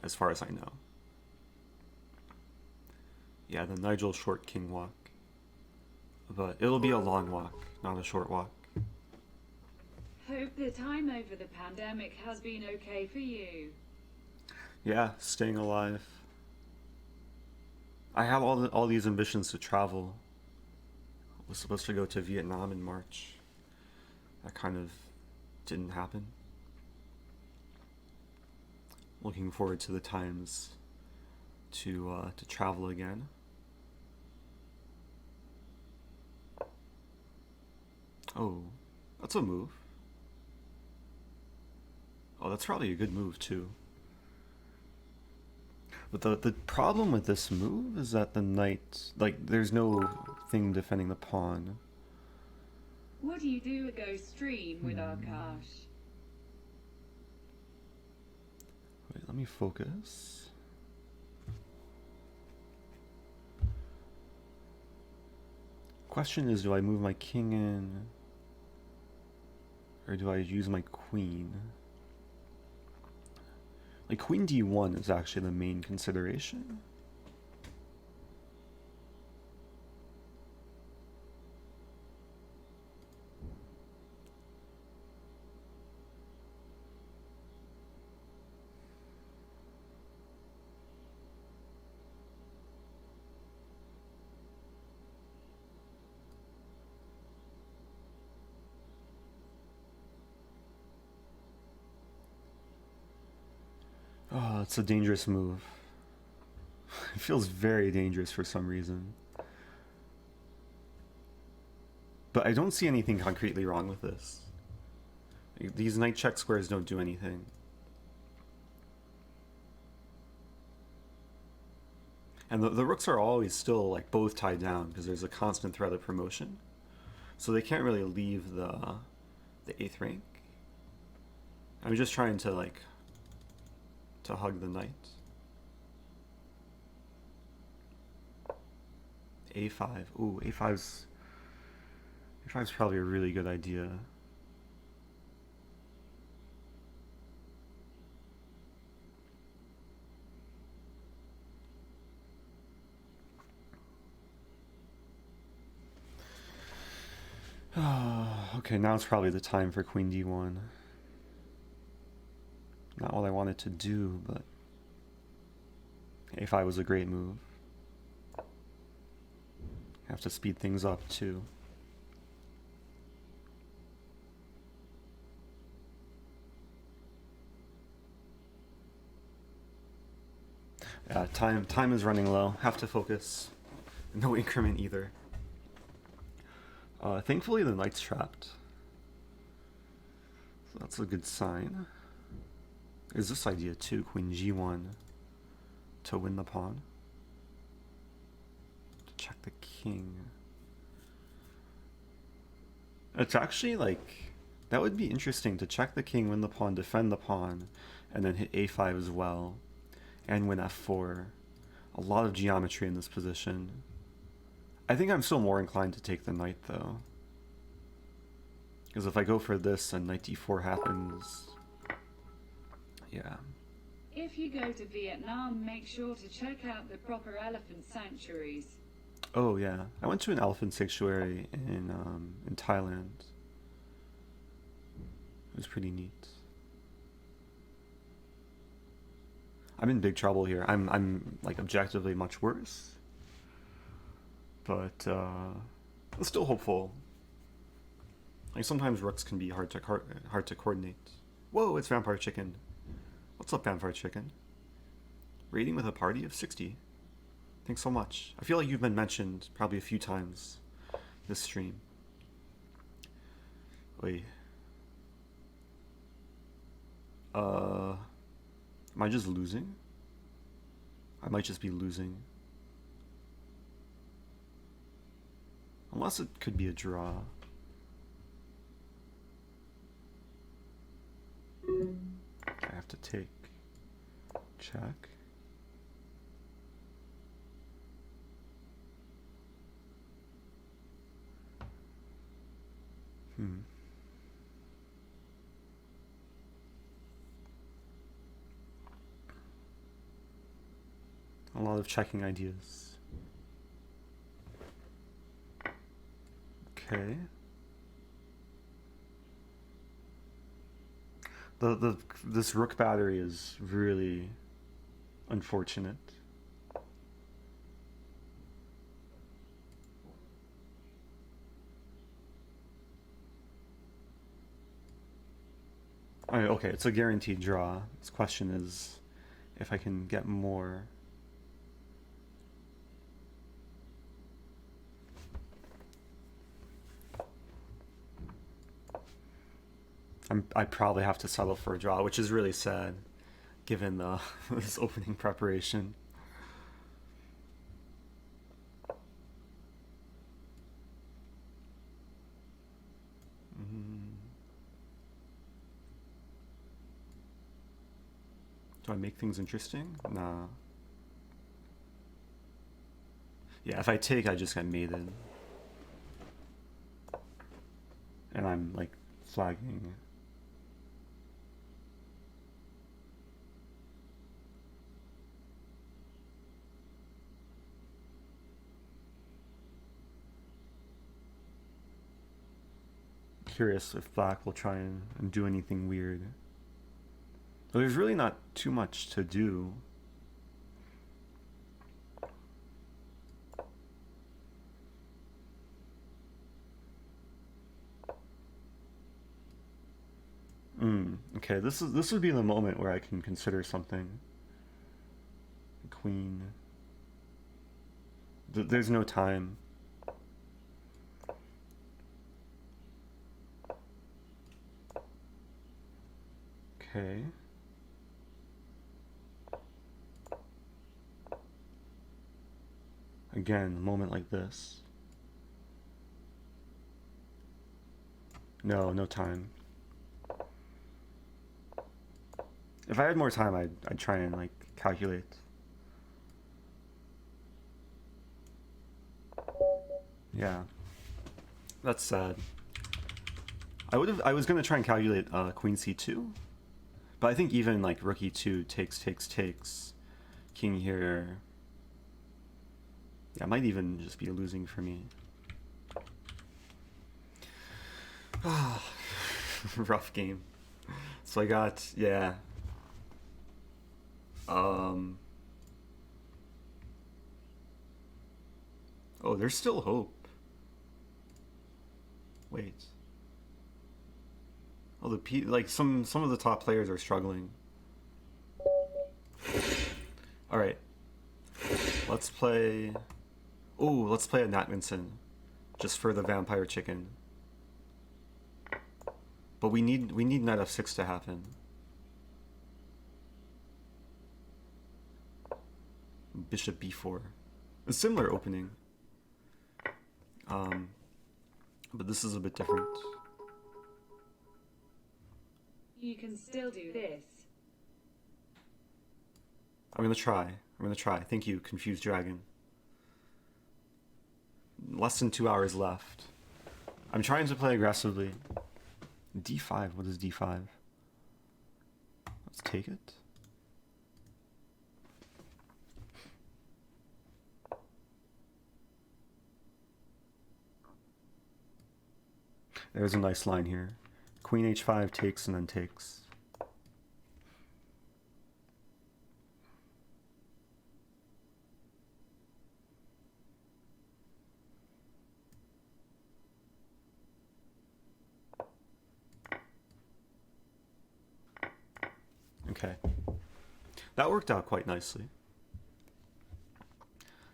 as far as I know. Yeah, the Nigel short king walk. But it'll be a long walk, not a short walk. Hope the time over the pandemic has been okay for you. Yeah, staying alive. I have all these ambitions to travel. I was supposed to go to Vietnam in March. That kind of didn't happen. Looking forward to the times to travel again. Oh, that's a move. Oh, that's probably a good move too. But the problem with this move is that the knight, like, there's no thing defending the pawn. What do you do a go stream with Akash? Wait, let me focus. Question is, do I move my king in? Or do I use my queen? Like, queen d1 is actually the main consideration. Oh, it's a dangerous move. It feels very dangerous for some reason. But I don't see anything concretely wrong with this. These knight check squares don't do anything. And the rooks are always still like both tied down because there's a constant threat of promotion. So they can't really leave the 8th rank. I'm just trying to like to hug the knight. A5. Ooh, A5's probably a really good idea. Okay, now it's probably the time for Queen D1. Not what I wanted to do, but A5 was a great move. Have to speed things up too. Yeah, time is running low. Have to focus. No increment either. Thankfully the knight's trapped. So that's a good sign. There's this idea too, Queen G1 to win the pawn. To check the king. It's actually like, that would be interesting to check the king, win the pawn, defend the pawn, and then hit A5 as well. And win F4. A lot of geometry in this position. I think I'm still more inclined to take the knight though. Because if I go for this and knight d4 happens, yeah. If you go to Vietnam, make sure to check out the proper elephant sanctuaries. Oh yeah, I went to an elephant sanctuary in Thailand. It was pretty neat. I'm in big trouble here. I'm like objectively much worse. But I'm still hopeful. Like sometimes rooks can be hard to coordinate. Whoa, it's Vampire Chicken. What's up, Vampire Chicken? Raiding with a party of 60. Thanks so much. I feel like you've been mentioned probably a few times this stream. Wait. Am I just losing? I might just be losing. Unless it could be a draw. I have to take. Check. A lot of checking ideas. Okay. This rook battery is really unfortunate. Okay, it's a guaranteed draw. This question is if I can get more. I probably have to settle for a draw, which is really sad, given this opening preparation. Do I make things interesting? Nah. Yeah, if I take, I just get mated. And I'm, like, flagging. Curious if black will try and do anything weird. But there's really not too much to do. Okay, this would be the moment where I can consider something. Queen There's no time. Okay. Again, a moment like this. No time. If I had more time, I'd try and like calculate. Yeah, that's sad. I was gonna try and calculate Queen C2, but I think even like Rook E2 takes, King here. Yeah, it might even just be losing for me. Rough game. So I got, yeah. Oh, there's still hope. Wait. Oh, like some of the top players are struggling. All right. Let's play. Ooh, let's play a Natmanson, just for the vampire chicken. But we need knight f6 to happen. Bishop b4. A similar opening. But this is a bit different. You can still do this. I'm gonna try. Thank you, Confused Dragon. Less than 2 hours left. I'm trying to play aggressively. D5, what is D5? Let's take it. There's a nice line here. Queen h5 takes and then takes. Okay. That worked out quite nicely.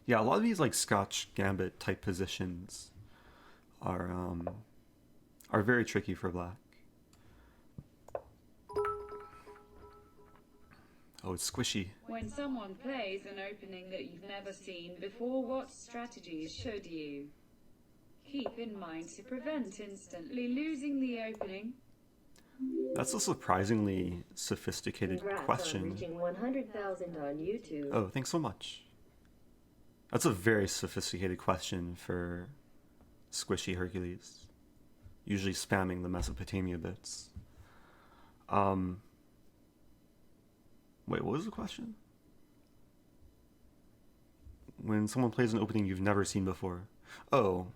Yeah, a lot of these like Scotch Gambit type positions are very tricky for black. Oh, it's squishy. When someone plays an opening that you've never seen before, what strategies should you keep in mind to prevent instantly losing the opening? That's a surprisingly sophisticated Congrats question. on reaching 100,000 on YouTube. Oh, thanks so much. That's a very sophisticated question for Squishy Hercules. Usually spamming the Mesopotamia bits. Wait, what was the question? When someone plays an opening you've never seen before. Oh.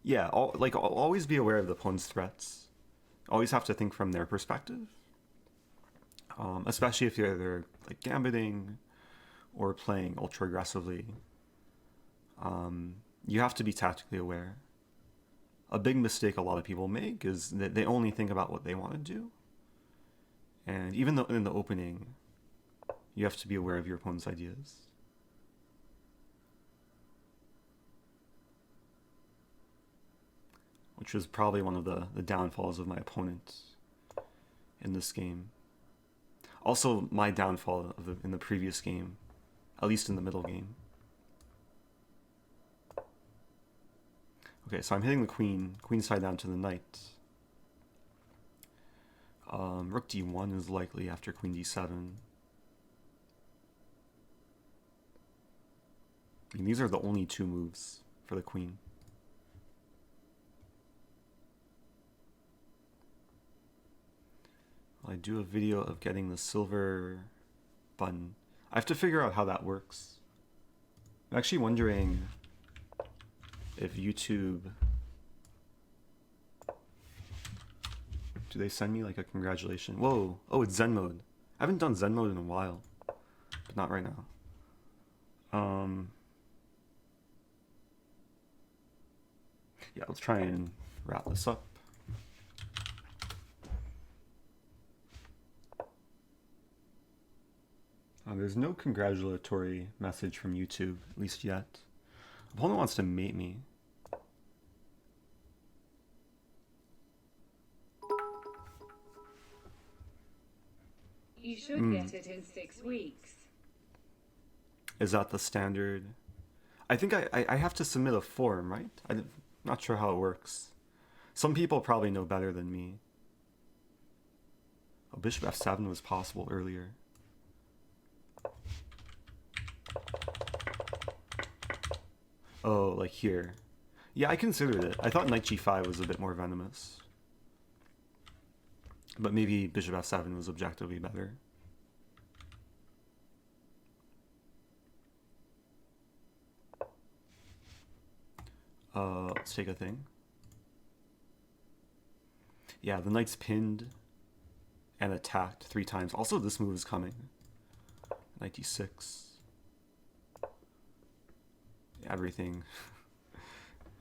Yeah, always be aware of the opponent's threats. Always have to think from their perspective. Especially if they're like gambiting or playing ultra aggressively. You have to be tactically aware. A big mistake a lot of people make is that they only think about what they want to do. And even though in the opening, you have to be aware of your opponent's ideas. Which was probably one of the downfalls of my opponent in this game. Also, my downfall in the previous game, at least in the middle game. Okay, so I'm hitting the queen side down to the knight. Rook d1 is likely after queen d7. I mean, these are the only two moves for the queen. I do a video of getting the silver button. I have to figure out how that works. I'm actually wondering if YouTube... Do they send me like a congratulation? Whoa! Oh, it's Zen mode. I haven't done Zen mode in a while. But not right now. Yeah, let's try and wrap this up. There's no congratulatory message from YouTube, at least yet. Opponent wants to mate me. You should get it in 6 weeks. Is that the standard? I think I have to submit a form, right? I'm not sure how it works. Some people probably know better than me. Oh, bishop f7 was possible earlier. Oh, like here. Yeah, I considered it. I thought knight g5 was a bit more venomous. But maybe bishop f7 was objectively better. Let's take a thing. Yeah, the knight's pinned and attacked 3 times. Also, this move is coming. Knight d6. Everything.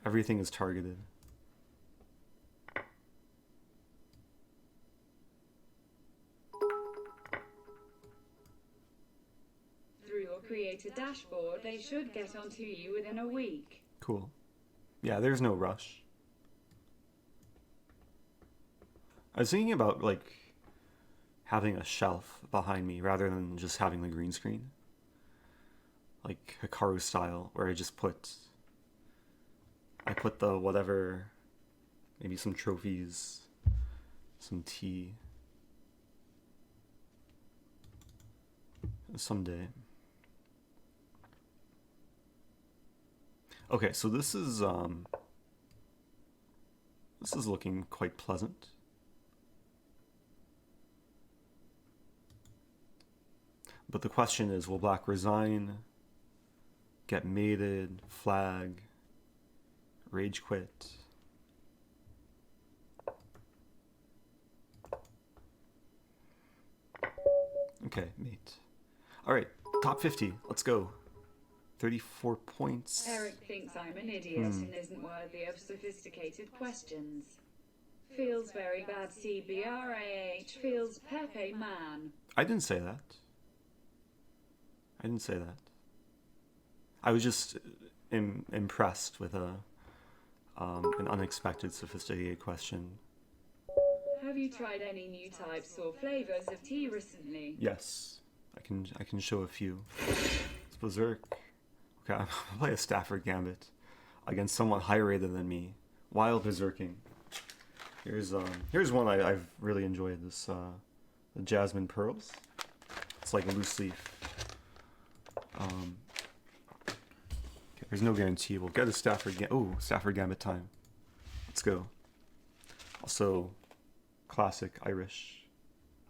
Everything is targeted. Through your creator dashboard, they should get onto you within a week. Cool. Yeah, there's no rush. I was thinking about, like, having a shelf behind me rather than just having the green screen. Like Hikaru style, where I put the whatever, maybe some trophies, some tea. Someday. Okay, so this is looking quite pleasant. But the question is, will black resign, get mated, flag, rage quit? Okay, mate. All right, top 50. Let's go. 34 points. Eric thinks I'm an idiot and isn't worthy of sophisticated questions. Feels very bad, CBRAH. Feels Pepe man. I didn't say that. I didn't say that. I was just impressed with an unexpected, sophisticated question. Have you tried any new types or flavors of tea recently? Yes, I can show a few. It's Berserk. Okay, I'm gonna play a Stafford Gambit against someone higher rated than me, while berserking. Here's one I've really enjoyed. This the Jasmine Pearls. It's like a loose leaf. Okay, there's no guarantee we'll get a Stafford Gambit time. Let's go. Also, classic Irish.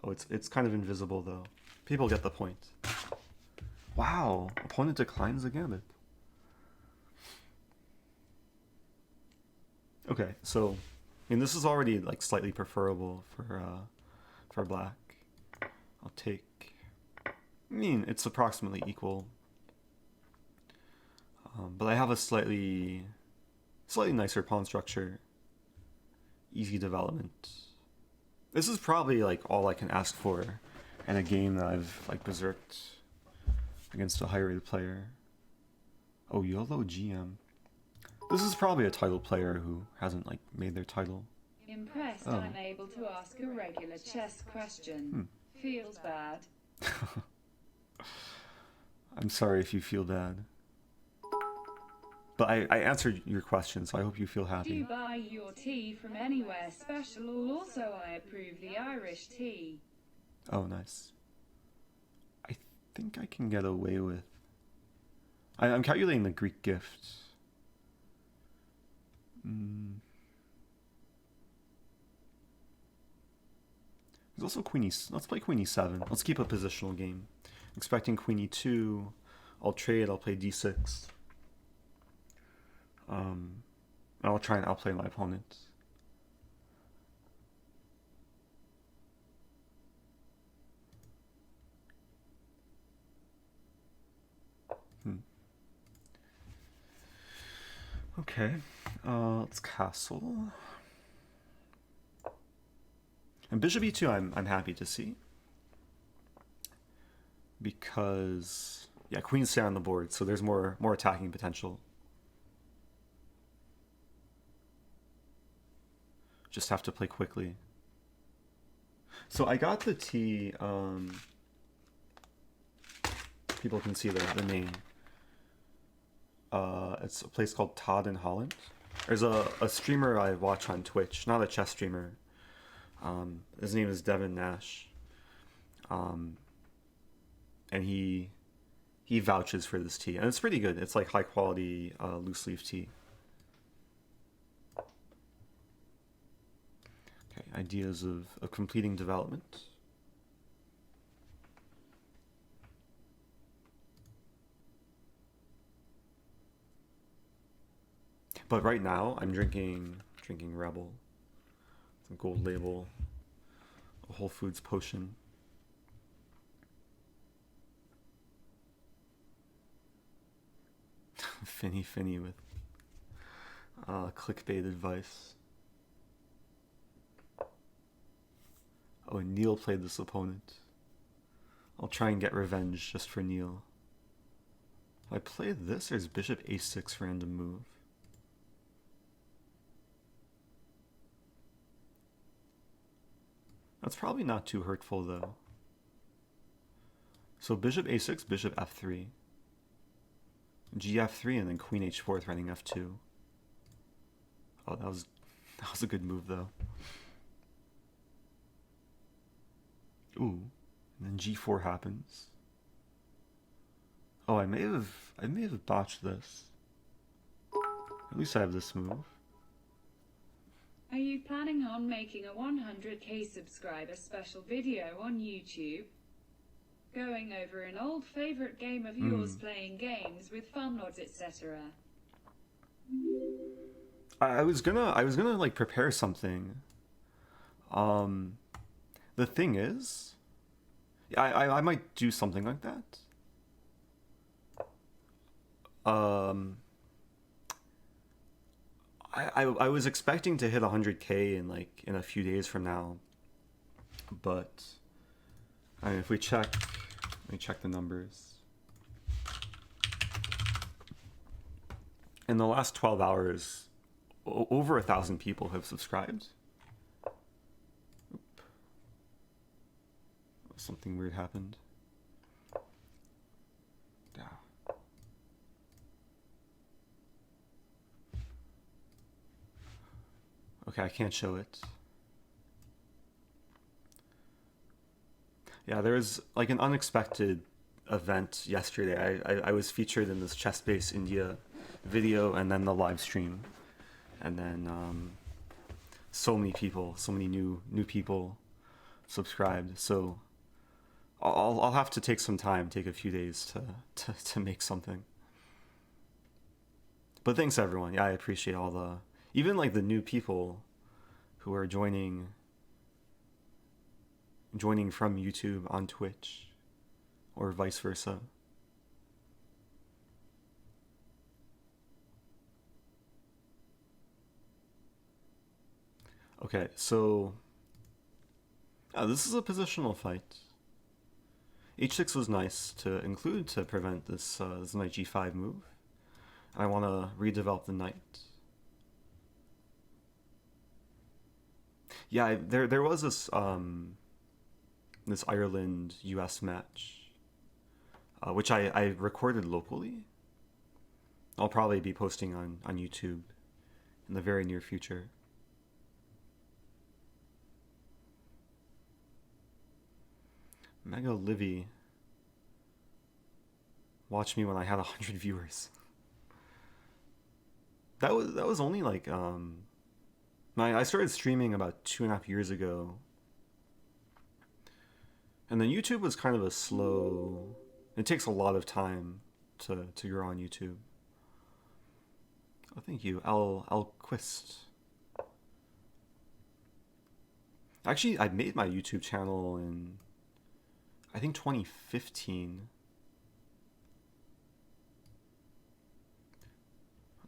Oh, it's kind of invisible though. People get the point. Wow, opponent declines the gambit. Okay, so I mean this is already like slightly preferable for black. I'll take. I mean it's approximately equal, but I have a slightly nicer pawn structure. Easy development. This is probably like all I can ask for in a game that I've like berserked against a high-rated player. Oh, YOLO GM. This is probably a title player who hasn't like made their title. Impressed I'm able to ask a regular chess question. Feels bad. I'm sorry if you feel bad. But I answered your question, so I hope you feel happy. Do you buy your tea from anywhere special? Also, I approve the Irish tea. Oh, nice. I think I can get away with... I'm calculating the Greek gift. There's also Queen E... Let's play Queen E7. Let's keep a positional game. Expecting Queen E2. I'll trade, I'll play D6. I'll try and outplay my opponent. Okay, let's castle. And bishop e2 I'm happy to see. because yeah, queens stay on the board, so there's more attacking potential. Just have to play quickly. So I got the tea. People can see the name. It's a place called Todd in Holland. There's a streamer I watch on Twitch, not a chess streamer. His name is Devin Nash. And he vouches for this tea, and it's pretty good. It's like high quality loose leaf tea. Okay, ideas of completing development. But right now I'm drinking Rebel, the gold label, a Whole Foods potion. Finny with clickbait advice. Oh, and Neil played this opponent. I'll try and get revenge just for Neil. If I play this, there's bishop a6 random move. That's probably not too hurtful though. So bishop a6, bishop f3. gf3 and then queen h4 threatening f2. Oh, that was a good move though. Ooh, and then g4 happens. Oh, I may have botched this. At least I have this move. Are you planning on making a 100k subscriber special video on YouTube? Going over an old favorite game of yours, playing games with fun mods, etc. I was gonna like prepare something. The thing is, I might do something like that. I was expecting to hit 100k in a few days from now, but I mean, if we check, let me check the numbers. In the last 12 hours, over 1,000 people have subscribed. Oop. Something weird happened. Yeah. Okay, I can't show it. Yeah, there was like an unexpected event yesterday. I was featured in this Chess-Based India video and then the live stream. And then so many people, so many new people subscribed. So I'll have to take some time, take a few days to make something. But thanks everyone. Yeah, I appreciate all the, even like the new people who are joining from YouTube on Twitch or vice versa. Okay, so this is a positional fight. H6 was nice to include to prevent this this knight g5 move. I want to redevelop the knight. Yeah, there was this this Ireland US match, which I recorded locally. I'll probably be posting on YouTube in the very near future. Mega Livy, watch me when I had 100 viewers. That was only like I started streaming about 2.5 years ago, and then YouTube was kind of a slow. It takes a lot of time to grow on YouTube. Oh, thank you, Al Quist. Actually, I made my YouTube channel in, I think, 2015.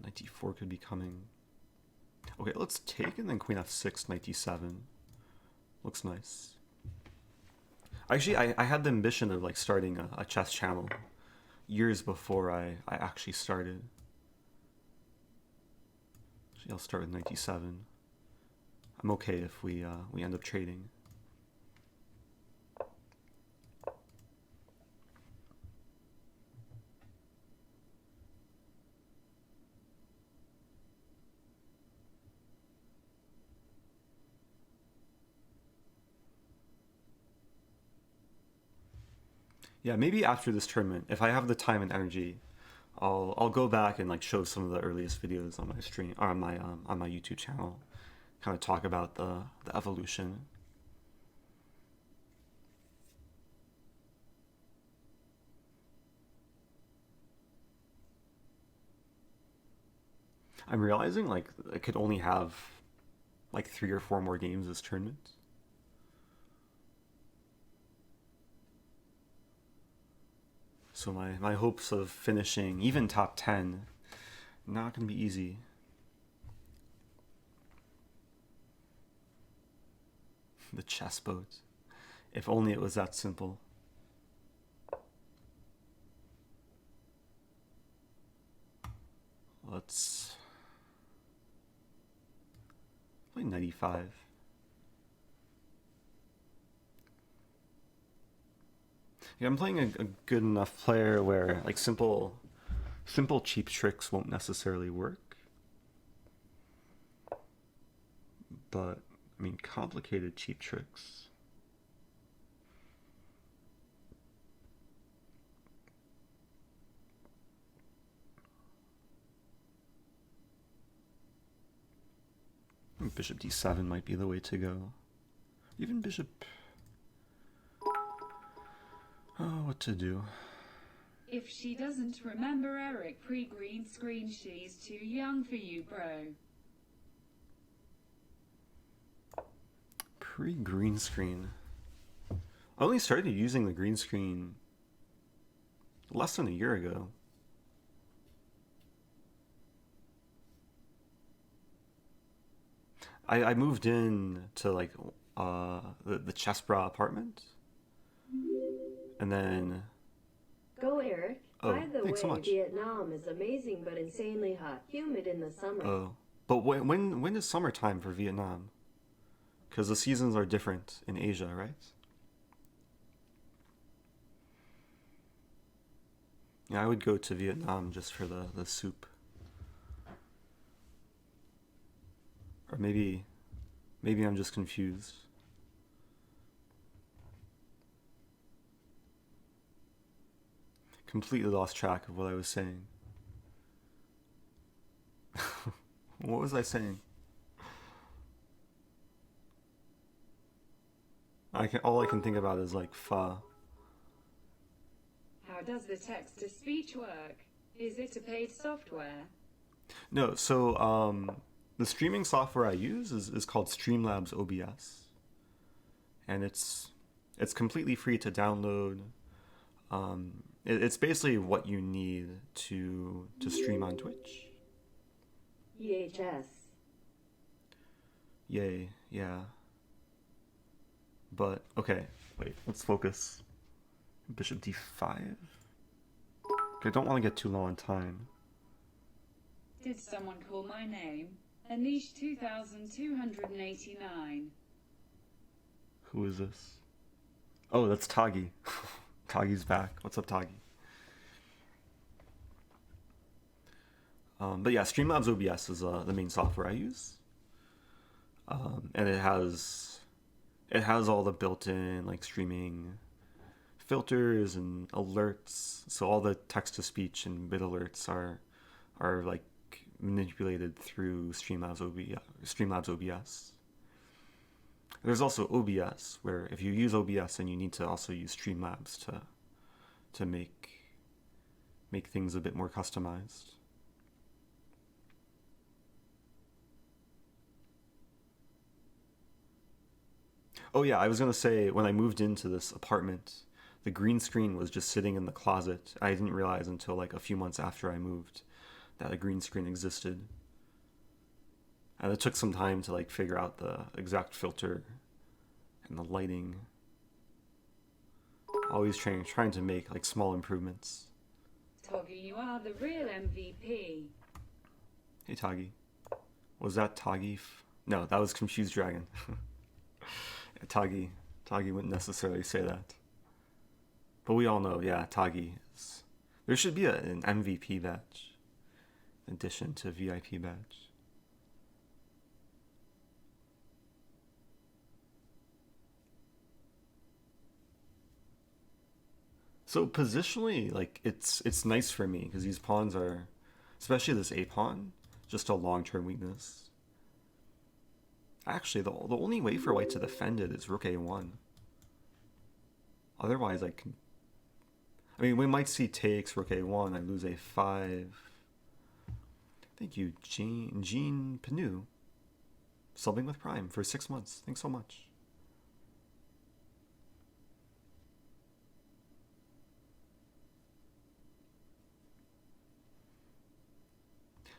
Knight d4 could be coming. Okay, let's take and then queen f6, knight d7. Looks nice. Actually, I had the ambition of like starting a chess channel years before I actually started. Actually, I'll start with 97. I'm okay if we end up trading. Yeah, maybe after this tournament, if I have the time and energy, I'll go back and like show some of the earliest videos on my stream or on my YouTube channel, kind of talk about the evolution. I'm realizing like I could only have like 3 or 4 more games this tournament. So my hopes of finishing even top 10, not gonna be easy. The chess boat. If only it was that simple. Let's play 95. Yeah, I'm playing a good enough player where like simple cheap tricks won't necessarily work. But I mean complicated cheap tricks. Bishop d7 might be the way to go. Even bishop... Oh, what to do? If she doesn't remember Eric pre-green screen, she's too young for you, bro. Pre-green screen. I only started using the green screen less than a year ago. I moved in to like the Chessbra apartment, and then Go, Eric. Oh, By the thanks so way, much. Vietnam is amazing but insanely hot, humid in the summer. oh, but when is summertime for Vietnam? Because the seasons are different in Asia, right? Yeah, I would go to Vietnam just for the soup. Or maybe I'm just confused. Completely lost track of what I was saying. What was I saying? All I can think about is like fa. How does the text-to-speech work? Is it a paid software? No, so the streaming software I use is called Streamlabs OBS, and it's completely free to download. It's basically what you need to stream on Twitch. EHS. Yay, yeah. But okay, wait, let's focus. Bishop d5. Okay, I don't want to get too low on time. Did someone call my name? Anish 2289. Who is this? Oh, that's Tagi. Tagi's back. What's up, Tagi? But yeah, Streamlabs OBS is the main software I use, and it has all the built-in like streaming filters and alerts. So all the text-to-speech and bit alerts are like manipulated through Streamlabs OBS. There's also OBS, where if you use OBS, then you need to also use Streamlabs to make things a bit more customized. Oh yeah, I was gonna say, when I moved into this apartment, the green screen was just sitting in the closet. I didn't realize until like a few months after I moved that a green screen existed. And it took some time to like figure out the exact filter and the lighting. Always trying to make like small improvements. Toggy, you are the real MVP. Hey Toggy. Was that Toggy? No, that was Confused Dragon. Toggy wouldn't necessarily say that. But we all know, yeah, Toggy is... There should be an MVP badge in addition to VIP badge. So positionally, like it's nice for me because these pawns are, especially this A pawn, just a long-term weakness. Actually, the only way for white to defend it is rook A1. Otherwise, I mean, we might see takes, rook A1, I lose A5. Thank you, Jean Panu. Subbing with Prime for 6 months. Thanks so much.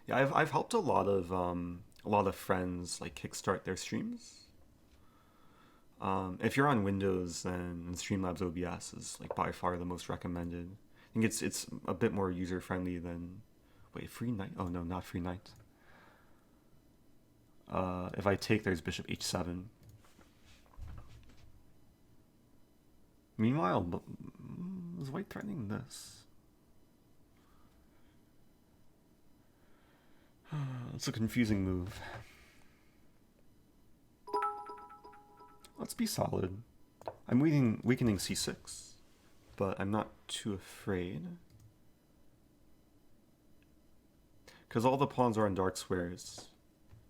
Yeah, I've helped a lot of friends like kickstart their streams. If you're on Windows, then Streamlabs OBS is like by far the most recommended. I think it's a bit more user friendly than free knight. Oh no, not free knight. If I take, there's bishop h7. Meanwhile, is white threatening this? It's a confusing move. Let's be solid. I'm weakening c6, but I'm not too afraid. Because all the pawns are on dark squares,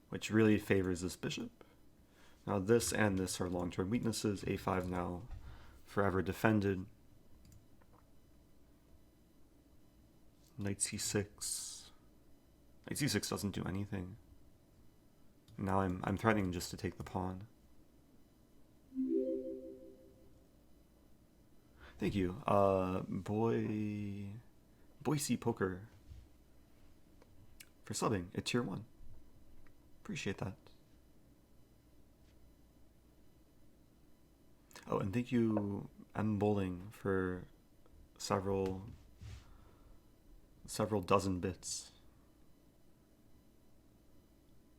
which really favors this bishop. Now this and this are long-term weaknesses. a5 now forever defended. Knight c6. Knight c6 doesn't do anything. Now I'm threatening just to take the pawn. Thank you, Boise Poker, for subbing at tier 1. Appreciate that. Oh, and thank you, M Bowling, for several dozen bits.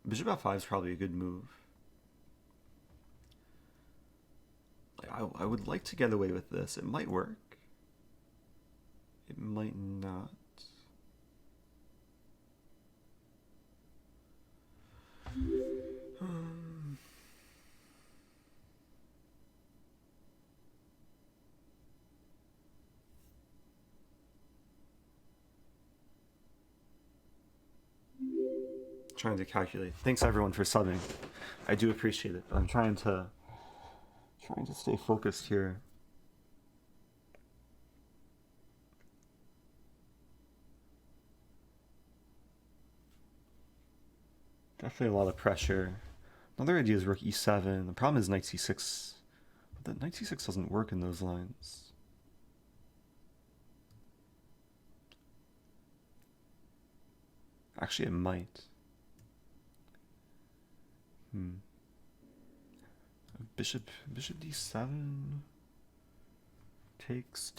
Bishop f5 is probably a good move. I would like to get away with this. It might work. It might not. Trying to calculate. Thanks everyone for subbing. I do appreciate it. But I'm trying to stay focused here. Definitely a lot of pressure. Another idea is rook e7. The problem is knight c6. But knight c6 doesn't work in those lines. Actually, it might. Bishop d7. Takes.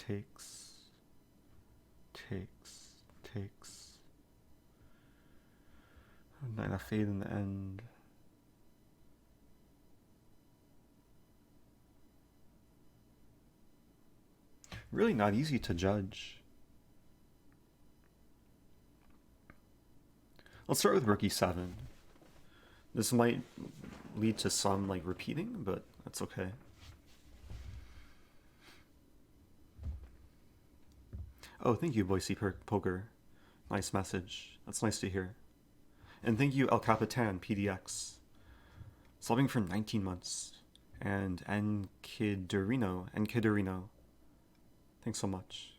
Knight f8 in the end. Really not easy to judge. Let's start with rook e7. This might lead to some like repeating, but that's okay. Oh, thank you, Boise Poker. Nice message. That's nice to hear. And thank you, El Capitan PDX. Subbing for 19 months. And Enkidorino. Thanks so much.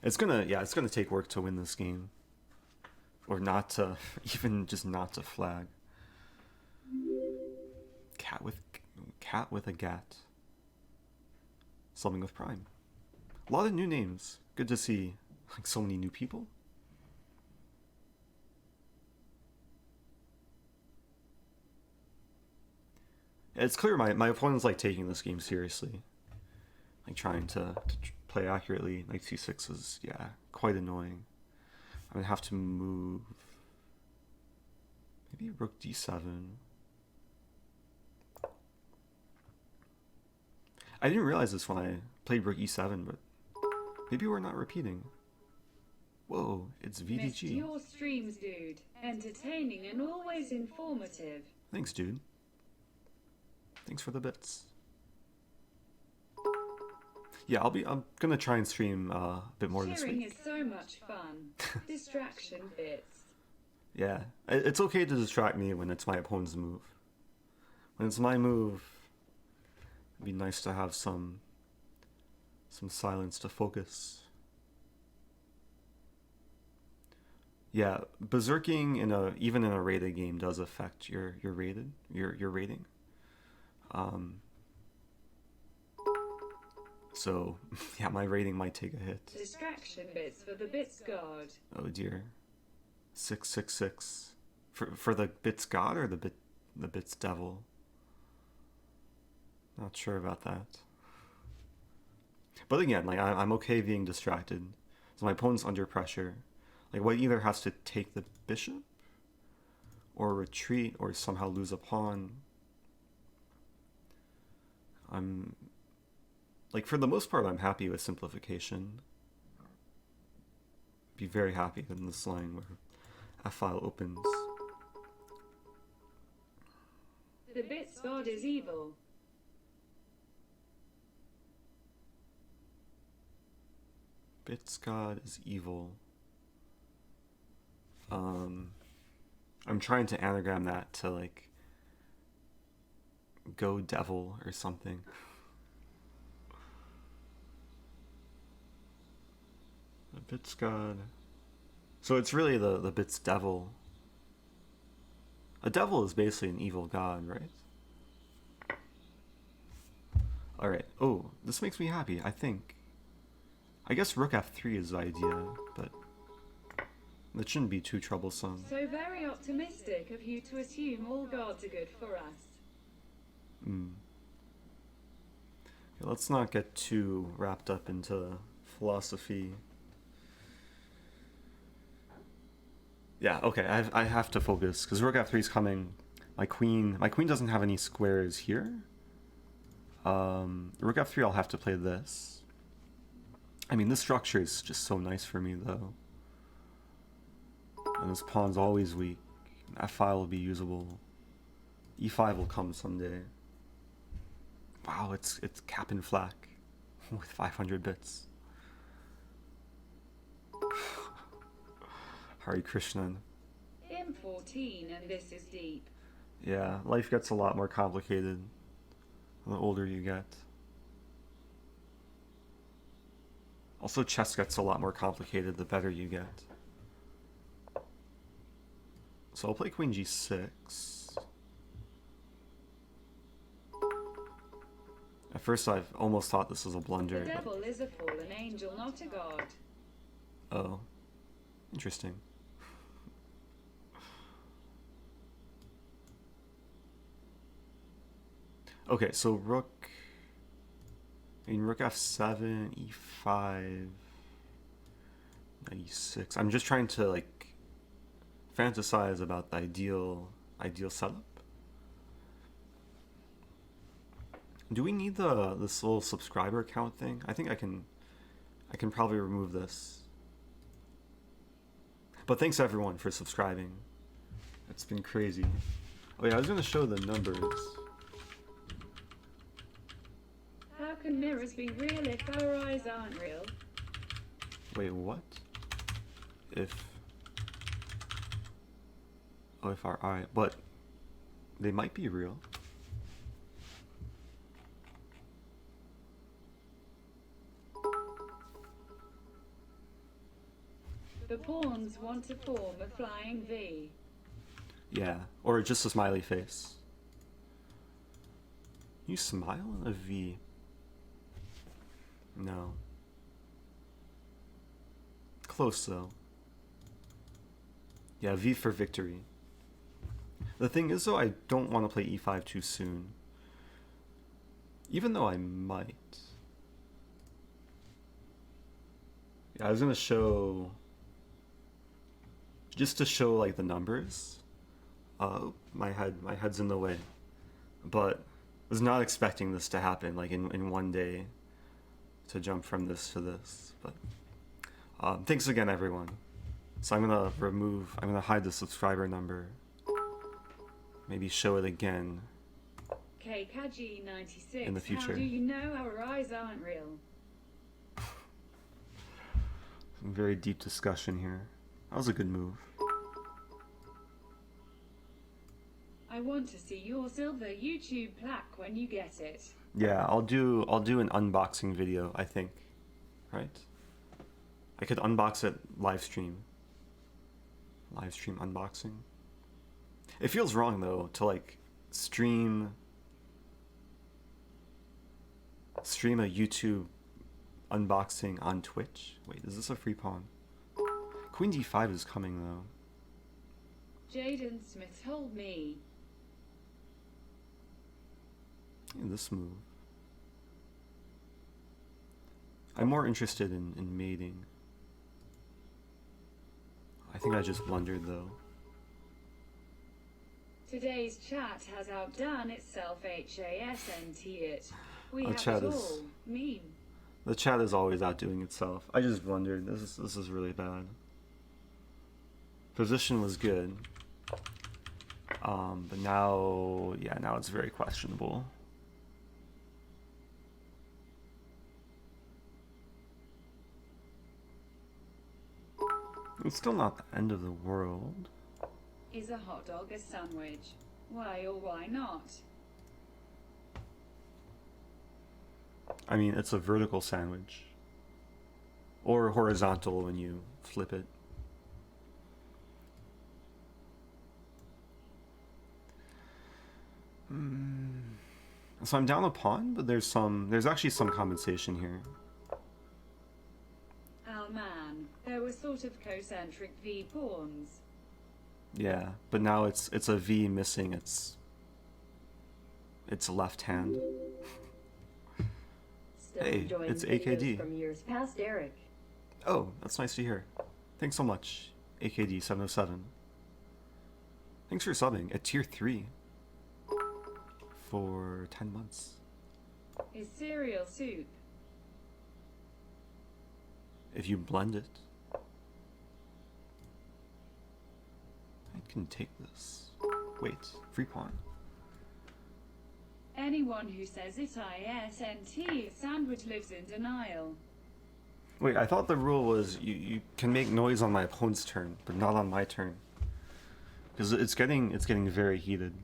It's gonna take work to win this game. Or not to, even just not to flag. Cat with a gat. Subbing with Prime. A lot of new names. Good to see like so many new people. It's clear my opponent's like taking this game seriously, like trying to play accurately. Knight c6 is, yeah, quite annoying. I'm gonna have to move maybe rook d7. I didn't realize this when I played rook e7, but maybe we're not repeating. Whoa, it's VDG. Missed your streams, dude. Entertaining and always informative. Thanks, dude. Thanks for the bits. Yeah, I'm gonna try and stream a bit more this Cheering week. is so much fun. Distraction bits. Yeah, it's okay to distract me when it's my opponent's move. When it's my move, it'd be nice to have some silence to focus. Yeah, berserking even in a rated game does affect your rating. So yeah, my rating might take a hit. Distraction bits for the bits god. Oh dear. 666 for the bits god or the bits devil. Not sure about that. But again, like I'm okay being distracted. So my opponent's under pressure. Like white either has to take the bishop or retreat or somehow lose a pawn. I'm like, for the most part, I'm happy with simplification. Be very happy in this line where a file opens. The bits god is evil. Bits god is evil. I'm trying to anagram that to like go devil or something. The bits god. So it's really the bits devil. A devil is basically an evil god, right? Alright. Oh, this makes me happy, I think. I guess rook f3 is the idea, but that shouldn't be too troublesome. So very optimistic of you to assume all gods are good for us. Okay, let's not get too wrapped up into philosophy. Yeah, okay, I have to focus, because rook f3 is coming. My queen doesn't have any squares here. Rook f3, I'll have to play this. I mean, this structure is just so nice for me, though. And this pawn's always weak. f5 will be usable. e5 will come someday. Wow, it's cap and flak with 500 bits. Hare Krishnan. M14 and this is deep. Yeah, life gets a lot more complicated the older you get. Also, chess gets a lot more complicated the better you get. So I'll play queen g6. At first I've almost thought this was a blunder. The devil is a fallen angel, not a god. Oh, interesting. Okay, so rook f7, e5, e6. I'm just trying to like fantasize about the ideal setup. Do we need this little subscriber count thing? I think I can probably remove this. But thanks everyone for subscribing. It's been crazy. Oh yeah, I was gonna show the numbers. How can mirrors be real if our eyes aren't real? Wait, what? If our eye, but they might be real. The pawns want to form a flying V. Yeah, or just a smiley face. You smile in a V. No. Close though. Yeah, V for victory. The thing is though, I don't want to play e5 too soon. Even though I might. Yeah, I was gonna show, just to show like the numbers. My head's in the way. But was not expecting this to happen like in one day, to jump from this to this. But thanks again, everyone. So I'm gonna hide the subscriber number. Maybe show it again KKG96. in the future. How do you know our eyes aren't real? Some very deep discussion here. That was a good move. I want to see your silver YouTube plaque when you get it. Yeah, I'll do an unboxing video, I think. Right? I could unbox it live stream. Live stream unboxing. It feels wrong though to like stream a YouTube unboxing on Twitch. Wait, is this a free pawn? Queen d5 is coming though. Jaden Smith told me. Yeah, this move. I'm more interested in mating. I think I just blundered though. Today's chat has outdone itself. HASNT it. We Our have chat it is- all. Meme. The chat is always outdoing itself. I just blundered. This is really bad. Position was good. But now, yeah, now it's very questionable. It's still not the end of the world. Is a hot dog a sandwich? Why or why not? I mean, it's a vertical sandwich. Or horizontal when you flip it. So I'm down a pawn, but there's actually some compensation here. Oh man, there were sort of concentric V pawns. Yeah, but now it's a V missing its left hand. Still Hey, enjoying it's videos AKD. from years past, Eric. Oh, that's nice to hear. Thanks so much, AKD707. Thanks for subbing at tier 3 for 10 months. Is cereal soup? If you blend it, I can take this. Wait, free pawn. Anyone who says it ISNT sandwich lives in denial. Wait, I thought the rule was you can make noise on my opponent's turn, but not on my turn. Because it's getting very heated.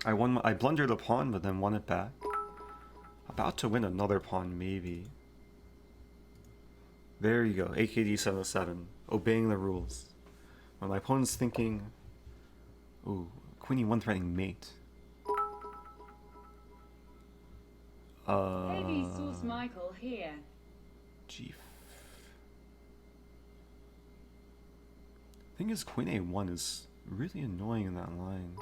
I blundered a pawn, but then won it back. About to win another pawn, maybe. There you go, AKD707, obeying the rules. When my opponent's thinking, ooh, Queen E1 threatening mate. Baby Source Michael here. G. Thing is, Queen A1 is really annoying in that line.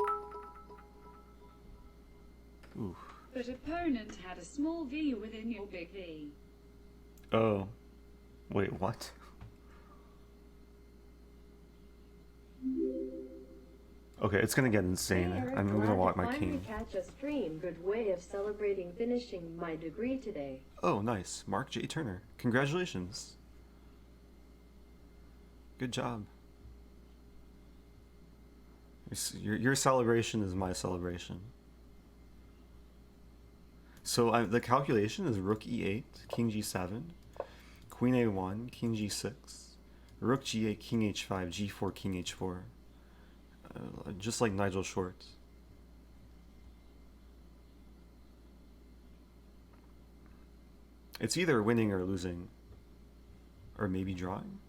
Ooh. But opponent had a small V within your big V. Oh. Wait, what? Okay, it's gonna get insane. Hey, Eric, I'm glad gonna to walk my finally king. catch a stream. Good way of celebrating finishing my degree today. Oh, nice. Mark J. Turner. Congratulations. Good job. Your celebration is my celebration. So the calculation is Rook E8, King G7, Queen A1, King G6, Rook G8, King H5, G4, King H4. Just like Nigel Short. It's either winning or losing. Or maybe drawing.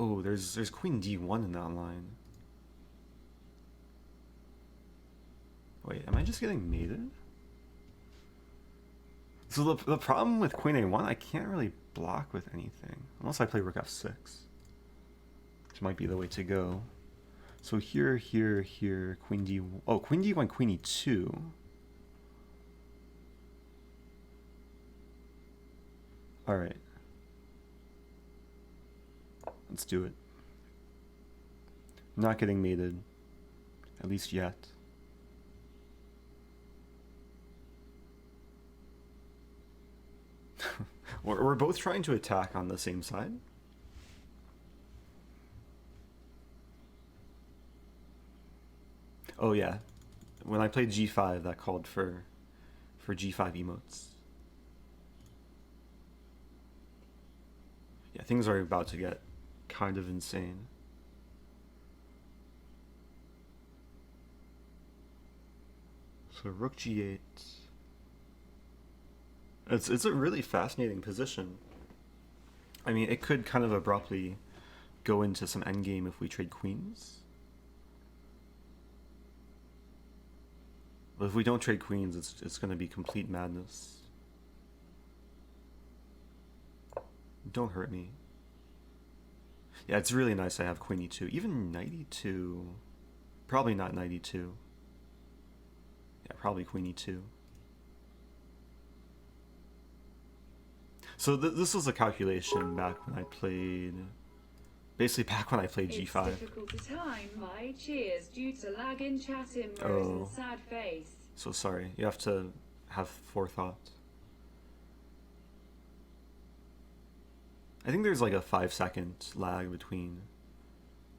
Oh, there's Queen D1 in that line. Wait, am I just getting mated? So the problem with Queen A1, I can't really block with anything. Unless I play Rook F6. Which might be the way to go. So here, queen d. Oh, queen d1, queen e2. All right. Let's do it. Not getting mated, at least yet. We're both trying to attack on the same side. Oh yeah, when I played g5, that called for g5 emotes. Yeah, things are about to get kind of insane. So rook g8. It's a really fascinating position. I mean, it could kind of abruptly go into some endgame if we trade queens. But if we don't trade queens, it's going to be complete madness. Don't hurt me. Yeah, it's really nice I have queen e2. Even knight e2. Probably not knight e2. Yeah, probably queen e2. So this was a calculation back when I played... Basically back when I played g5. It's difficult to time my cheers due to lag in chat in Rosen's sad face. So sorry. You have to have forethought. I think there's like a 5-second lag between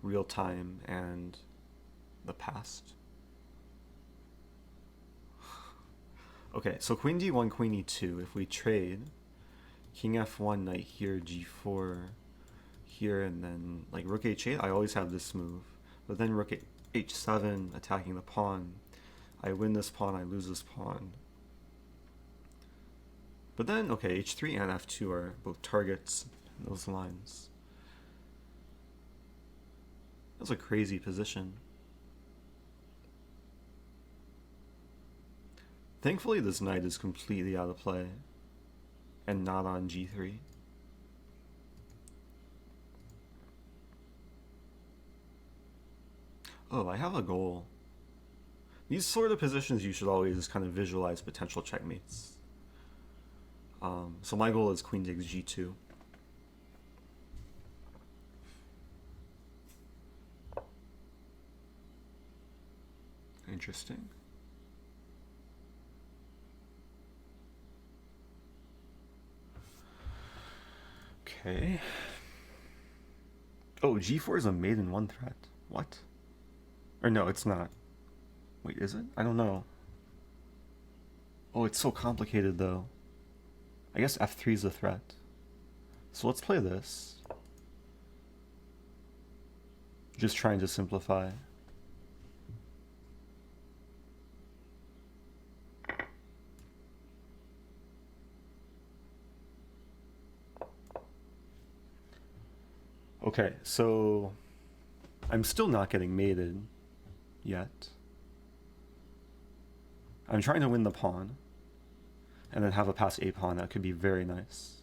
real time and the past. Okay, so queen d1, queen e2. If we trade, king f1, knight here, g4 here, and then like rook h8, I always have this move. But then rook h7, attacking the pawn. I win this pawn, I lose this pawn. But then, okay, h3 and f2 are both targets in those lines. That's a crazy position. Thankfully, this knight is completely out of play and not on g3. Oh, I have a goal. These sort of positions you should always kind of visualize potential checkmates. So my goal is queen takes g2. Interesting. Okay. Oh, g4 is a mate in one threat. What? Or no, it's not. Wait, is it? I don't know. Oh, it's so complicated though. I guess f3 is a threat. So let's play this. Just trying to simplify. Okay, so I'm still not getting mated yet. I'm trying to win the pawn and then have a pass a pawn. That could be very nice.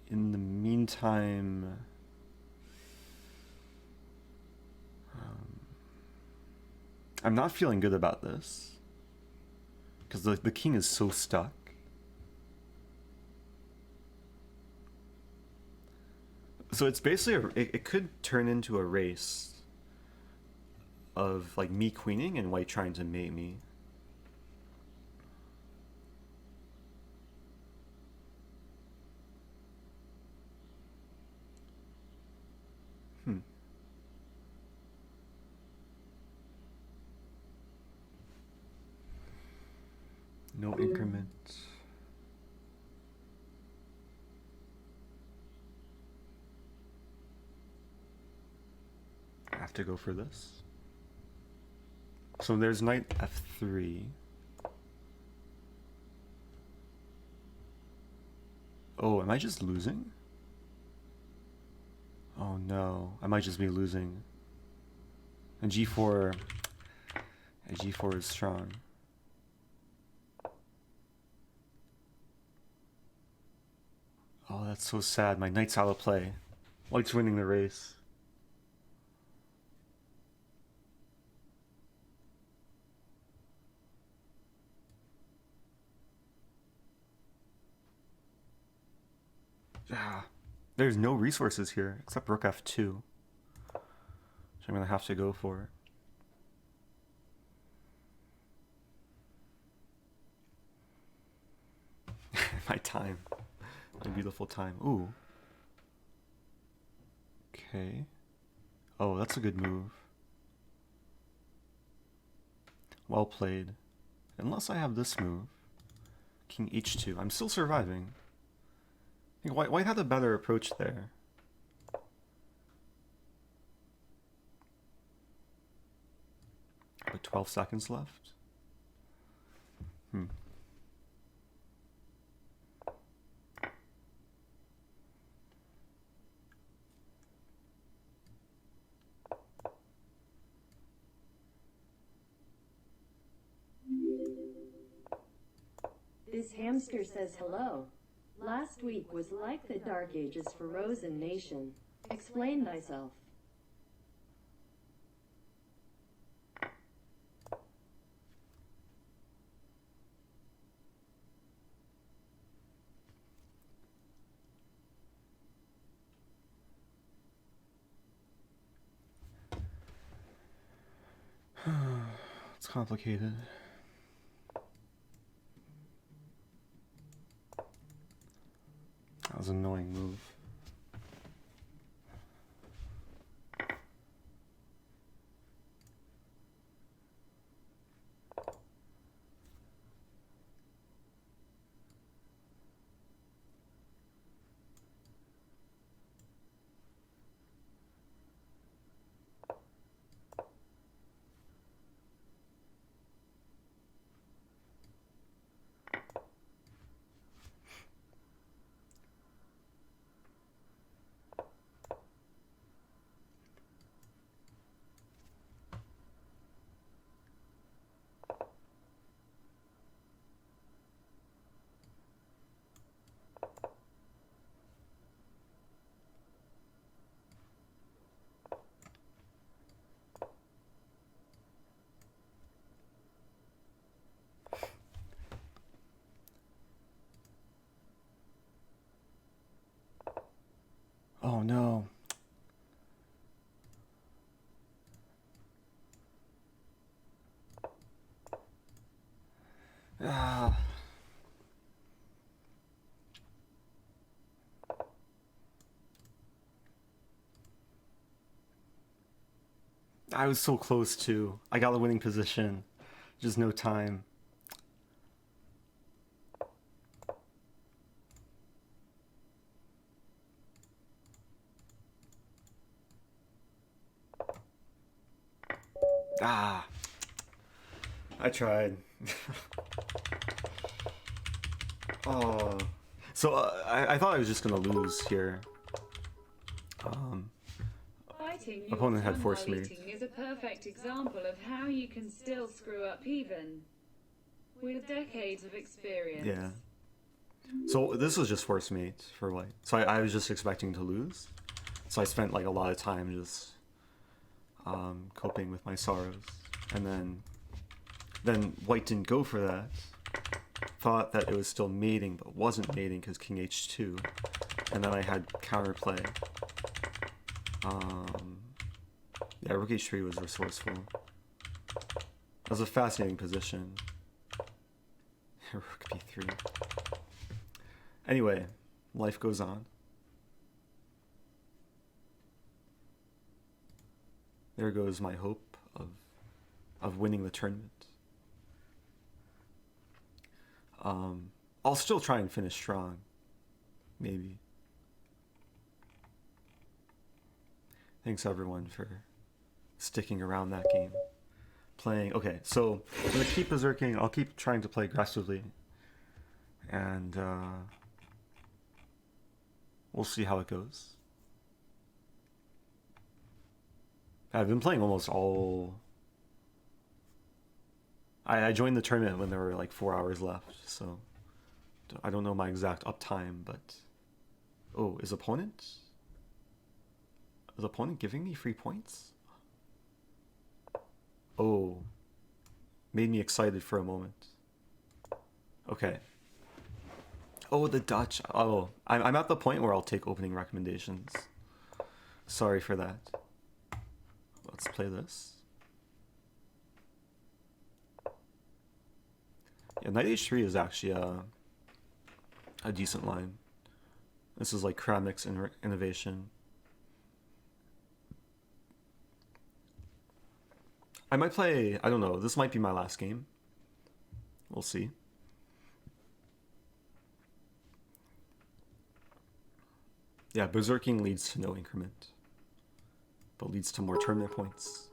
In the meantime, I'm not feeling good about this because the king is so stuck. So it's basically it could turn into a race of like me queening and white trying to mate me. No increment. I have to go for this. So there's knight f3. Oh, am I just losing? Oh no, I might just be losing. And g4 is strong. Oh, that's so sad. My knight's out of play. White's winning the race. Ah, there's no resources here except rook f2, which I'm gonna have to go for. My time, my beautiful time. Ooh. Okay. Oh, that's a good move. Well played. Unless I have this move. King h2. I'm still surviving. I think White had a better approach there. Like 12 seconds left. This hamster says hello. Last week was like the Dark Ages for Rosen Nation. Explain thyself. It's complicated. That was an annoying move. Oh no. Ah. I was so close to. I got a winning position. Just no time. Ah. I tried. Oh. So I thought I was just gonna lose here. Fighting your Opponent had tongue force while mates. eating is a perfect example of how you can still screw up even with decades of experience. Yeah. So this was just force mate for White. So I was just expecting to lose. So I spent like a lot of time just coping with my sorrows. And then White didn't go for that. Thought that it was still mating, but wasn't mating because King h2. And then I had counterplay. Yeah, Rook h3 was resourceful. That was a fascinating position. Rook b3. Anyway, life goes on. There goes my hope of winning the tournament. I'll still try and finish strong. Maybe. Thanks everyone for sticking around that game. Playing. Okay, so I'm gonna keep berserking. I'll keep trying to play aggressively. And we'll see how it goes. I've been playing almost all... I joined the tournament when there were like 4 hours left, so I don't know my exact uptime, but... Oh, is opponent giving me free points? Oh. Made me excited for a moment. Okay. Oh, the Dutch. Oh, I'm at the point where I'll take opening recommendations. Sorry for that. Let's play this. Yeah, knight h3 is actually a decent line. This is like Kramnik's innovation. I might play, I don't know, this might be my last game. We'll see. Yeah, berserking leads to no increment, but leads to more tournament points.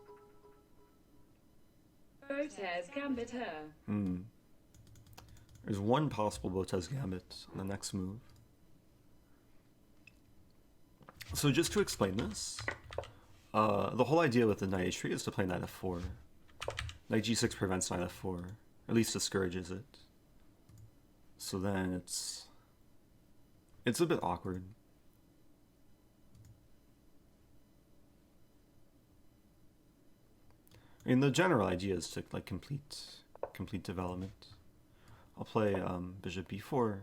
Botez Gambiteur. There's one possible Botez Gambit on the next move. So just to explain this, the whole idea with the knight h3 is to play knight f4. Knight g6 prevents knight f4, or at least discourages it. So then it's a bit awkward. I mean, the general idea is to like complete development. I'll play bishop b4.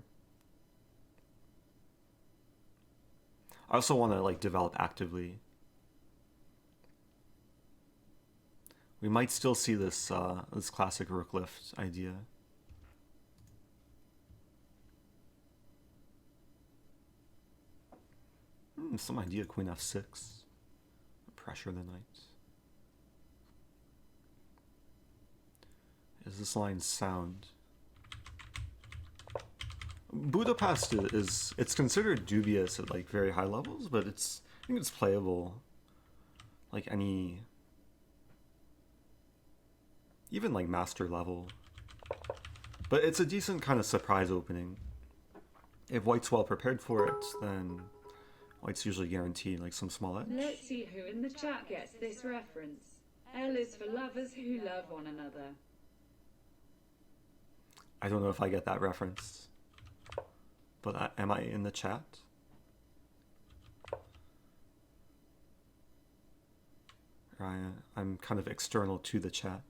I also want to like develop actively. We might still see this this classic rook lift idea. Some idea queen f6. Pressure the knight. Is this line sound? Budapest is it's considered dubious at like very high levels, but I think it's playable. Like any, even like master level. But it's a decent kind of surprise opening. If white's well prepared for it, then white's usually guaranteed like some small edge. Let's see who in the chat gets this reference. L is for lovers who love one another. I don't know if I get that reference, but am I in the chat? I'm kind of external to the chat.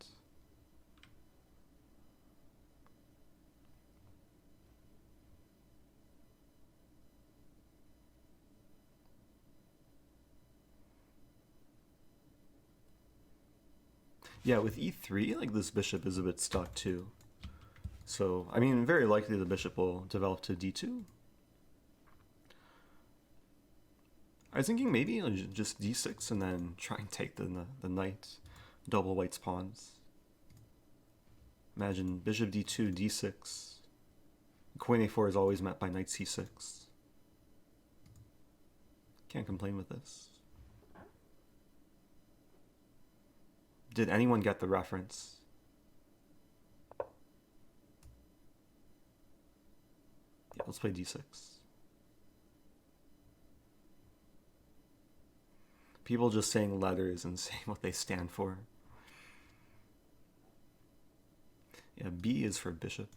Yeah, with e3, like this bishop is a bit stuck too. So, I mean, very likely the bishop will develop to d2. I was thinking maybe just d6 and then try and take the knight, double white's pawns. Imagine bishop d2, d6. Queen a4 is always met by knight c6. Can't complain with this. Did anyone get the reference? Yeah, let's play d6. People just saying letters and saying what they stand for. Yeah, B is for bishop.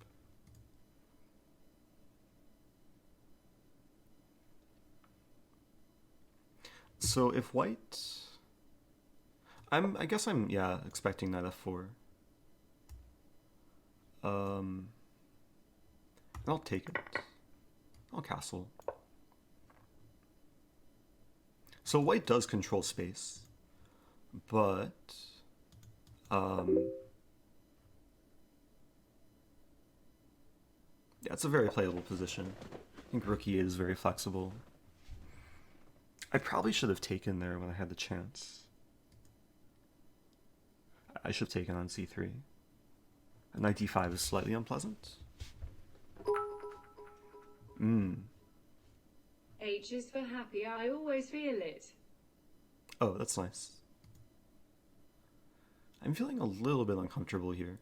So if white, I guess I'm expecting knight f4. I'll take it. I'll castle. So white does control space, but yeah, it's a very playable position. I think rook e8 is very flexible. I probably should have taken there when I had the chance. I should have taken on c3. Knight d5 is slightly unpleasant. H is for happy, I always feel it. Oh, that's nice. I'm feeling a little bit uncomfortable here.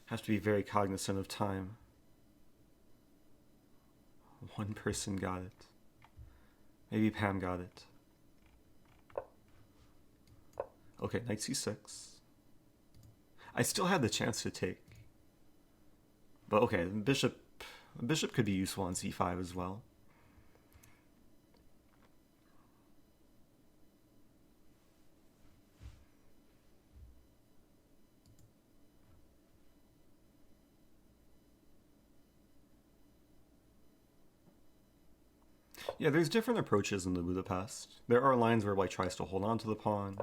Have to be very cognizant of time. One person got it. Maybe Pam got it. Okay, knight c6. I still had the chance to take. But okay, bishop could be useful on c5 as well. Yeah, there's different approaches in the Budapest. There are lines where white tries to hold on to the pawn.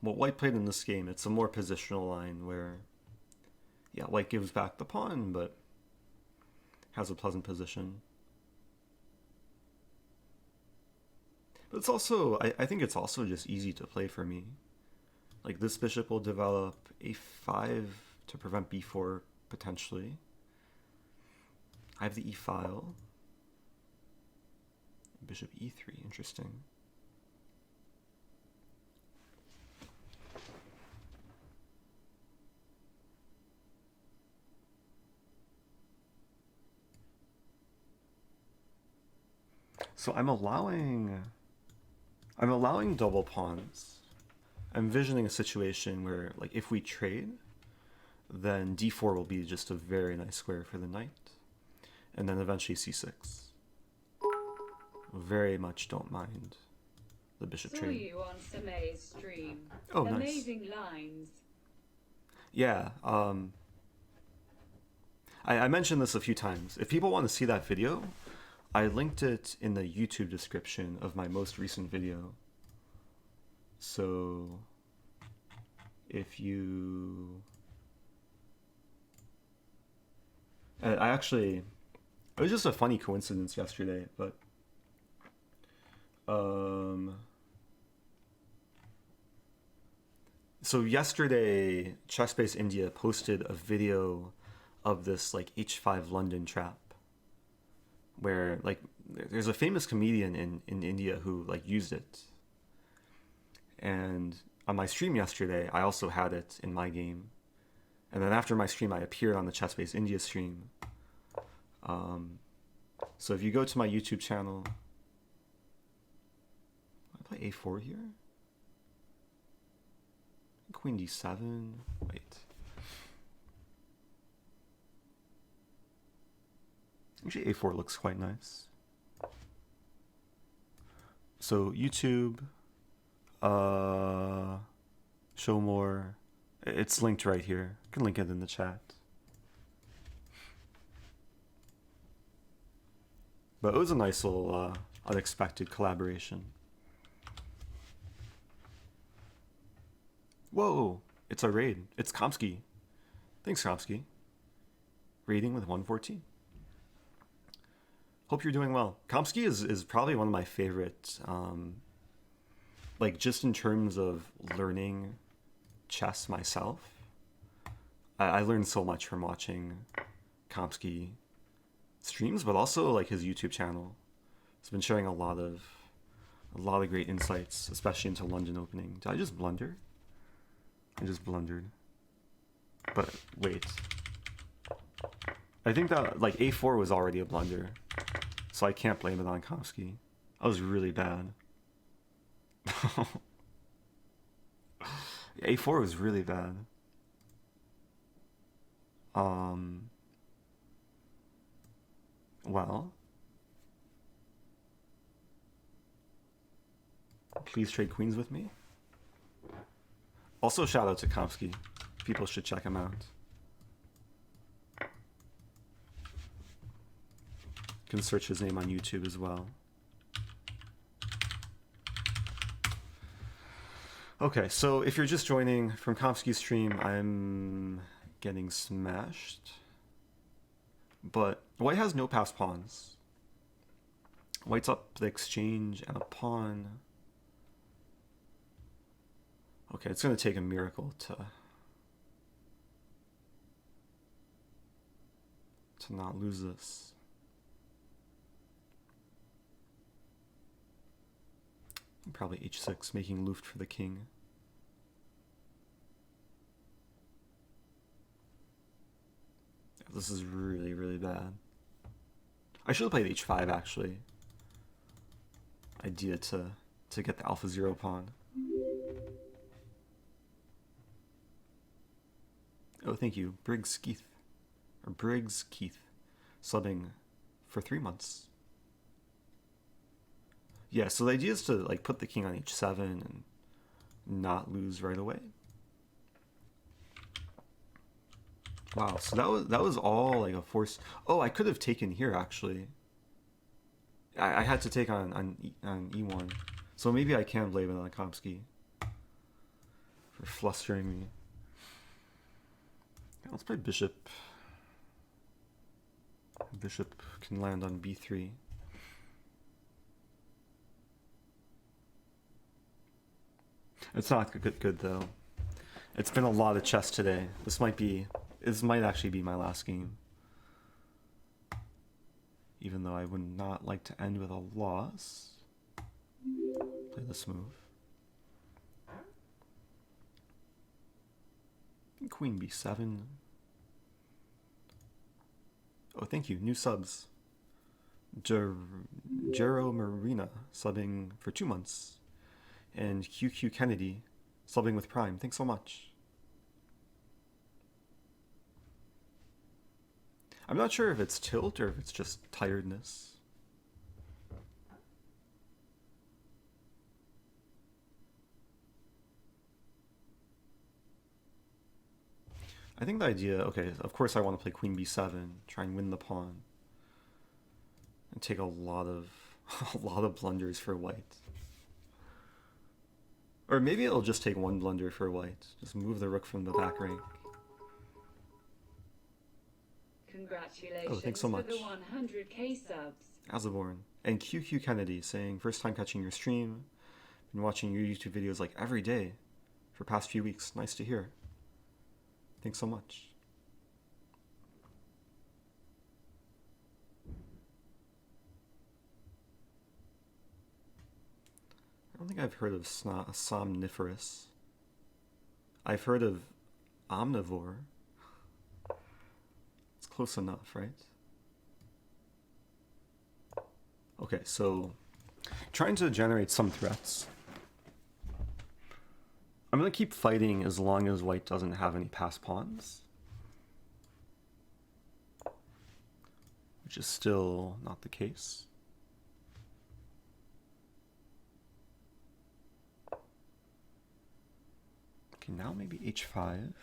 What white played in this game, it's a more positional line where, yeah, white gives back the pawn, but has a pleasant position. But it's also, I think it's also just easy to play for me. Like this bishop will develop a5 to prevent b4 potentially. I have the e file. Bishop e3, interesting. So I'm allowing double pawns. I'm envisioning a situation where, like, if we trade, then d4 will be just a very nice square for the knight, and then eventually c6. Very much don't mind the bishop Saw trade. you on Samay's stream. Oh, nice. Amazing lines. Yeah, I mentioned this a few times. If people want to see that video, I linked it in the YouTube description of my most recent video. So if you... it was just a funny coincidence yesterday, but so yesterday, Chessbase India posted a video of this like H5 London trap, where like there's a famous comedian in India who like used it. And on my stream yesterday, I also had it in my game. And then after my stream, I appeared on the Chessbase India stream. So if you go to my YouTube channel, I play a4 here? Queen d7, wait. Actually, a4 looks quite nice. So YouTube, show more. It's linked right here. I can link it in the chat. But it was a nice little unexpected collaboration. Whoa, it's a raid. It's Komsky. Thanks, Komsky. Raiding with 114. Hope you're doing well. Komsky is probably one of my favorite, like just in terms of learning chess myself. I learned so much from watching Komsky streams, but also like his YouTube channel. He's been sharing a lot of great insights, especially into London opening. Did I just blunder? I just blundered. But wait. I think that like a4 was already a blunder, so I can't blame it on Komsky. I was really bad. a4 was really bad. Well, please trade queens with me. Also, shout out to Komsky. People should check him out. You can search his name on YouTube as well. Okay, so if you're just joining from Komsky's stream, I'm getting smashed. But white has no passed pawns. White's up the exchange and a pawn. Okay, it's going to take a miracle to not lose this. Probably h6, making Luft for the king. This is really, really bad. I should have played h5, actually. Idea to get the alpha 0 pawn. Oh, thank you. Briggs Keith. Or Briggs Keith. Subbing for 3 months. Yeah, so the idea is to like put the king on h7 and not lose right away. Wow, so that was all like a force. Oh, I could have taken here actually. I had to take on e1, so maybe I can blame it on Komsky for flustering me. Yeah, let's play bishop. Bishop can land on b3. It's not good though. It's been a lot of chess today. This might actually be my last game. Even though I would not like to end with a loss. Play this move. Queen b7. Oh, thank you. New subs. Jero Marina subbing for 2 months. And QQ Kennedy subbing with Prime. Thanks so much. I'm not sure if it's tilt or if it's just tiredness. I think the idea, okay, of course I want to play queen b7, try and win the pawn, and take a lot of blunders for white. Or maybe it'll just take one blunder for white. Just move the rook from the back rank. Congratulations oh, thanks so much. For the 100k subs. Azaborn. And QQ Kennedy saying, first time catching your stream. Been watching your YouTube videos like every day for past few weeks. Nice to hear. Thanks so much. I don't think I've heard of somniferous. I've heard of omnivore. It's close enough, right? Okay, so trying to generate some threats. I'm going to keep fighting as long as white doesn't have any passed pawns. Which is still not the case. Okay, now maybe h5.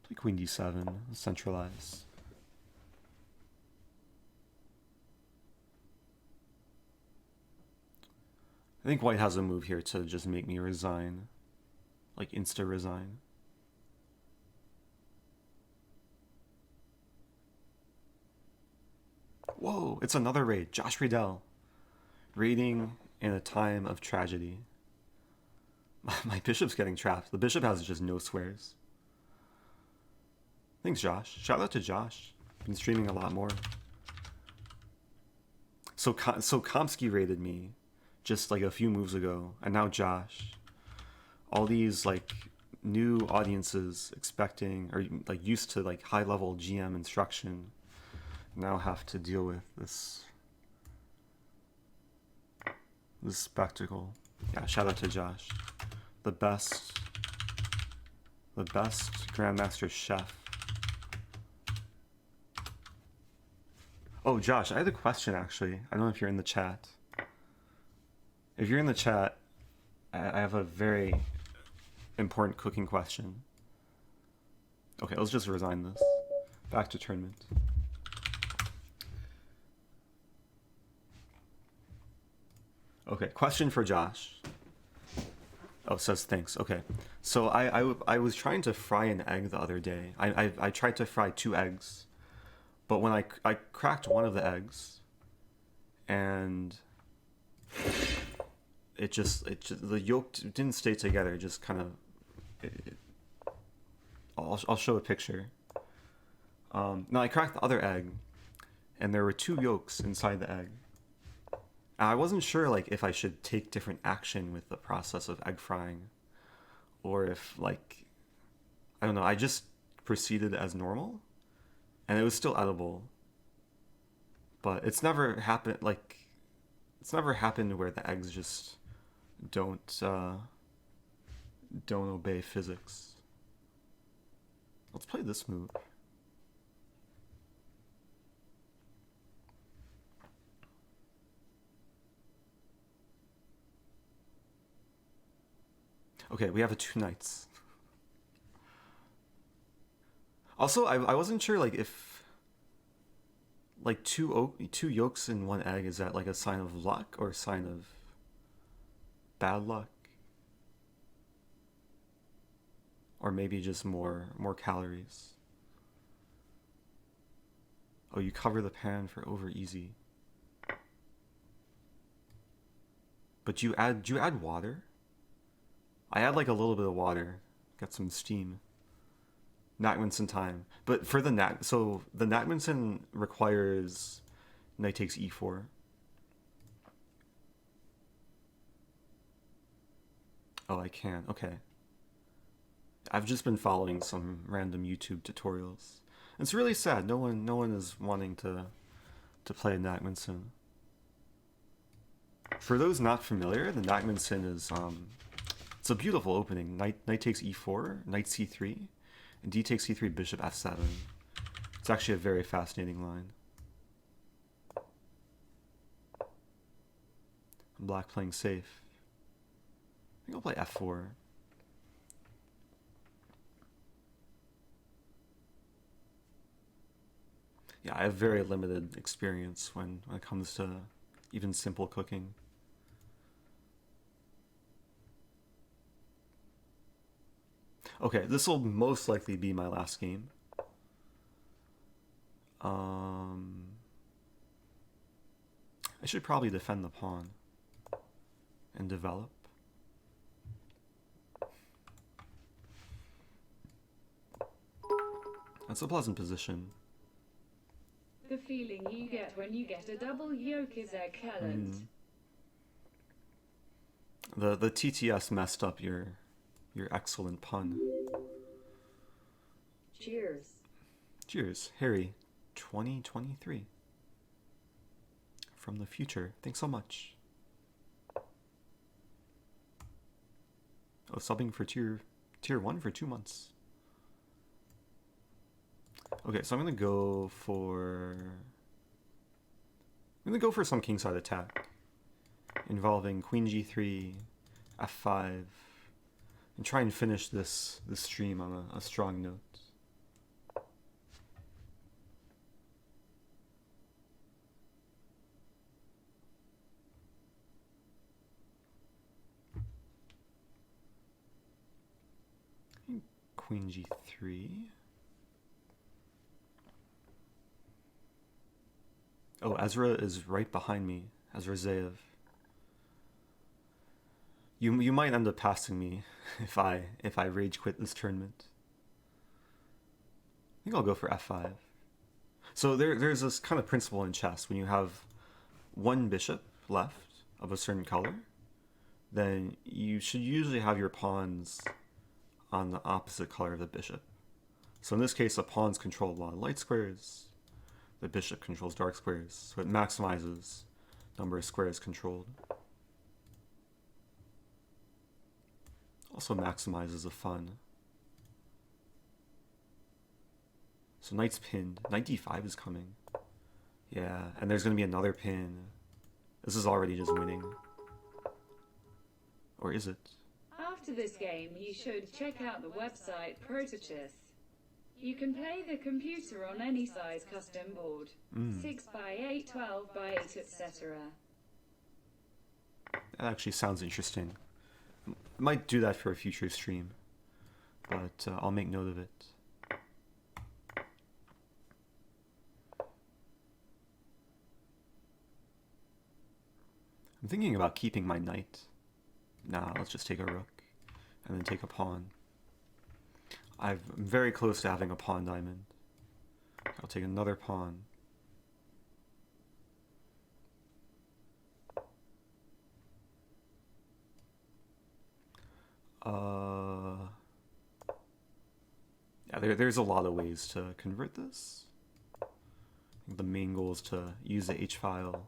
Play queen d7, centralize. I think white has a move here to just make me resign. Like insta-resign. Whoa, it's another raid. Josh Riedel. Raiding in a time of tragedy. My bishop's getting trapped. The bishop has just no squares. Thanks, Josh. Shout out to Josh. Been streaming a lot more. So Komsky raided me just like a few moves ago, and now Josh. All these like new audiences expecting or like used to like high level GM instruction now have to deal with this spectacle. Yeah, shout out to Josh. The best Grandmaster chef. Oh, Josh, I had a question actually. I don't know if you're in the chat. If you're in the chat, I have a very important cooking question. Okay, let's just resign this. Back to tournament. Okay, question for Josh. Oh, says thanks. Okay, so I was trying to fry an egg the other day. I tried to fry 2 eggs, but when I cracked one of the eggs, and it just the yolk didn't stay together. It just kind of. I'll show a picture. Now I cracked the other egg, and there were 2 yolks inside the egg. I wasn't sure like if I should take different action with the process of egg frying, or if like, I don't know, I just proceeded as normal, and it was still edible. But it's never happened where the eggs just don't obey physics. Let's play this move. Okay, we have a 2 knights. Also, I wasn't sure like if like two yolks in 1 egg, is that like a sign of luck or a sign of bad luck? Or maybe just more calories. Oh, you cover the pan for over easy. But do you add water? I add like a little bit of water. Get some steam. Natmanson time. But for the the Natmanson requires knight takes e4. Oh, I can. Okay. I've just been following some random YouTube tutorials. It's really sad. No one is wanting to play a Natmanson. For those not familiar, the Natmanson is it's a beautiful opening. Knight takes e4, knight c3, and d takes c3, bishop f7. It's actually a very fascinating line. Black playing safe. I think I'll play f4. Yeah, I have very limited experience when it comes to even simple cooking. Okay, this will most likely be my last game. I should probably defend the pawn and develop. That's a pleasant position. The feeling you get when you get a double yoke is excellent. The TTS messed up your excellent pun. Cheers. Cheers, Harry, 2023. From the future. Thanks so much. Oh, subbing for tier 1 for 2 months. Okay, so I'm gonna go for some kingside attack involving queen g3, f5, and try and finish this stream on a strong note. Queen g3. Oh, Ezra is right behind me. Ezra Zaev. You might end up passing me if I rage quit this tournament. I think I'll go for f5. So there's this kind of principle in chess. When you have one bishop left of a certain color, then you should usually have your pawns on the opposite color of the bishop. So in this case, the pawns control a lot of light squares. The bishop controls dark squares, so it maximizes number of squares controlled. Also maximizes the fun. So knight's pinned. Knight d5 is coming. Yeah, and there's going to be another pin. This is already just winning. Or is it? After this game, you should check out the website Protochess. You can play the computer on any size custom board. 6x8, 12x8, etc. That actually sounds interesting. I might do that for a future stream, but I'll make note of it. I'm thinking about keeping my knight. Nah, let's just take a rook and then take a pawn. I'm very close to having a pawn diamond. I'll take another pawn. Yeah, there's a lot of ways to convert this. I think the main goal is to use the H file,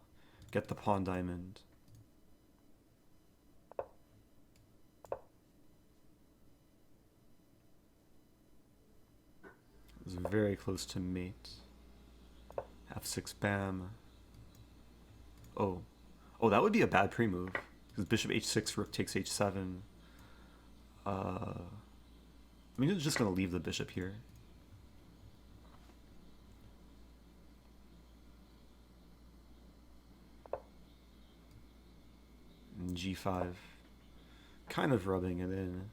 get the pawn diamond. It's very close to mate. F6 bam. Oh, that would be a bad pre-move because bishop h6, rook takes h7. I'm just gonna leave the bishop here. And g5. Kind of rubbing it in.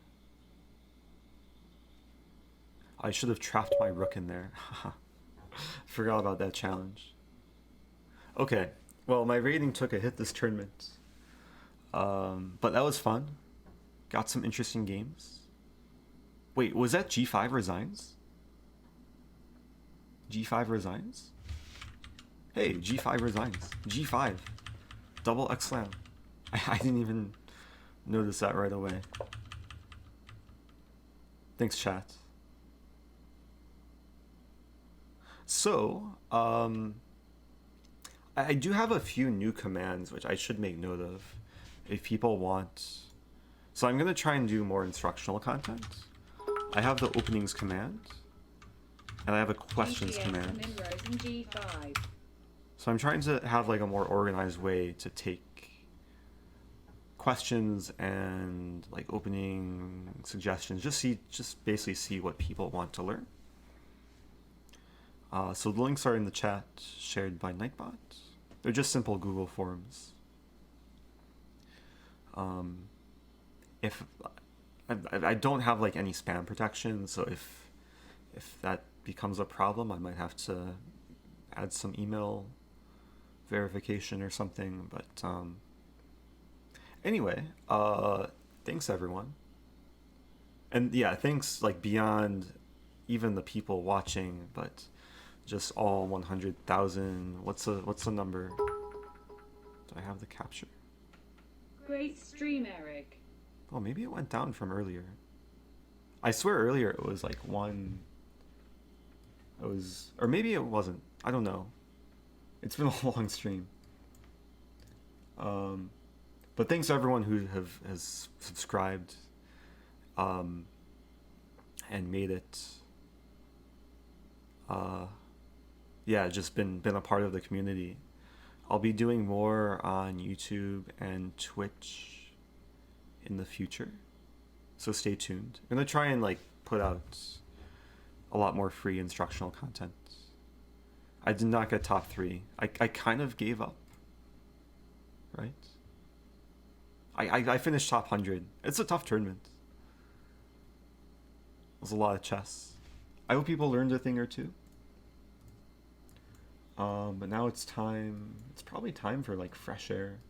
I should have trapped my rook in there. Forgot about that challenge. Okay, well, my rating took a hit this tournament. But that was fun. Got some interesting games. Wait, was that g5 resigns? g5 resigns? Hey, g5 resigns. g5. Double X slam. I didn't even notice that right away. Thanks, chat. So, I do have a few new commands which I should make note of if people want. So I'm going to try and do more instructional content. I have the openings command, and I have a questions command. Rosen G5. So I'm trying to have like a more organized way to take questions and like opening suggestions, just basically see what people want to learn. So the links are in the chat shared by Nightbot. They're just simple Google forms. If I don't have like any spam protection, so if that becomes a problem, I might have to add some email verification or something. But anyway, thanks everyone. And yeah, thanks like beyond even the people watching, but just all 100,000. What's the number? Do I have the capture? Great stream, Eric. Oh, maybe it went down from earlier. I swear earlier it was like one. It was, or maybe it wasn't. I don't know. It's been a long stream. But thanks to everyone who has subscribed, and made it. Yeah, just been a part of the community. I'll be doing more on YouTube and Twitch in the future, so stay tuned. I'm gonna try and like put out a lot more free instructional content. I did not get top 3. I kind of gave up, right? I finished top 100. It's a tough tournament. It was a lot of chess. I hope people learned a thing or two. But now it's time. It's probably time for like fresh air.